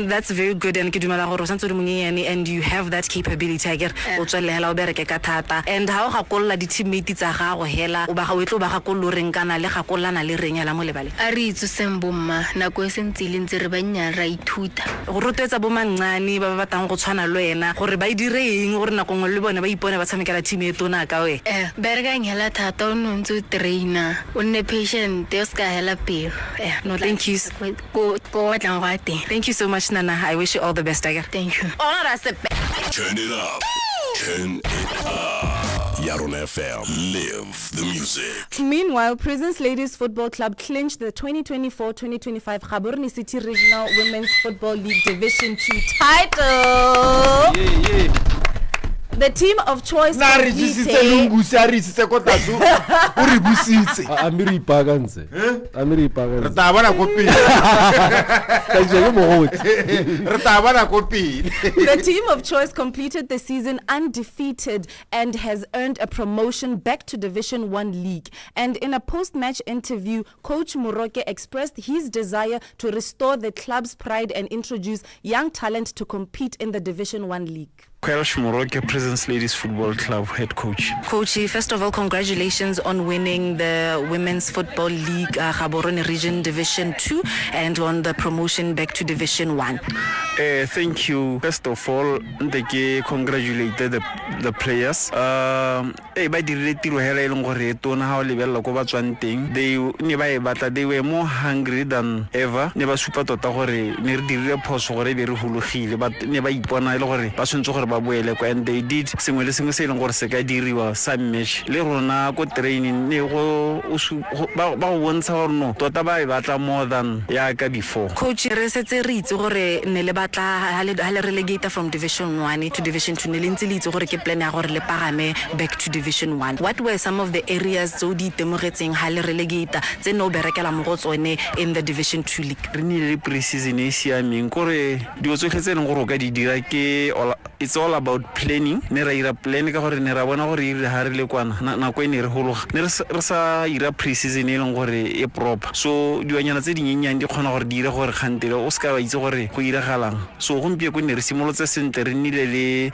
That's very good, and ke dumela gore o santse o monyenyane and you have that capability I get o tswelle hela o bereke ka thata, and ha o gakolla di teammates tsa gago hela o ba ga o etlo ba gakollo reng kana le gakollana le reng hela mo lebale a re itse sembomma nako e sentsile ntse re banya ra ithuta go rotwetsa bo mangcani ba ba batang go tshwana le wena gore ba direng gore nako ngwe le bona ba ipone ba tshamekela team e tona ka we bereka ngela thata o ntse o trainer o nne patient o ska hela pelo no thank you go watlang go ate. Thank you so much Nana, I wish you all the best. Thank you. Turn it up. Turn it up. YaronaFM. Live the music. Meanwhile, Prisons Ladies Football Club clinched the 2024-2025 Gaborone City Regional Women's Football League Division 2 title. The team of choice completed. The team of choice completed the season undefeated and has earned a promotion back to Division 1 League. And in a post-match interview, Coach Muroke expressed his desire to restore the club's pride and introduce young talent to compete in the Division 1 League. Welsh Muroke, Prisons Ladies Football Club head coach. Coach, first of all, congratulations on winning the Women's Football League Gaborone Region Division 2 and on the promotion back to Division 1. Thank you. First of all, I congratulate the players. They were more hungry than ever. Never super tota gore ne re dire phoso gore be re hulugile but ne ba ipona ile gore ba swentse gore ba boele ko, and they did sengwe le sengwe se ileng gore se ka diriwa sa match le rona ko training ne go ba go bontsha gore no tota ba e batla more than ya ka before. Coach, re setse re itse gore ne le batla ha le relegate from Division 1 to Division 2 ne le ntse le itse gore ke plan ya gore le pagame back to Division 1. What were some of the areas tso di temogetseng ha le relegate tse no berekela mo go tsone in the Division 2 league? Re ne le pre-season e siameng gore di o tsotletse leng gore ka di dira ke it's all about planning. Ne ra ira plan ka gore ne ra bona gore ire ha re le kwana nako e ne re hologa ne re sa ira pre-season e leng gore e proper, so diwanyana tse dinyenyane di kgona gore di ire gore khantele o ska ba itse gore go ira galang. So gompie ko ne re simolotse sentle re nile le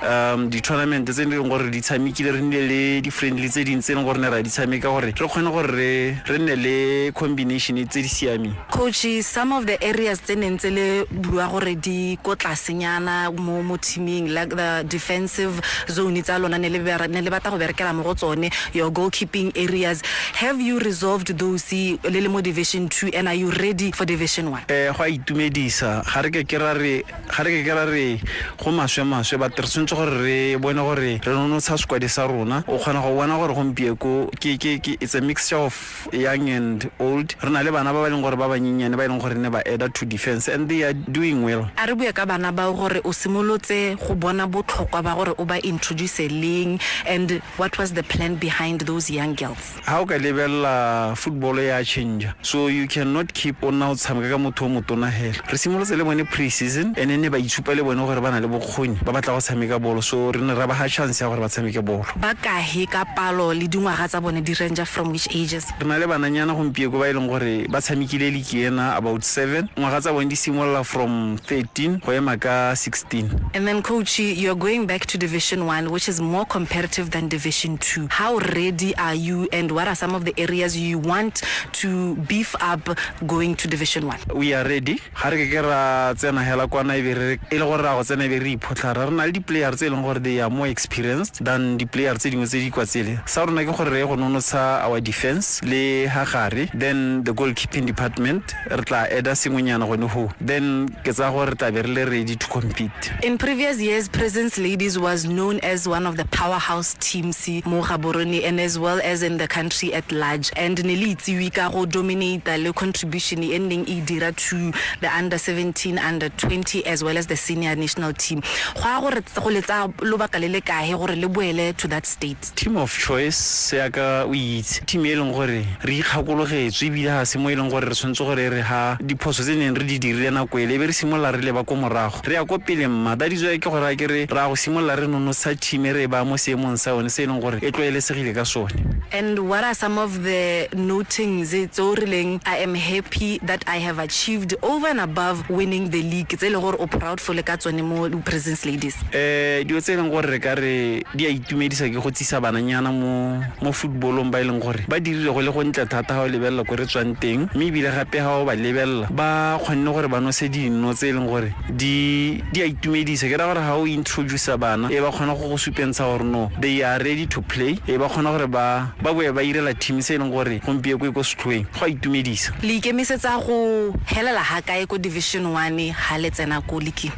di tournament tse ne leng gore di tshamekile re nile le di friendly tse dintse leng gore ne ra di tshameka gore re kgone gore re nne le combination tse di siameng. Coach, some of the areas tse nentse le bua gore di ko tlasenyana mo teaming like the defensive zone tsa lona ne le batla go berekela mo go tsone, your goalkeeping areas, have you resolved those le mo Division 2 and are you ready for Division 1? Go itumedisa ga re ke ra re ga re ke ra re go maswe but re tshwantse gore re bone gore re nonotsha squad sa rona o kgona go bona gore gompieko ke it's a mixture of young and old re na le bana ba leng gore ba banyenyane ba leng gore ne ba add to defense and they are doing well. A re bua ka bana ba gore o simolotse go bona botlhokwa ba gore o ba introduce leng, and what was the plan behind those young girls? How ka lebella football ya change, so you cannot keep on now tshameka ka motho mo tona hela. Re simolotse le bone pre-season and then ba itshupa le bone gore bana le bokgoni ba batla go tshameka bolo, so re ne ra ba ha chance ya gore ba tshameke bolo. Ba ka he ka palo le dingwaga tsa bone di range from which ages? Re na le bananyana gompieko ba ileng gore ba tshamekile le kiena about 7 ngwaga tsa bone di simolla from 13 go ema ka 16. And then coach, you're going back to Division 1, which is more competitive than Division 2. How ready are you, and what are some of the areas you want to beef up going to Division 1? We are ready. Ha re ke ra tsena hela kwana e be re ile gore ra go tsena e be re iphotlha re na le di players tse leng gore they are more experienced than the players tse dingwe tse di kwa tsele. Sa rona ke gore re go nonotsha our defense le ha gare, then the goalkeeping department re tla eda sengwenyana gone ho, then ke tsa gore tla be re le ready to compete. In previous years, Presence Ladies was known as one of the powerhouse teams mo Gaborone and as well as in the country at large, and nelitsi we ka go dominate le contribution ending e dira to the under 17, under 20 as well as the senior national team. Go gore go letsa lobaka le le kae gore le boele to that state? Team of choice ya ka o itse team e leng gore re ikgakologetse e bile ha se mo e leng gore re tshwantse gore re ha diphoso tse neng re di dirile nako ele be re simolla re le ba ko morago re ya ko pele mma da dizo ke gore ke re ra go simolla re nonotsha team re ba mo seemong sa one se leng gore e tloelesegile ka sone. And what are some of the notings tso rileng I am happy that I have achieved over and above winning the league tse le gore o proud for le ka tsone mo Presence Ladies? Dio tse leng gore re ka re di a itumedisa ke go tsisa bananyana mo footballong ba leng gore ba dirile go le go ntla thata ha o lebella go re tswang teng, mme bile gape ha o ba lebella ba kgonne gore ba no se dino tse leng gore di a itumedisa ke ra gore ha o introduce bana e ba kgona go supentsha gore no they are ready to play, e ba kgona gore ba boe ba irela team se leng gore gompie go setlhoeng go itumedisa. Le ikemisetsa go helela ha kae ko Division 1 ha le tsena ko league?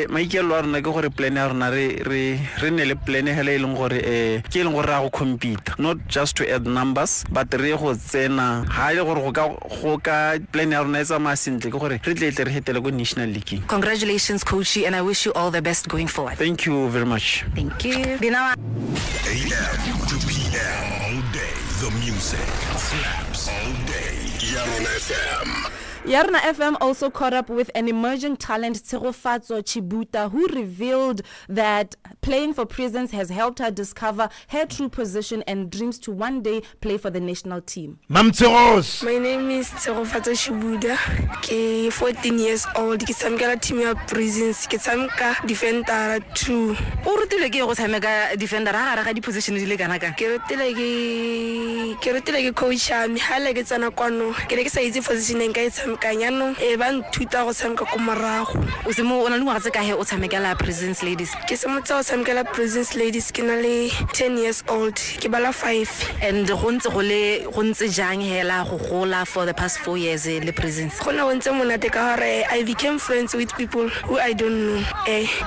Maikelo a rona ke gore plan ya rona re ne le plan hele e leng gore ke leng gore ra go compete, not just to add numbers but re go tsena ha ile gore go ka plan ya rona e tsamaya sentle ke gore re tle re hetele go national league. Congratulations coachy, and I wish you all the best going forward. Thank you very much. Thank you. Dinawa. AM to PM all day, the music slaps all day. YaronaFM. YaronaFM also caught up with an emerging talent, Tsegofatso Chibuta, who revealed that playing for Presence has helped her discover her true position and dreams to one day play for the national team. My name is Tsegofatso Chibuta. I'm 14 years old. I'm a team of Presence. I'm a defender too. O rutile ke go tshameka defender ha gare ga di position di le kana ka? Ke rutile ke coach me ha le ke tsana kwano. Ke re ke sa itse position e nka e tshamekanyano e ba nthuta go tshameka ko morago. O se mo ona le ngwaga tse ka he o tshamekela Presence Ladies? Ke se mo tsa o tshamekela Presence Ladies ke na le 10 years old. Ke bala 5. And go ntse jang hela go gola for the past 4 years le Presence? Go na go ntse monate ka gore I became friends with people who I don't know.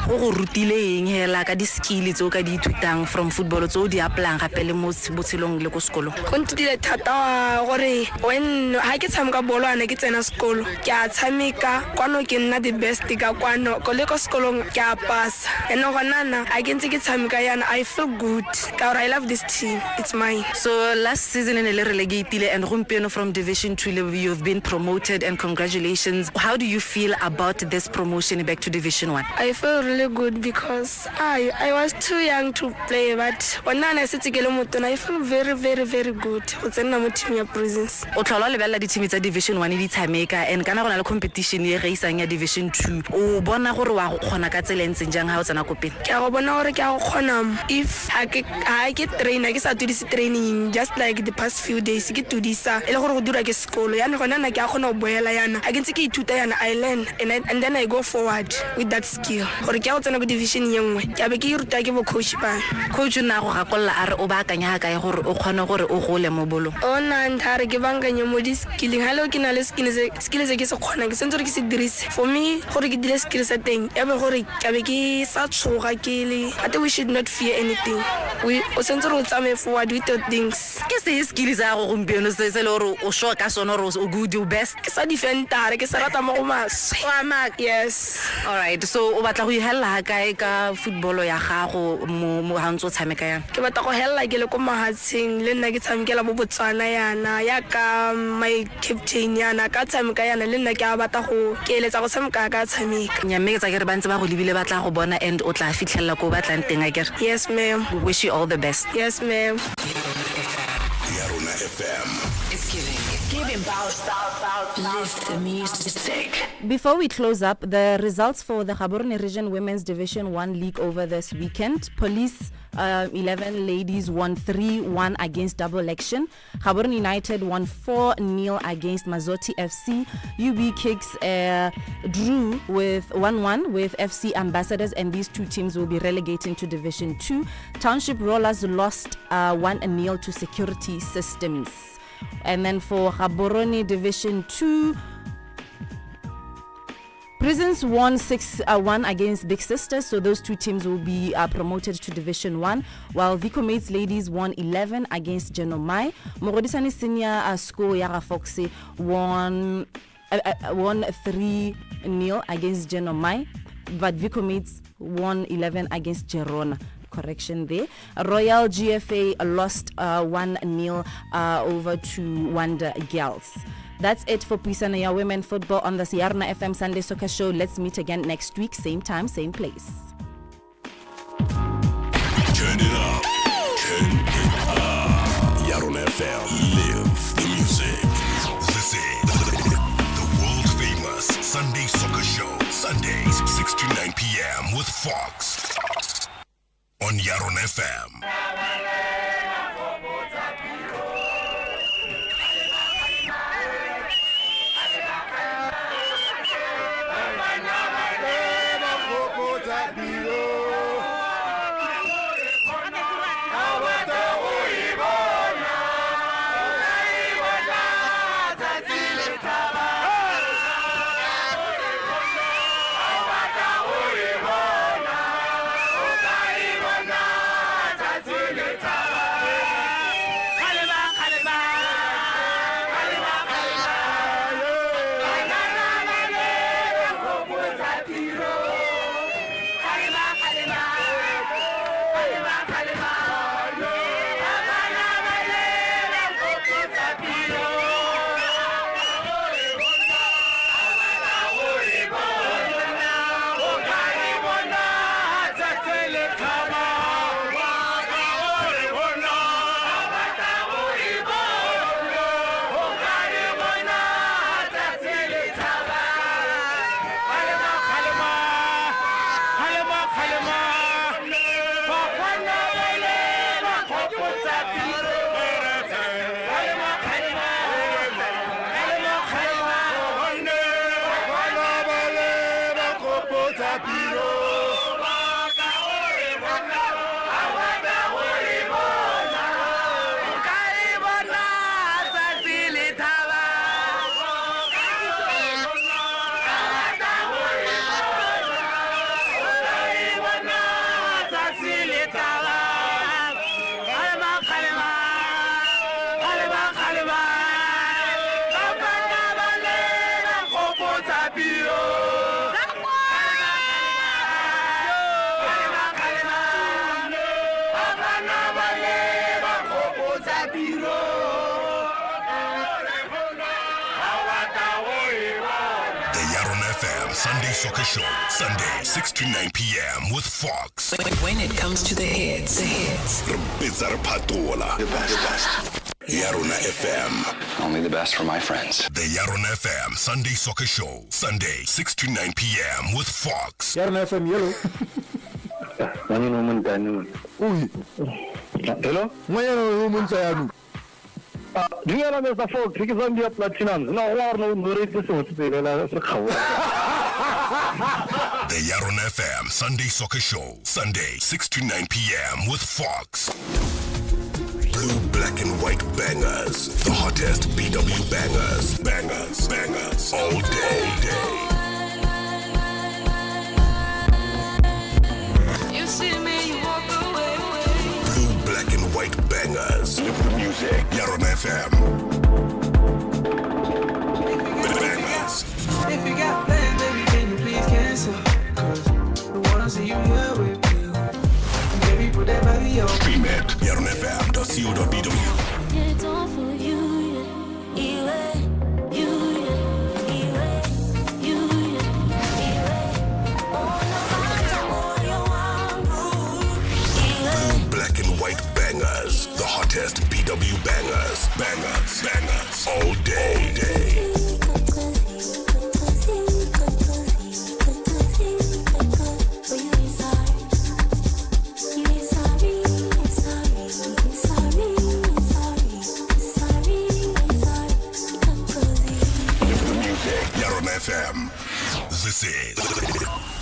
Go rutileng hela ka di skill tso ka di ithutang from football tso di applyang gape le mo botshelong le ko sekolo? Go ntile thata gore when ha ke tshameka bolo ana ke tsena sekolo ke a tshameka kwano ke nna the best ka kwano ko le ko sekolong ke a pass and gonana I can ntse ke tshameka yana I feel good ka gore I love this team, it's mine. So last season in le relegated and gompieno from Division 2 you've been promoted, and congratulations. How do you feel about this promotion back to Division 1? I feel really good because I was too young to play, but when I sitse ke le motona I feel very very very good go tsena mo team ya Presence. O tlhola le bella di team tsa Division 1 di tshameka, and kana gona le competition ye ge isang ya Division 2 o bona gore wa go kgona ka tselentseng jang ha o tsena kopeng? Ke a go bona gore ke a go kgona if ha ke trainer ke sa tudisi training just like the past few days ke tudisa ele gore go dira ke sekolo yana gona na ke a gona go boela yana a ke ntse ke ithuta yana I learn and then I go forward with that skill gore ke a go tsena go division ye nngwe ke be ke ruta ke bo coach ba. Coach na go gakolla a re o ba akanya ga kae gore o kgone gore o gole mo bolo? Ona ntare ke banganya mo di skilling halo ke na le skill se gore skills ke se kgona ke sentse ke se dirise for me gore ke dile skills a teng ya be gore ka be ke sa tshoga ke le I think we should not fear anything we o sentse re tsame forward with the things ke se skills a go gompieno se le gore o sure ka sona gore o good o best ke sa defender ke sa rata mo go mas yes all right so o batla go ihella kae ka football ya gago mo hantso tshameka yana ke batla go hella ke le ko mahatsheng le nna ke tshamekela bo Botswana yana ya ka my captain yana ka tshameka yana le nna ke a batla go keletsa go tshameka ka tshameka nyamme ke tsa ke re bantse ba go lebile batla go bona and o tla fitlhella ko batlang teng a kere yes ma'am we wish you all the best yes ma'am YaronaFM. It's giving bounce. Lift the music. Before we close up, the results for the Gaborone Region Women's Division 1 League over this weekend. Police 11 ladies won 3-1 against Double Action. Gaborone United won 4-0 against Mazoti FC. UB Kicks drew with 1-1 with FC Ambassadors, and these two teams will be relegating to Division 2. Township Rollers lost 1-0 to Security Systems. And then for Gaborone Division 2, Prisons won 6-1 against Big Sisters, so those two teams will be promoted to Division 1, while Vico Mates Ladies won 11 against Genomai. Mogodisani Senior School Yara Foxy won 3-0 against Genomai, but Vico Mates won 11 against Gerona. Correction there. Royal GFA lost 1-0 over to Wonder Girls. That's it for Puisanaya Women Football on the YaronaFM Sunday Soccer Show. Let's meet again next week, same time, same place. Turn it up. Turn it up. YaronaFM. Live the music. This is the world famous Sunday Soccer Show. Sundays, 6 to 9 p.m. with Fox. On YaronaFM. Sunday Soccer Show, Sunday, 6 to 9 p.m. with Fox. When it comes to the hits. The best. YaronaFM. Only the best for my friends. The YaronaFM Sunday Soccer Show, Sunday, 6 to 9 p.m. with Fox. YaronaFM yellow. Hello? Do you know Mr. Fox? Because I'm the platinum. No, The YaronaFM Sunday Soccer Show, Sunday, 6 to 9 p.m. with Fox. Blue, black and white bangers. The hottest BW bangers. Bangers, bangers. All day. You see me, you walk away. Blue, black and white bangers. Music. YaronaFM. Bangers. If you got plans, baby, can you please cancel? Cause we wanna see you here with me. Baby, put that body on. Stream it. YaronaFM.co.bw. It's all for you, Black and white bangers. The hottest BW bangers. Bangers, bangers. All day. YaronaFM. This is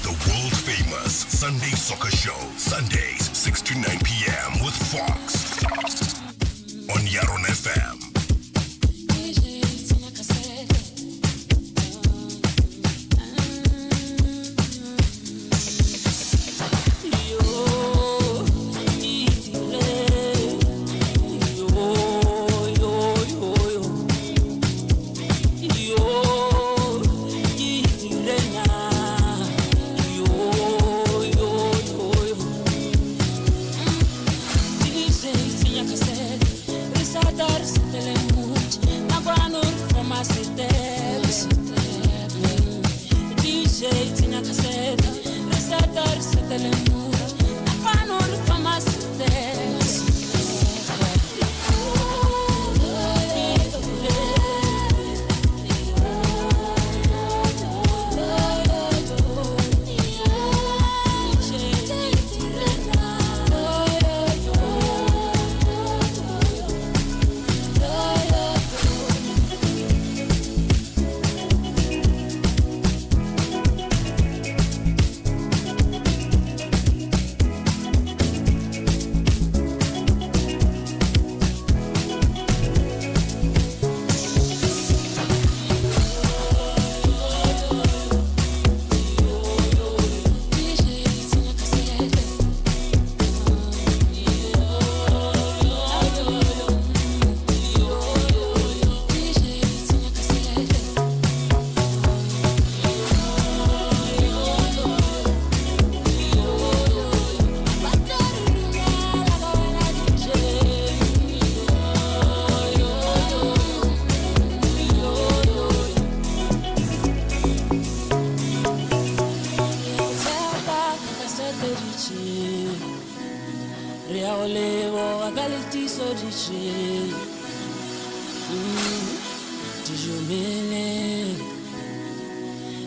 the world famous Sunday Soccer Show. Sundays, 6 to 9 p.m. with Fox on YaronaFM.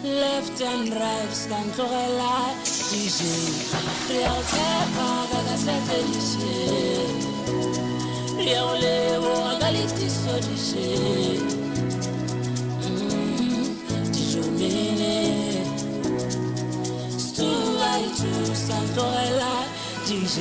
Left and right, scan to la DJ. Real tepa, gaga sete DJ. Real levo, agaliti so DJ. DJ mene. Stu ai tu, scan to la DJ.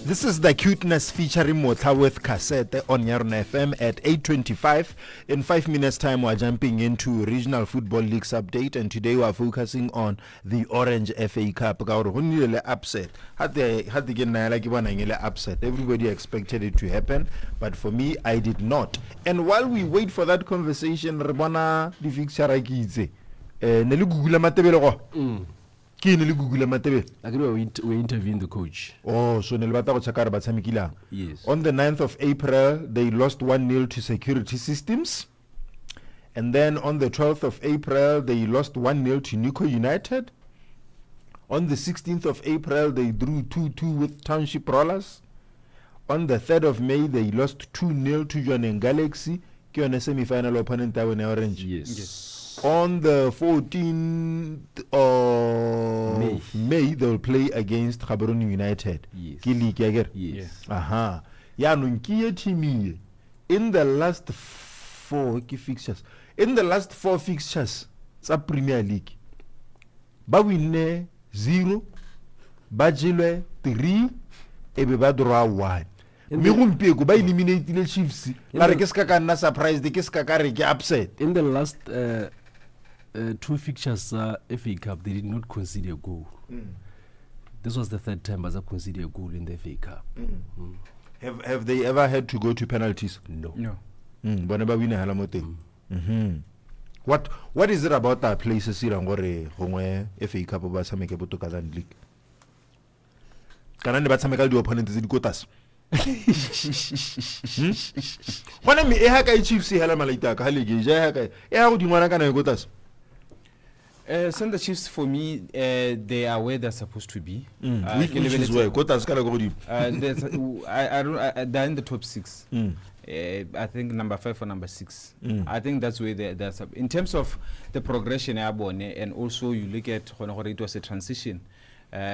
This is the cuteness featuring Motla with Cassette on YaronaFM at 8:25. In 5 minutes time, we're jumping into Regional Football Leagues update, and today we're focusing on the Orange FA Cup. Upset. Upset. Everybody expected it to happen, but for me, I did not. And while we wait for that conversation, Rebana the fixture ne le Google Matebele go. Ke ne le Google Matebele. We interviewing the coach. Oh, so ne le batla go check ba tshamekile. Yes. On the 9th of April, they lost 1-0 to Security Systems. And then on the 12th of April, they lost 1-0 to Nico United. On the 16th of April, they drew 2-2 with Township Rollers. On the 3rd of May, they lost 2-0 to Johannesburg Galaxy. Ke yone semi-final opponent ya bone Orange. Yes. On the 14th of May, they will play against Gaborone United. Yes. Yes. Aha. Ya no nkiye team in the last 4 fixtures. In the last 4 fixtures tsa Premier League. Ba winne 0, ba jilwe 3, ebe ba draw 1. Me gompieko ba eliminate the Chiefs. La re ke ska ka nna surprised, ke ska ka re ke upset. In the last 2 fixtures FA Cup, they did not concede a goal. This was the 3rd time as I conceded a goal in the FA Cup. Have they ever had to go to penalties? No. Bona ba wina hala mote. What is it about that places ira ngore gongwe FA Cup ba tshameke botoka than league? Kana ne ba tshameka di opponents di kotas. Bona me e ha ka Chiefs hela malaita ka league ja ha ka e ha go di ngwana kana e kotas. Send the Chiefs for me, they are where they're supposed to be. Which is where? They're in the top 6. I think number 5 or number 6. I think that's where they're in terms of the progression and also you look at it was a transition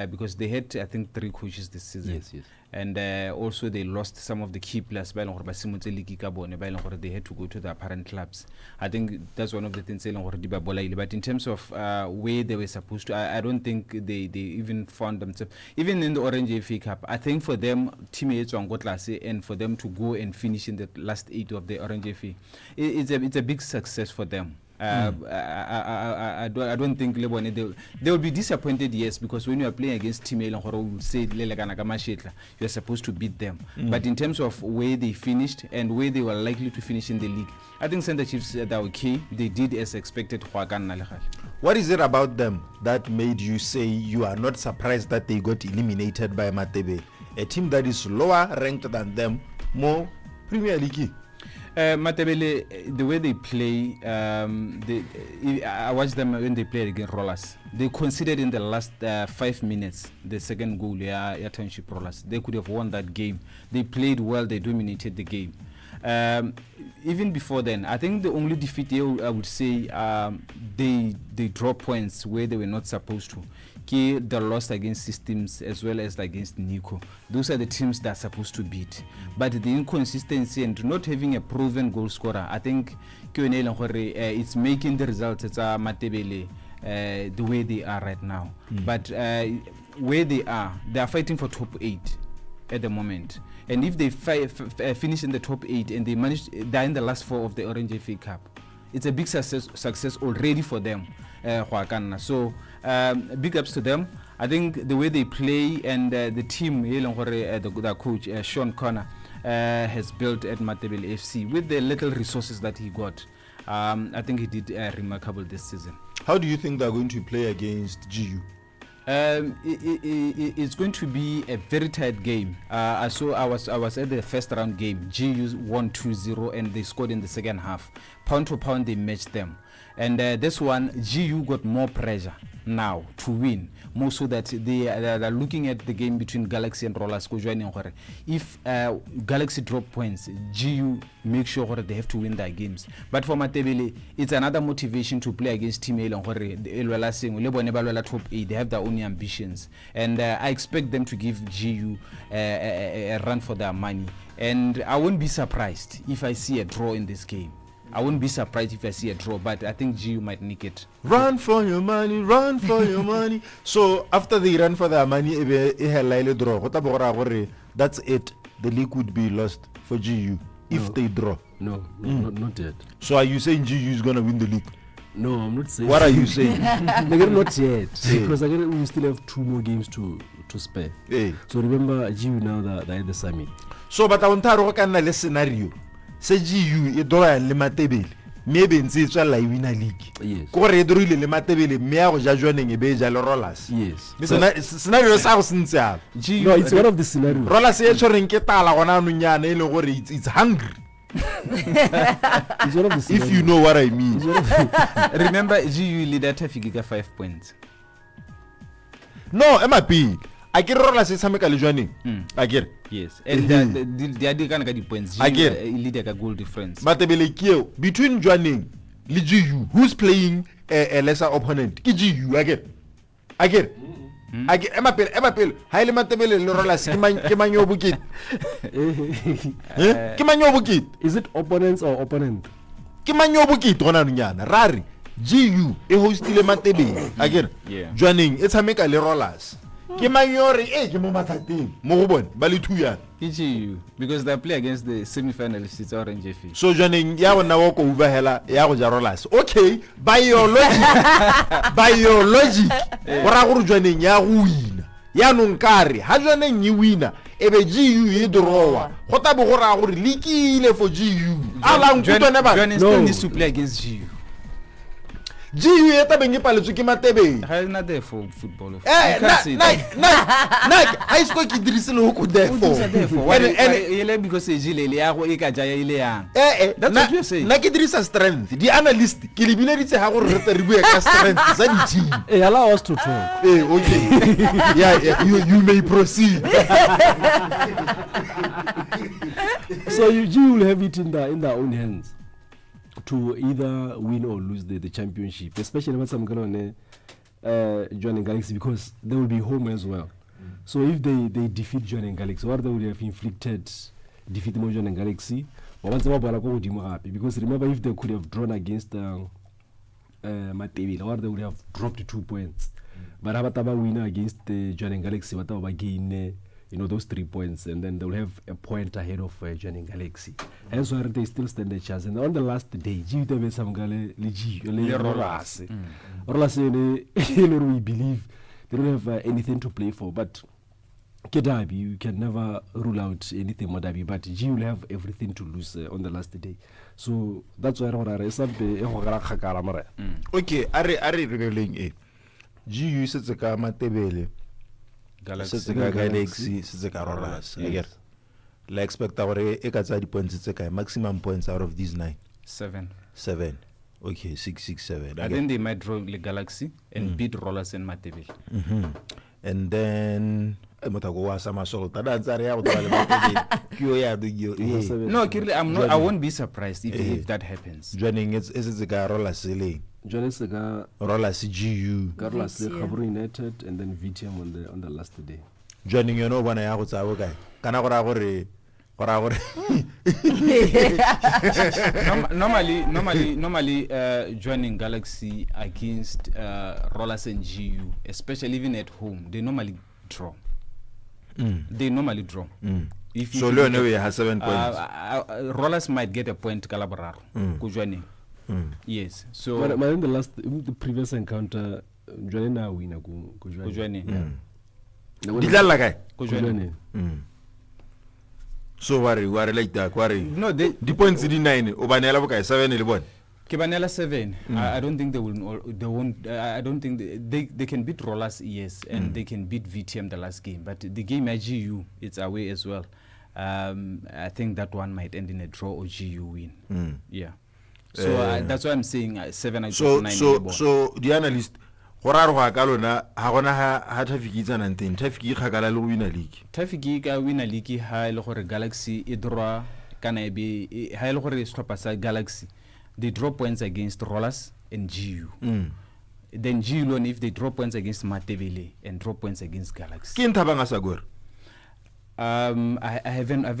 because they had I think 3 coaches this season. Yes. And also they lost some of the key players they had to go to the apparent clubs. I think that's one of the things but in terms of where they were supposed to, I don't think they even found themselves even in the Orange FA Cup. I think for them teammates on class and for them to go and finish in the last 8 of the Orange FA, it's a big success for them. I don't think they will be disappointed, yes, because when you are playing against Team A, you say you are supposed to beat them. But in terms of where they finished and where they were likely to finish in the league, I think Center Chiefs are okay. They did as expected. What is it about them that made you say you are not surprised that they got eliminated by Matebe, a team that is lower ranked than them, more Premier League? Matebele, the way they play, I watched them when they played against Rollers. They conceded in the last 5 minutes the second goal. Township Rollers. They could have won that game. They played well. They dominated the game. Even before then, I think the only defeat I would say they dropped points where they were not supposed to. The loss against Systems as well as against Nico. Those are the teams that are supposed to beat. But the inconsistency and not having a proven goal scorer, I think it's making the results Matebele the way they are right now. But where they are fighting for top 8 at the moment. And if they finish in the top 8 and they're in the last 4 of the Orange FA Cup, it's a big success already for them. So big ups to them. I think the way they play and the team, the coach Sean Connor has built at Matebele FC with the little resources that he got. I think he did remarkable this season. How do you think they're going to play against GU? It's going to be a very tight game. I was at the first round game. GU won 2-0 and they scored in the second half. Pound to pound, they matched them. And this one, GU got more pressure now to win, more so that they are looking at the game between Galaxy and Rollers. If Galaxy drop points, GU make sure that they have to win their games. But for Matebele, it's another motivation to play against Team A. They have their own ambitions. And I expect them to give GU a run for their money. And I won't be surprised if I see a draw in this game. I wouldn't be surprised if I see a draw, but I think GU might nick it. Run for your money, run for your money. So after they run for their money, that's it. The league would be lost for GU if they draw. No, not yet. So are you saying GU is going to win the league? No, I'm not saying. What are you saying? Not yet. Because we still have 2 more games to spare. So remember, GU now they're at the summit. So, but I want to look at the scenario. Se GU e dola le Matebele maybe ntse tswela I win a league go re dirile le matebele mme ya go ja jwaneng e be ja le Rollers scenario sa go sentse no, it's one of the scenarios. Rollers e tshoreng ke tala gona no nyana e le gore it's hungry. It's one of the if you know what I mean. Remember GU leader Tafiki ka 5 points. No, MAP. I get Rollers e tshameka le jwaneng. I get. Yes. And they are kind of points. GU leader ka goal difference. Matebele kio between jwaneng le GU, who's playing a lesser opponent? Ki GU again. Emapele ha ile matebele le Rollers ke manyo bukit. Ke manyo bukit. Is it opponents or opponent? Ke manyo bukit gona nyana rari GU e hostile matebele again. Jwaneng e tshameka le Rollers. Ke manyore ke mo mathateng mo go bone ba le thuya GU because they play against the semi-finalists. It's Orange FA. So jwaneng ya bona go over hela ya go ja Rollers. Okay, biology go ra go jwaneng ya go wina ya nonkare ha jwaneng yi wina e be GU e drawa go ta bo go ra gore likile for GU ala nkutone ba Jwaneng still needs to play against GU. GU eta bengi paletswe ke matebele ha ina there for football of high school ki dirisele go therefore and because ejile ile ya go e ka jaya ile yang that's what you say na ke dirisa strength di analyst ke lebile ditse ha go re re bua ka strength za di team allow us to talk okay yeah you may proceed. So GU will have it in their own hands to either win or lose the championship, especially when some going joining Galaxy, because they will be home as well. So if they defeat joining Galaxy, or they would have inflicted defeat joining Galaxy, or once happy, because remember if they could have drawn against Mateville, or they would have dropped 2 points. But Abataba winner against the joining Galaxy, whatever gain those 3 points, and then they'll have a point ahead of joining Galaxy. And so they still stand a chance. And on the last day, Rollers, we believe they don't have anything to play for. But Kedabi, you can never rule out anything Modabi. But G will have everything to lose on the last day. So that's why okay, are revealing GU setse ka matebele setse ka Galaxy setse ka Rollers again la expect gore e ka tsa di points tse ka maximum points out of these 9 7 okay 6 7 I think they might draw the Galaxy and beat Rollers and Matebele and then no Kirli, I won't be surprised if that happens. Joining is the guy Rollers Jonas Rollers GU Carlos Kabru United and then VTM on the last day. Joining when I was our guy. Normally joining Galaxy against Rollers and GU, especially even at home, they normally draw. They normally draw. If so Leonard has 7 points. Rollers might get a point Calabarar. Joining. Yes. So but in the previous encounter, Joanna win go joining. So worry like that. Worry. No, the points in 9. Obanela boka 7 11. Kibanela 7. I don't think they will. They won't. I don't think they can beat Rollers. Yes, and they can beat VTM the last game. But the game at GU, it's away as well. I think that one might end in a draw or GU win. Yeah. So that's why I'm saying 7 so 9. So the analyst Horaro Hagalona Hagona had Tafiki and Antin Tafiki Hagala win a league. Tafiki win a league high Lore Galaxy Idra can I be high Lore stop aside Galaxy. They draw points against Rollers and GU. Then GU alone if they draw points against Matevele and draw points against Galaxy. Kintabanga Sagor. I haven't and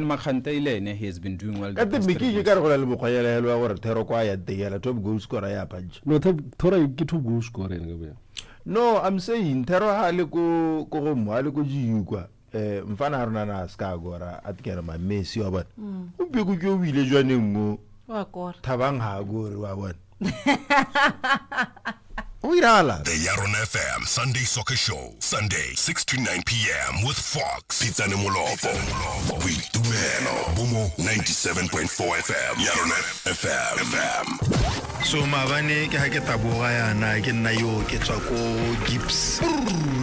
Makhantaile he has been doing well. At the beginning, you got a little or Terro quiet the top goal scorer punch. No, Tora get 2 goals scoring. No, I'm saying Terro Halico Halico Giuqua. Mfana Rana Skagora at Kerama Messi or what? Upiku village joining Tabang Hagur. The YaronaFM Sunday Soccer Show. Sunday, 6 to 9 p.m. with Fox. Pizza Nemolofo. With Dumelo. Bumo 97.4 FM. YaronaFM. So mabane ke ha ke taboga yana ke nna yo ke tswa ko Gibbs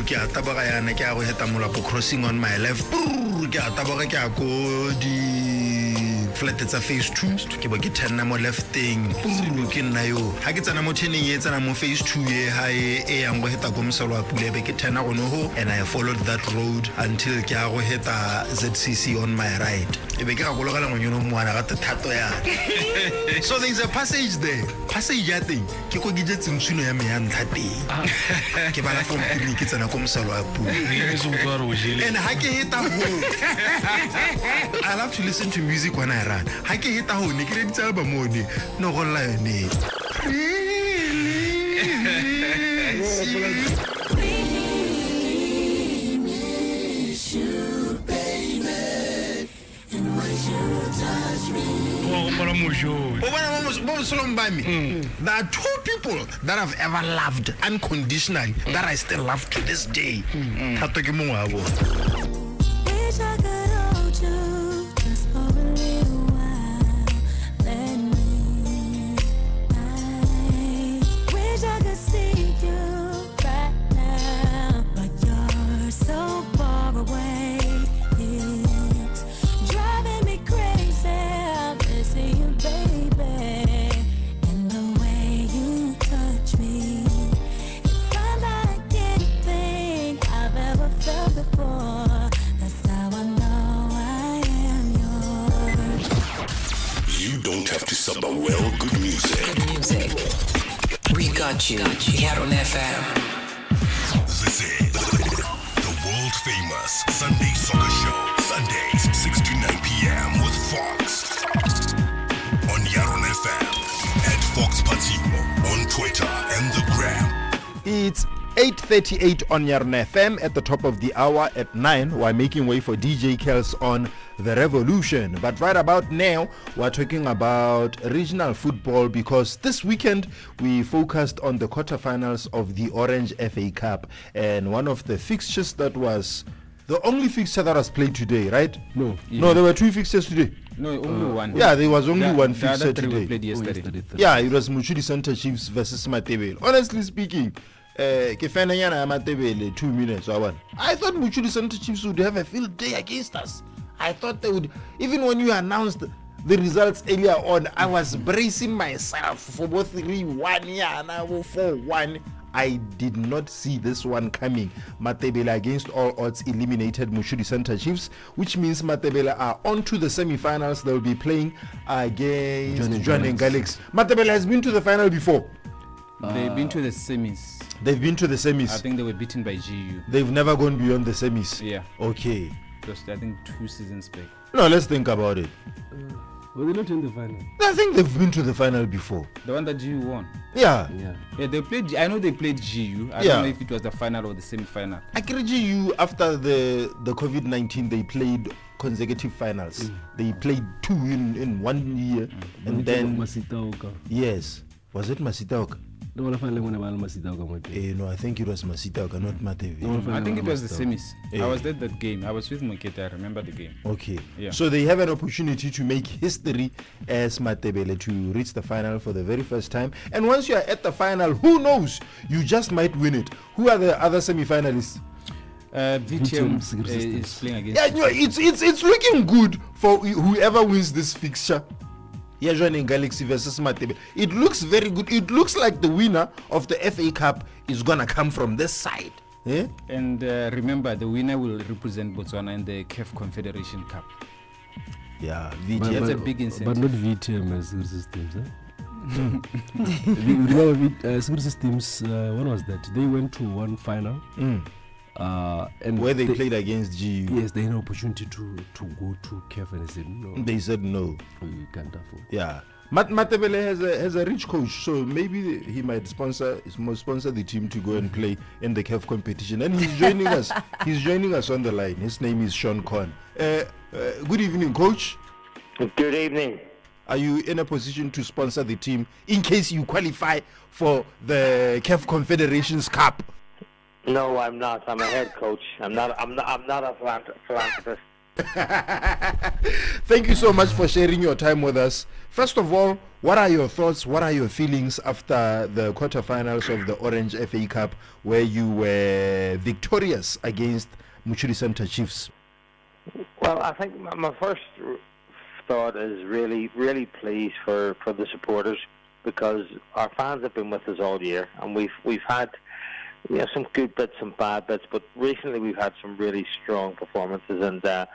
ke a taboga yana ke a go heta molapo crossing on my left ke a taboga ke a ko di flat tsa phase 2 ke bo ke turn mo lefteng ke nna yo ha ke tsana mo turning e tsana mo phase 2 ye ha e yang go heta ko mselo a pule be ke turn go no ho, and I followed that road until ke a go heta ZCC on my right e be ke ga go logala ngonyano mo ana ga thato ya so there's a passage there. Passage ya teng ke go gijetse mtsuno ya me ya ntha teng ke bala from 3 ke tsena ko msalo a pu and ha ke heta ho I love to listen to music when I run. Ha ke heta ho ne ke re ditsa ba mone no go la yone There are two people that I've ever loved unconditionally that I still love to this day. Wish I could hold you just for a little while. Let me. I wish I could see you right now, but you're so far away. It's driving me crazy. I'm missing you, baby. And the way you touch me, it's unlike anything I've ever felt before. That's how I know I am yours. You don't have to sub a well good music. Good music. We got you. YaronaFM. This is the world famous Sunday Soccer Show. Sundays, 6 to 9 p.m. with Fox. On YaronaFM. At Fox Patimo. On Twitter and the Gram. It's 8:38 on YaronaFM. At the top of the hour at 9, we're making way for DJ Kels on The Revolution. But right about now, we're talking about regional football because this weekend we focused on the quarterfinals of the Orange FA Cup. And one of the fixtures that was the only fixture that was played today, right? No. No, there were two fixtures today. No, only one. Yeah, there was only one The fixture other three today. we played yesterday. Yeah, it was Muchudi Center Chiefs versus Matebele. Honestly speaking, ke fan yana ya Matebele 2 minutes or one. I thought Muchudi Center Chiefs would have a field day against us. I thought they would, even when you announced the results earlier on, I was bracing myself for both 3-1 yana 4-1. I did not see this one coming. Matebele against all odds eliminated Muchudi Center Chiefs, which means Matebele are on to the semi-finals. They'll be playing against Johann Galaxy. Matebele has been to the final before. They've been to the semis. They've been to the semis. I think they were beaten by GU. They've never gone beyond the semis. Yeah. Okay. Just I think 2 seasons back. No, let's think about it. Were they not in the final? I think they've been to the final before. The one that GU won. Yeah. Yeah, they played. I know they played GU. I Yeah. don't know if it was the final or the semi-final. GU after the COVID-19 they played consecutive finals. They played 2 in 1 year, and then yes, was it Masitaoka? No, I think it was Masitaoka, not Matebele. I think it was the semis. I was at that game. I was with Mokete. I remember the game. Okay. Yeah. So they have an opportunity to make history as Matebele to reach the final for the very first time. And once you are at the final, who knows? You just might win it. Who are the other semi-finalists? VTM is playing against. Yeah, no, it's looking good for whoever wins this fixture. Johann Galaxy versus Matebele. It looks very good. It looks like the winner of the FA Cup is gonna come from this side. Eh? And remember, the winner will represent Botswana in the CAF Confederation Cup. Yeah, VTM. That's a big incentive. But not VTM as Secret Systems. Remember, Secret Systems, when was that? They went to one final. And where they played against GU. Yes, they had an opportunity to go to CAF and they said no. They said no. We can't afford. Yeah. Matebele has a rich coach, so maybe he might sponsor the team to go and play in the CAF competition. And he's joining us. He's joining us on the line. His name is Sean Kwan. Good evening, coach. Good evening. Are you in a position to sponsor the team in case you qualify for the CAF Confederations Cup? No, I'm not. I'm a head coach. I'm not a philanthropist. Thank you so much for sharing your time with us. First of all, what are your thoughts? What are your feelings after the quarterfinals of the Orange FA Cup, where you were victorious against Muchiri Center Chiefs? Well, I think my first thought is really, really pleased for the supporters, because our fans have been with us all year, and we've had some good bits and bad bits, but recently we've had some really strong performances, and the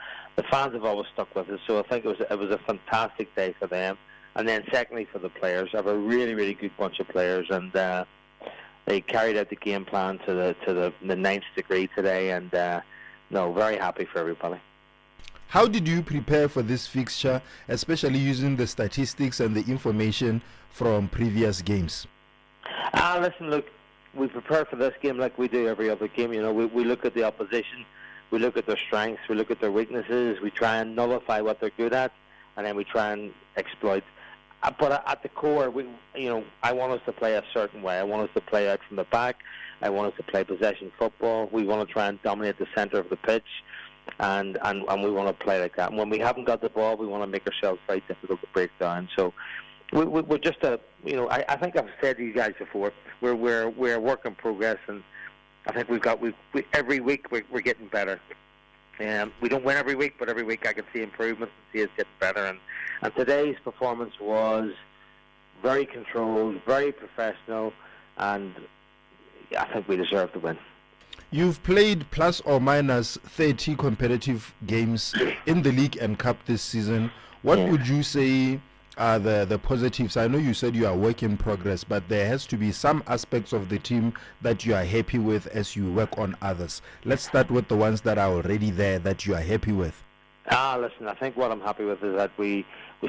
fans have always stuck with us. So I think it was a fantastic day for them. And then secondly, for the players, I have a really, really good bunch of players, and they carried out the game plan to the ninth degree today, and very happy for everybody. How did you prepare for this fixture, especially using the statistics and the information from previous games? Listen, look, we prepare for this game like we do every other game. We look at the opposition, we look at their strengths, we look at their weaknesses, we try and nullify what they're good at, and then we try and exploit. But at the core, I want us to play a certain way. I want us to play out from the back. I want us to play possession football. We want to try and dominate the centre of the pitch, and we want to play like that. And when we haven't got the ball, we want to make ourselves very difficult to break down. So we're just I think I've said to you guys before, we're a work in progress, and I think we every week we're getting better. We don't win every week, but every week I can see improvements and see us getting better. And today's performance was very controlled, very professional, and I think we deserve to win. You've played plus or minus 30 competitive games in the league and cup this season. What would you say are the positives? I know you said you are work in progress, but there has to be some aspects of the team that you are happy with as you work on others. Let's start with the ones that are already there that you are happy with. Listen, I think what I'm happy with is that we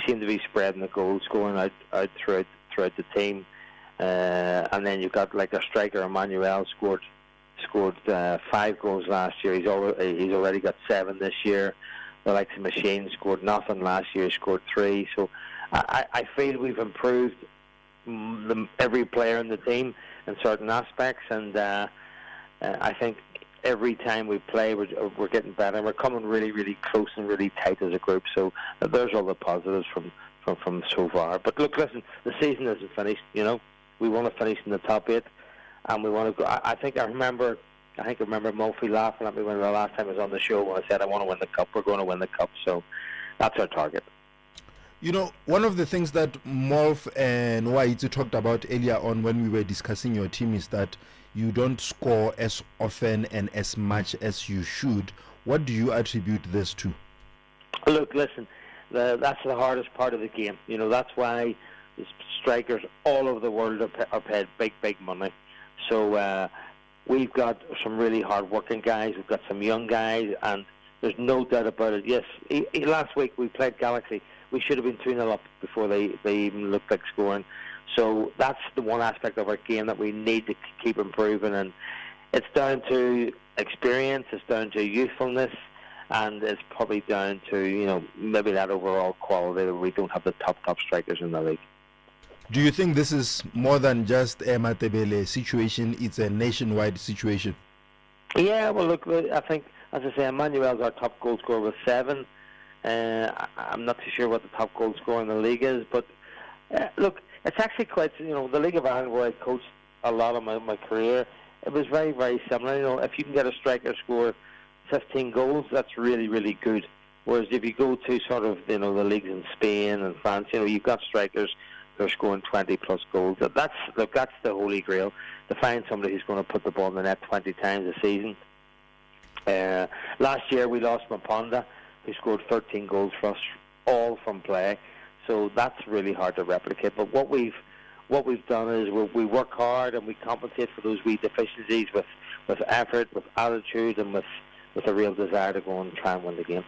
seem to be spreading the goal scoring out throughout the team, and then you've got like a striker, Emmanuel, scored 5 goals last year. He's already got 7 this year. The likes of Machine scored nothing last year, scored 3. So I feel we've improved every player in the team in certain aspects, and I think every time we play, we're getting better. We're coming really, really close and really tight as a group. So there's all the positives from so far. But look, listen, the season isn't finished. We want to finish in the top 8, and we want to go. I remember Murphy laughing at me when the last time I was on the show when I said I want to win the cup. We're going to win the cup, so that's our target. One of the things that Molf and Waitzi talked about earlier on when we were discussing your team is that you don't score as often and as much as you should. What do you attribute this to? Look, listen, that's the hardest part of the game. That's why the strikers all over the world are paid big money. So we've got some really hard-working guys. We've got some young guys, and there's no doubt about it. Yes, last week we played Galaxy. We should have been 2-0 up before they even looked like scoring. So that's the one aspect of our game that we need to keep improving, and it's down to experience, it's down to youthfulness, and it's probably down to maybe that overall quality that we don't have the top strikers in the league. Do you think this is more than just a Matebele situation? It's a nationwide situation. Yeah, well, look, I think, as I say, Emmanuel's our top goal scorer with 7. I'm not too sure what the top goal scorer in the league is, but look, it's actually quite, the League of Ireland where I coached a lot of my career, it was very, very similar. If you can get a striker score 15 goals, that's really, really good. Whereas if you go to sort of, the leagues in Spain and France, you've got strikers who are scoring 20 plus goals. That's the holy grail, to find somebody who's going to put the ball in the net 20 times a season. Last year we lost Maponda, who scored 13 goals for us, all from play. So that's really hard to replicate. But what we've done is we work hard and we compensate for those wee deficiencies with effort, with attitude, and with a real desire to go and try and win the game.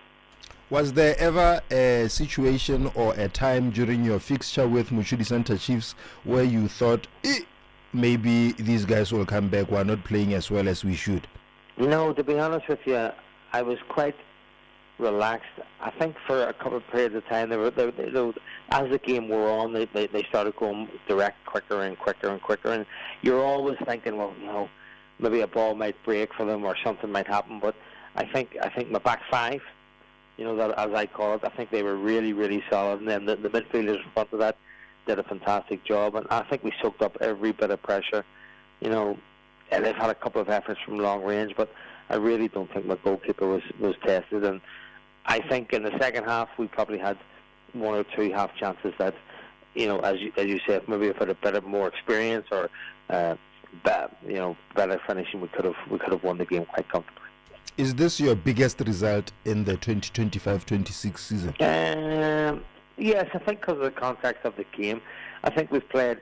Was there ever a situation or a time during your fixture with Muchiri Center Chiefs where you thought, maybe these guys will come back, we're not playing as well as we should? No, to be honest with you, I was quite relaxed. I think for a couple of periods of time, they as the game wore on, they started going direct quicker and quicker and quicker, and you're always thinking, well, maybe a ball might break for them or something might happen. But I think my back five, that as I call it, I think they were really, really solid, and then the midfielders in front of that did a fantastic job, and I think we soaked up every bit of pressure. And they've had a couple of efforts from long range, but I really don't think my goalkeeper was tested. And I think in the second half we probably had one or two half chances that, as you said, maybe if I had a bit of more experience or better finishing, we could have won the game quite comfortably. Is this your biggest result in the 2025-26 season? Yes, I think because of the context of the game. I think we've played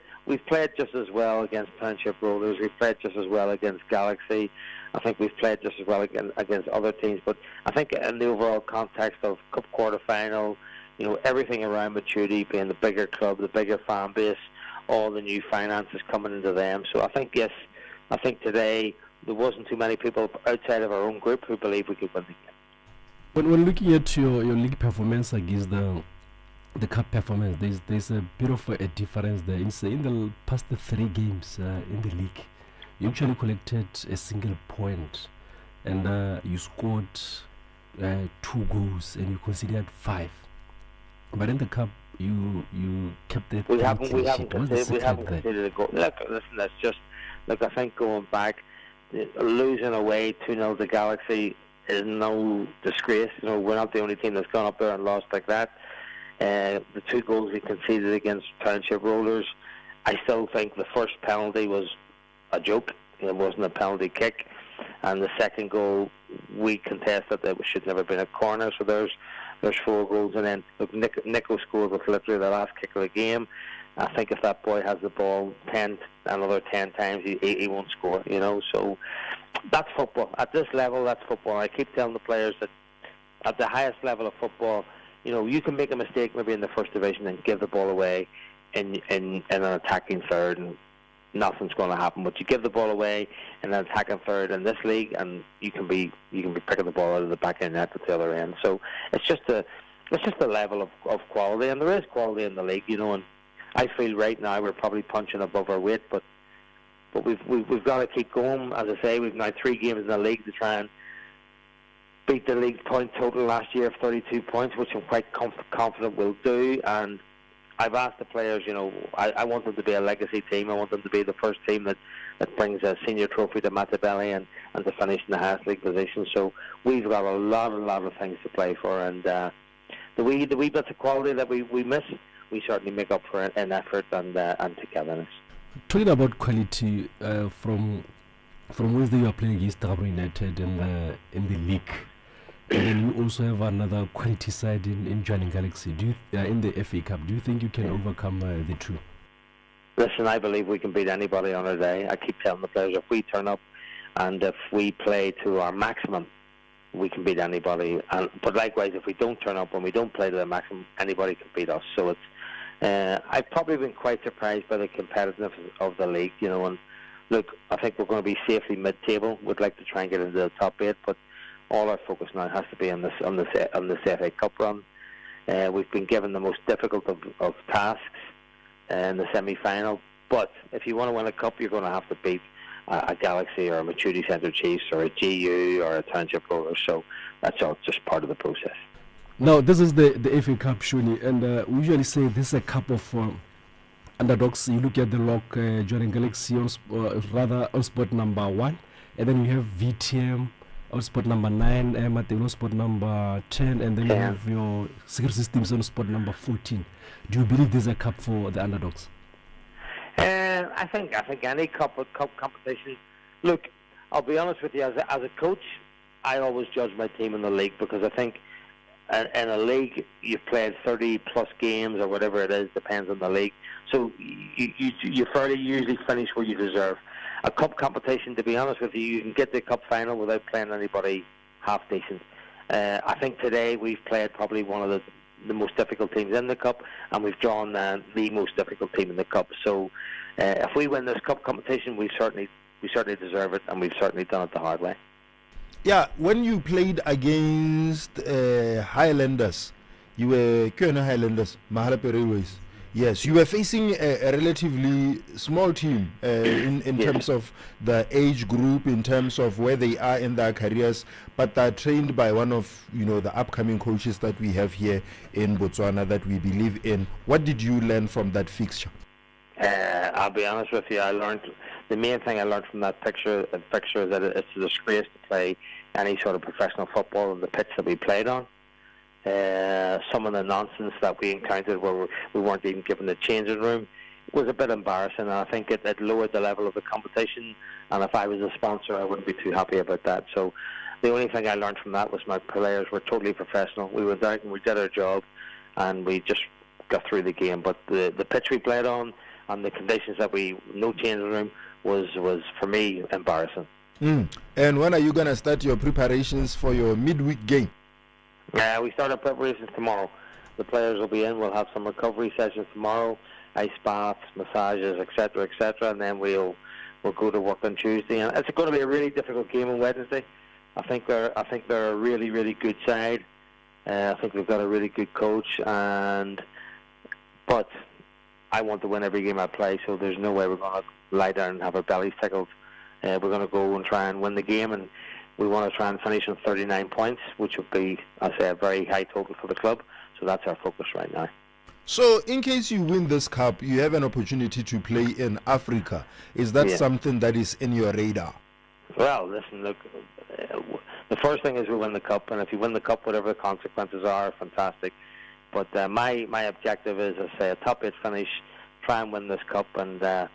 just as well against Township Rollers. We've played just as well against Galaxy. I think we've played just as well against other teams. But I think in the overall context of Cup quarter-final, everything around maturity, being the bigger club, the bigger fan base, all the new finances coming into them. So I think, yes, today there wasn't too many people outside of our own group who believe we could win the game. When looking at your league performance against the cup performance, there's a bit of a difference there. In the past 3 games in the league, you actually collected a single point, and you scored 2 goals and you conceded 5. But in the cup, you kept the we haven't conceded a goal. Look, listen, I think going back, losing away 2-0 to Galaxy is no disgrace. We're not the only team that's gone up there and lost like that. The 2 goals we conceded against Township Rollers, I still think the first penalty was a joke. It wasn't a penalty kick. And the second goal, we contested that it should never have been a corner. So there's 4 goals. And then look, Nico scored with literally the last kick of the game. I think if that boy has the ball another 10 times, he won't score. So that's football. At this level, that's football. I keep telling the players that at the highest level of football, you can make a mistake maybe in the first division and give the ball away in an attacking third, and nothing's going to happen. But you give the ball away in an attacking third in this league, and you can be picking the ball out of the back end net at the other end. So it's just a level of quality, and there is quality in the league, and I feel right now we're probably punching above our weight, but we've got to keep going. As I say, we've now 3 games in the league to try and beat the league point total last year of 32 points, which I'm quite confident we'll do. And I've asked the players, I want them to be a legacy team. I want them to be the first team that brings a senior trophy to Matabele and to finish in the highest league position. So we've got a lot of things to play for, and the wee bits of quality that we miss, we certainly make up for it in effort and togetherness. Talking about quality, from Wednesday you are playing against Tabro United in the league, and then you also have another quality side in Joining Galaxy. In the FA Cup, do you think you can overcome the 2? Listen, I believe we can beat anybody on our day. I keep telling the players, if we turn up and if we play to our maximum, we can beat anybody. But likewise, if we don't turn up and we don't play to the maximum, anybody can beat us. So it's I've probably been quite surprised by the competitiveness of the league, and look, I think we're going to be safely mid-table. We'd like to try and get into the top 8, but all our focus now has to be on this FA Cup run. We've been given the most difficult of tasks in the semi-final, but if you want to win a cup, you're going to have to beat a Galaxy or a Maturity Centre Chiefs or a GU or a Township Roller. So that's all just part of the process. Now, this is the FA Cup, Shuni, and we usually say this is a cup of underdogs. You look at the lock, Joining Galaxy on spot number 1, and then you have VTM on spot number 9, Mateo on spot number 10, and then you have your Secret Systems on spot number 14. Do you believe there's a cup for the underdogs? I think any cup competition. Look, I'll be honest with you. As a coach, I always judge my team in the league, because I think in a league you've played 30 plus games or whatever it is, depends on the league. So you fairly usually finish where you deserve. A cup competition, to be honest with you can get to the cup final without playing anybody half decent. I think today we've played probably one of the most difficult teams in the cup, and we've drawn the most difficult team in the cup. So if we win this cup competition, we certainly deserve it, and we've certainly done it the hard way. Yeah, when you played against Highlanders, you were Highlanders, Mahalape Railways. Yes, you were facing a relatively small team in terms of the age group, in terms of where they are in their careers, but they're trained by one of the upcoming coaches that we have here in Botswana that we believe in. What did you learn from that fixture? I'll be honest with you. The main thing I learned from that fixture is that it's a disgrace to play any sort of professional football on the pitch that we played on. Some of the nonsense that we encountered where we weren't even given the changing room was a bit embarrassing, and I think it lowered the level of the competition, and if I was a sponsor I wouldn't be too happy about that. So the only thing I learned from that was my players were totally professional. We went out and we did our job and we just got through the game, but the pitch we played on and the conditions that no changing room was for me embarrassing. And when are you going to start your preparations for your midweek game? We start our preparations tomorrow. The players will be in. We'll have some recovery sessions tomorrow, ice baths, massages, etc., and then we'll go to work on Tuesday. And it's going to be a really difficult game on Wednesday. I think they're a really, really good side. I think we've got a really good coach, but I want to win every game I play. So there's no way we're going to lie down and have our bellies tickled. We're going to go and try and win the game, and we want to try and finish on 39 points, which would be, I say, a very high total for the club. So that's our focus right now. So in case you win this cup, you have an opportunity to play in Africa. Is that something that is in your radar? Well, listen, look, the first thing is we win the cup, and if you win the cup, whatever the consequences are, fantastic. But my objective is, I say, a top 8 finish, try and win this cup, and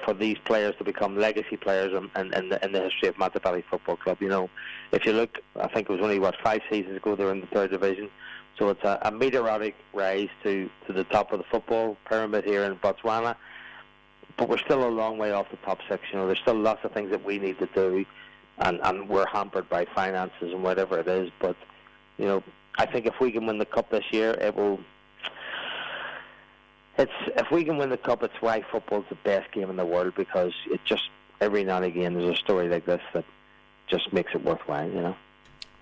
for these players to become legacy players in the history of Matabele Football Club. If you look, I think it was only 5 seasons ago they were in the 3rd division, so it's a meteoric rise to the top of the football pyramid here in Botswana. But we're still a long way off the top 6. There's still lots of things that we need to do, and we're hampered by finances and whatever it is. But I think if we can win the cup this year, it will. If we can win the cup, it's why football's the best game in the world, because it just every now and again there's a story like this that just makes it worthwhile.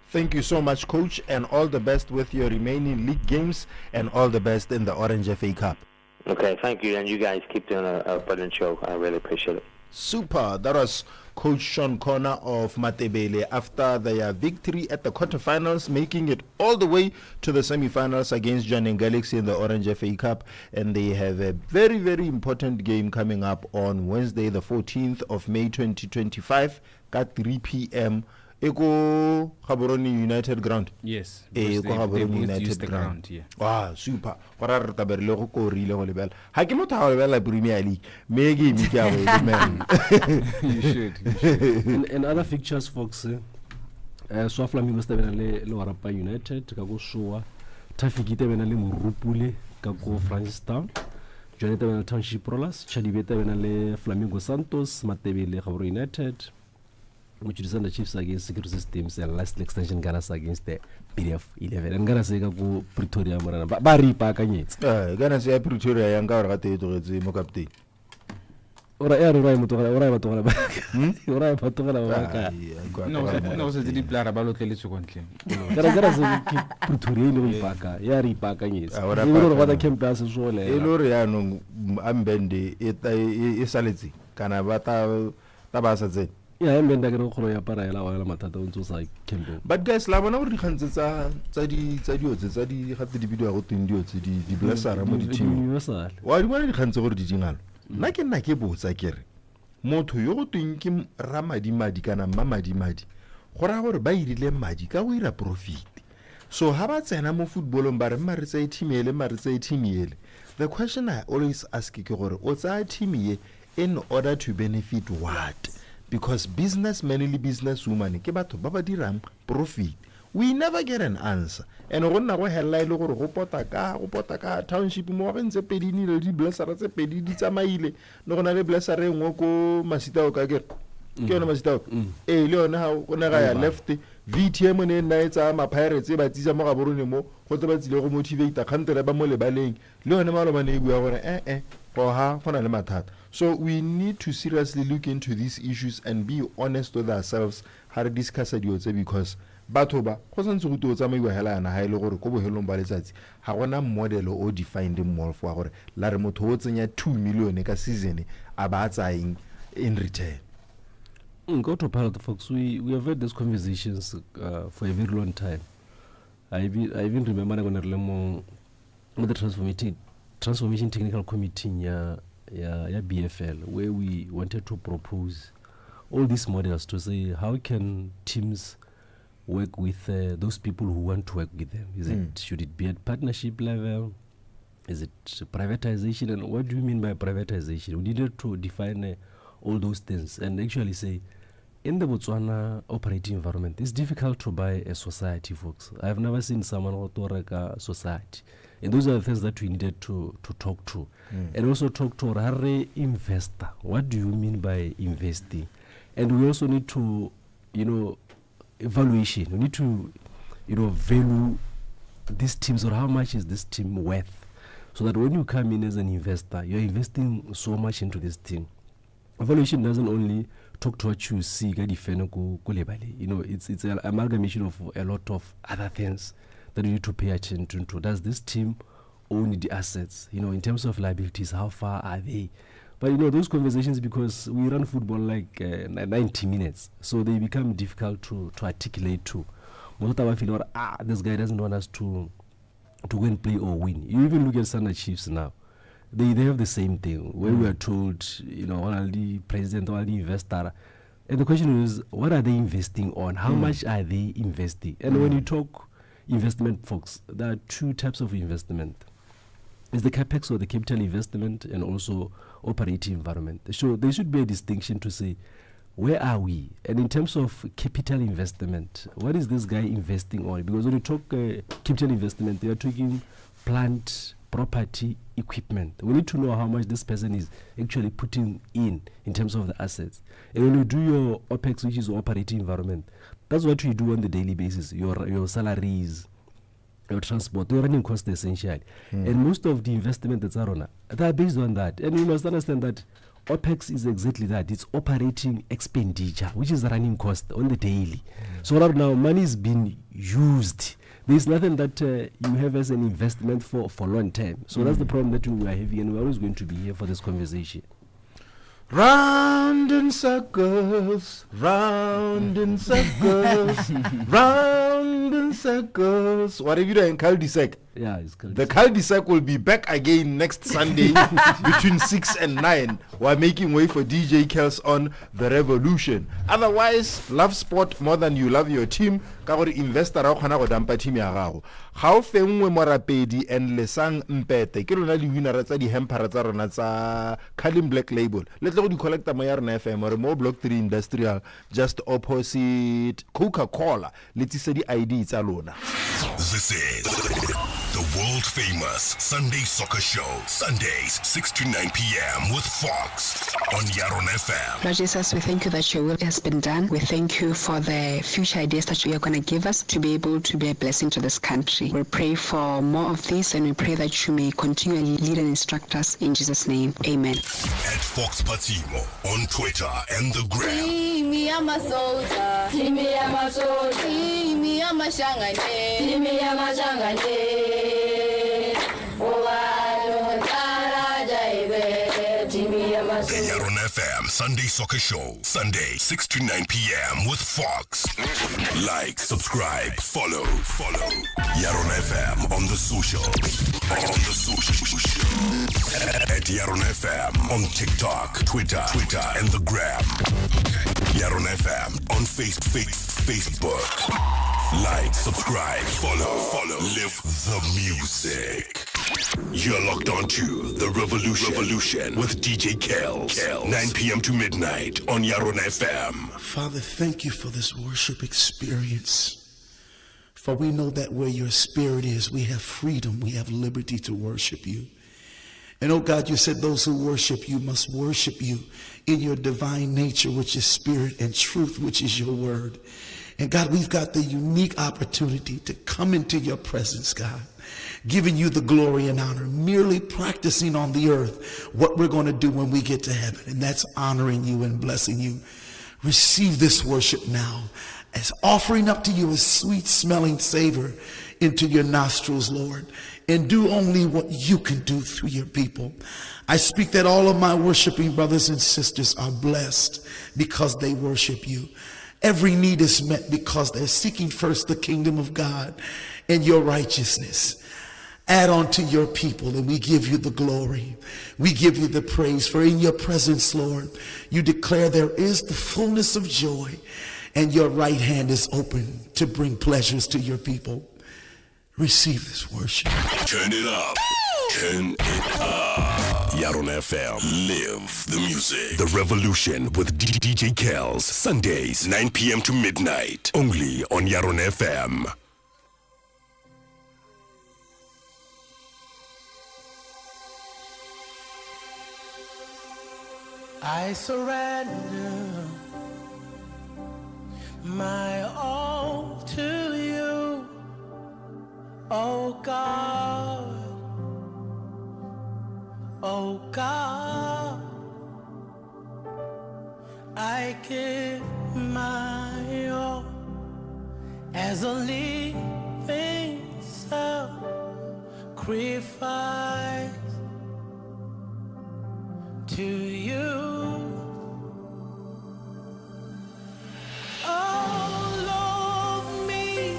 Thank you so much, Coach, and all the best with your remaining league games, and all the best in the Orange FA Cup. Okay, thank you, and you guys keep doing a brilliant show. I really appreciate it. Super. That was Coach Sean Connor of Matabele after their victory at the quarterfinals, making it all the way to the semifinals against Jwaneng Galaxy in the Orange FA Cup. And they have a very, very important game coming up on Wednesday, the 14th of May 2025 at 3 p.m. Eko Gaborone United Ground. Yes. Eko Gaborone United Ground. Yeah. Wow, super. Gora re taberile go ko rile go lebela. Ha ke motho ha lebela Premier League. Me game ke a go man. You should. And other fixtures, folks. So Flamingo stabena le Warapa United ka go Showa. Traffic tabena le Morupule ka go Francistown. Johnny tabena Township Rollers. Chadibe tabena le Flamingo Santos, Matabele Gaborone United. Which is the Chiefs against Security Systems, and last extension Ganas against the PDF 11. And Ganas go Pretoria Marana. Bari Pakanyets. Ganas Pretoria Yanga or Gate to the Mokapti. Or I arrive to No, it's a deep plan about Kelly. Pretoria Paka, Yari Pakanyets. Or what I came past as well. Eloriano Ambende, Isaliti, Canavata Tabasa. But guys, la bona re khantse tsa di gape di video go tindio tse di blessara mo di team wa di bona di khantse gore di dingalo nna ke botsa kere motho yo go tweng ke Ramadimadi kana Mamadimadi gora gore ba irile madi ka go ira profit. So ha ba tsena mo footballong ba re mare tsa team ele. The question I always ask ke gore o tsa team ye in order to benefit what? Because businessmen, businesswomen, ke batho ba ba dirang profit. We never get an answer. And rona go hella ile gore go pota ka township mo ga ntse pedini le di blessara tse pedi di tsamaile no gona le blessara engwe ko Masita o ka kere ke yona Masita le yona ha o ne ga ya left VTM ne nna etsa ma Pirates ba tsitsa mo Gaborone mo go tse ba tsile go motivate khantere ba mo le baleng le yona malo bane e bua gore go ha gona le mathata. So we need to seriously look into these issues and be honest with ourselves. ha re discussa dio tse because batho ba go santse go tlo tsamaiwa hela yana ha ile gore go bohelong ba letsatsi ha gona model o defined mall for gore la re motho o tsenya 2 million ka season a ba tsaing in return. Go to part, folks. We have had these conversations for a very long time. I even remember when the transformation technical committee ya BFL, where we wanted to propose all these models to say how can teams work with those people who want to work with them. Should it be at partnership level? Is it privatization? And what do you mean by privatization? We needed to define all those things and actually say, in the Botswana operating environment, it's difficult to buy a society, folks. I've never seen someone who to a society. And those are the things that we needed to talk to. And also talk to a investor. What do you mean by investing? And we also need to, evaluation. We need to, value these teams, or how much is this team worth? So that when you come in as an investor, you're investing so much into this team. Evaluation doesn't only talk to what you see, it's an amalgamation of a lot of other things that you need to pay attention to. Does this team own the assets? In terms of liabilities, how far are they? But those conversations, because we run football like 90 minutes, so they become difficult to articulate to. Most of us feel, this guy doesn't want us to go and play or win. You even look at Standard Chiefs now. They have the same thing where we are told, all the president, all the investor. And the question is, what are they investing on? How much are they investing? And when you talk investment, folks, there are two types of investment. It's the capex, or the capital investment, and also operating environment. So there should be a distinction to say, where are we? And in terms of capital investment, what is this guy investing on? Because when you talk capital investment, they are talking plant, property, equipment. We need to know how much this person is actually putting in terms of the assets. And when you do your OPEX, which is operating environment, that's what you do on the daily basis. Your salaries, your transport, your running costs essentially. And most of the investment that's around, they are based on that. And you must understand that OPEX is exactly that. It's operating expenditure, which is the running cost on the daily. So right now, money is being used. There's nothing that you have as an investment for long term. So that's the problem that we are having, and we're always going to be here for this conversation. Round in circles, round in circles, round in circles. What have you done in cul-de-sac? Yeah, it's cul-de-sac. The cul-de-sac will be back again next Sunday between 6 and 9 while making way for DJ Kels on The Revolution. Otherwise, love sport more than you love your team. Ka gore investor ra khona go dampa team ya gago. Ga o fengwe morapedi and Lesang Mpete ke lona di winner tsa di hamper tsa rona tsa Kalim Black Label. Le tle go di collector mo YaronaFM or mo Block 3 Industrial just opposite Coca-Cola. Le tsise di ID tsa lona. This is the world famous Sunday Soccer Show. Sundays 6 to 9 p.m. with Fox on YaronaFM. Lord Jesus, we thank you that your will has been done. We thank you for the future ideas that you are going to give us to be able to be a blessing to this country. We pray for more of this, and we pray that you may continually lead and instruct us in Jesus' name. Amen. At Fox Patimo on Twitter and the gram. Team, I'm a soldier. Team, I'm a soldier. Team, I'm a shangane. Team, I'm a shangane. The YaronaFM Sunday Soccer Show. Sunday 6 to 9 p.m. with Fox. Like, subscribe, follow. YaronaFM on the social. At YaronaFM on TikTok, Twitter, and the gram. YaronaFM on Facebook. Like, subscribe, follow. Live the music. You're locked on to The Revolution with DJ Kels. 9 p.m. to midnight on YaronaFM. Father, thank you for this worship experience. For we know that where your spirit is, we have freedom, we have liberty to worship you. And oh God, you said those who worship you must worship you in your divine nature, which is spirit, and truth, which is your word. And God, we've got the unique opportunity to come into your presence, God, giving you the glory and honor, merely practicing on the earth what we're going to do when we get to heaven. And that's honoring you and blessing you. Receive this worship now as offering up to you a sweet smelling savor into your nostrils, Lord. And do only what you can do through your people. I speak that all of my worshiping brothers and sisters are blessed because they worship you. Every need is met because they're seeking first the kingdom of God and your righteousness. Add on to your people, and we give you the glory. We give you the praise, for in your presence, Lord, you declare there is the fullness of joy, and your right hand is open to bring pleasures to your people. Receive this worship. Turn it up. Turn it up. YaronaFM. Live the music. The Revolution with DJ Kels. Sundays, 9 p.m. to midnight. Only on YaronaFM. I surrender my all to you, oh God, oh God. I give my all as a living sacrifice to you. All of me,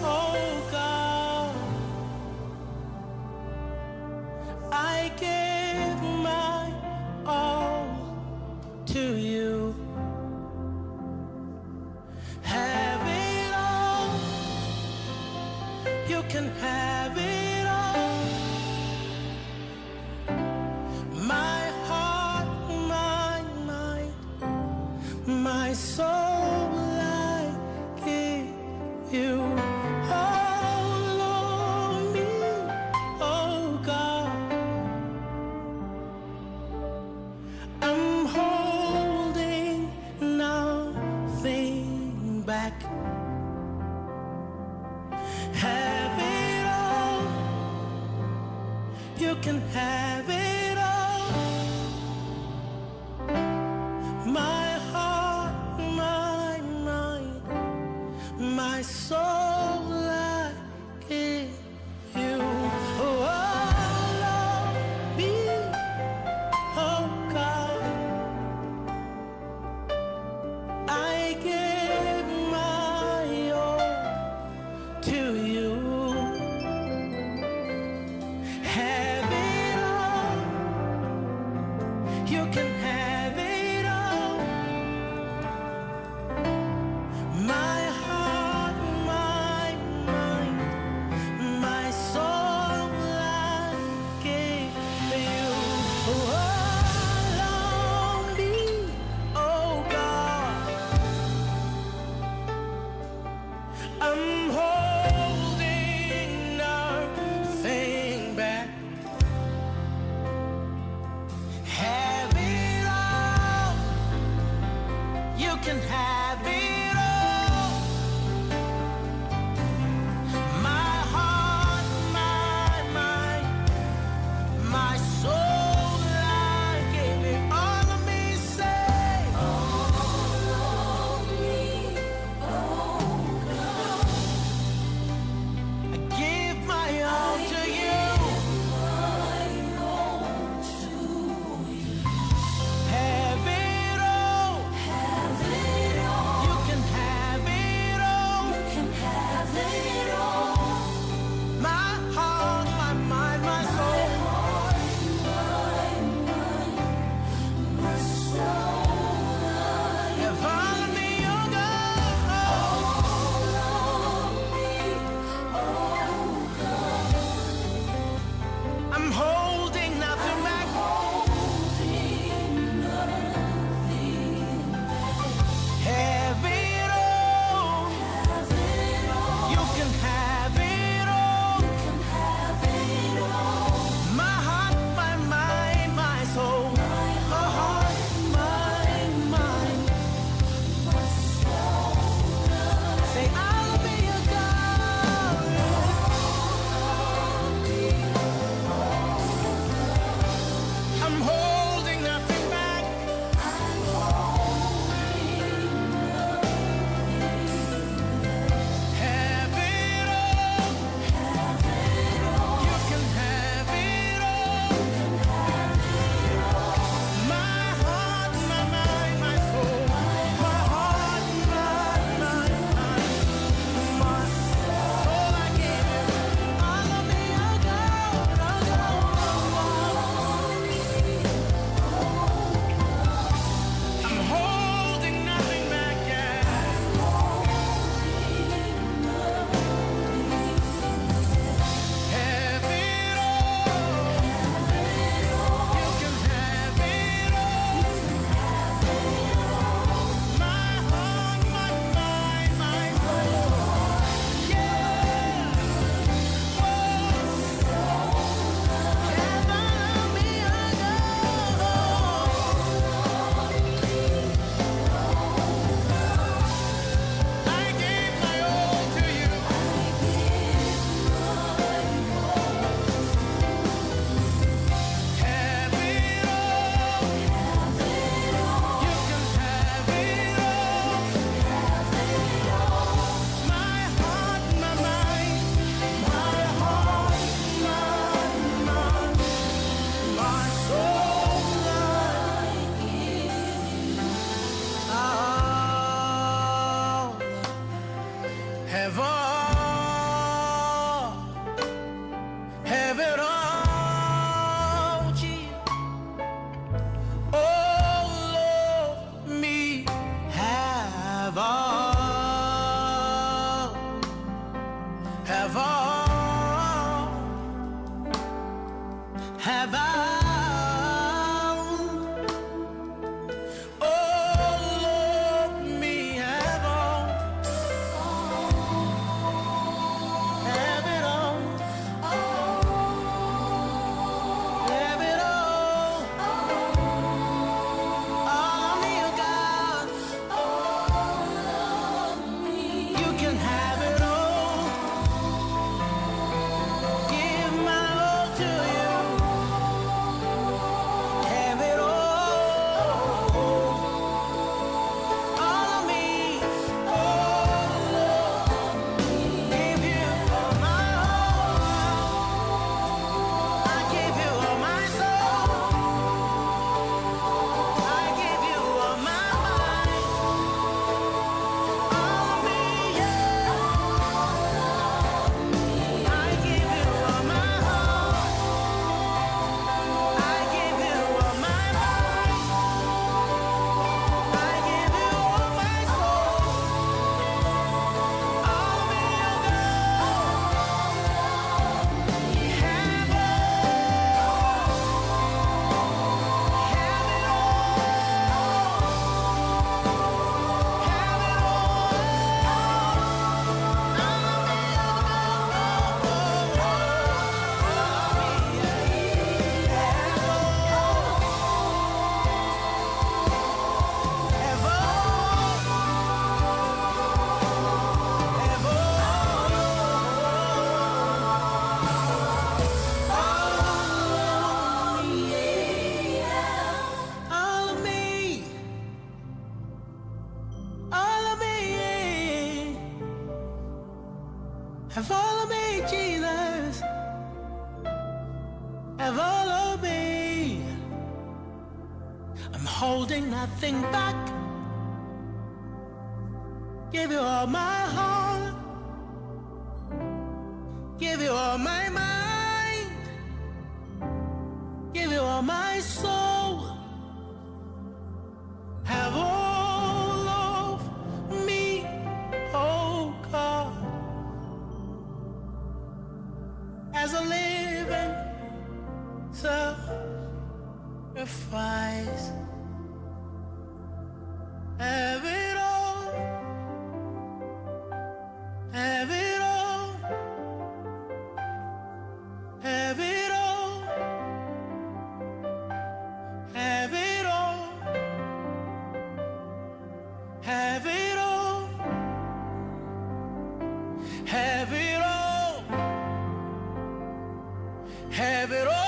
oh God, I give my all to you. Have it all, you can have it all. My heart, my mind, my soul, I give you. All of me, oh God. I'm holding nothing back. Have it all, you can have it all. My heart, my mind, my soul, I give you. All of me, oh God, I give my all to you. Have it all, holding nothing back. Give you all my heart, give you all my mind, give you all my soul. Have all of me, oh God, as a living sacrifice. Have it all, have it all, have it all, have it all, have it all, have it all, have it all.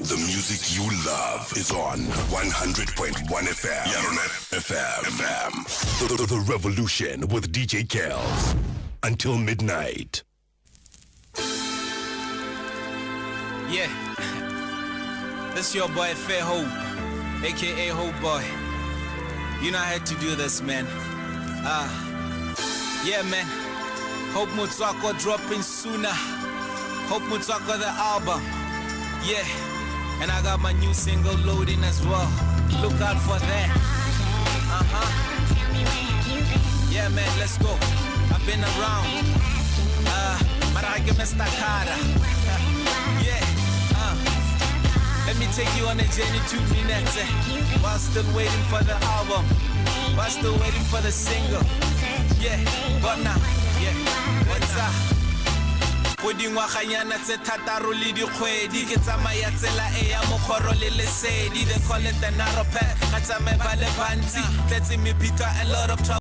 The music you love is on 100.1 FM. YaronaFM. The revolution with DJ Kels. Until midnight. Yeah. This your boy Fair Hope, aka Hope Boy. You know I had to do this, man. Yeah, man. Hope Mutswako dropping sooner. Hope Mutswako the album. Yeah, and I got my new single loading as well. Look out for that. Yeah, man, let's go. I've been around. Maragame Stakara. Yeah, let me take you on a journey to Minette. While still waiting for the album. While still waiting for the single. Yeah, but now, yeah, what's up? Go dingwaganyana tse thataro le dikgwedi ke tsamaya tsela e ya mogoro le lesedi. They call it the narrow path. Ga tsamaye ba le bantsi tletse mepika a lot of trouble.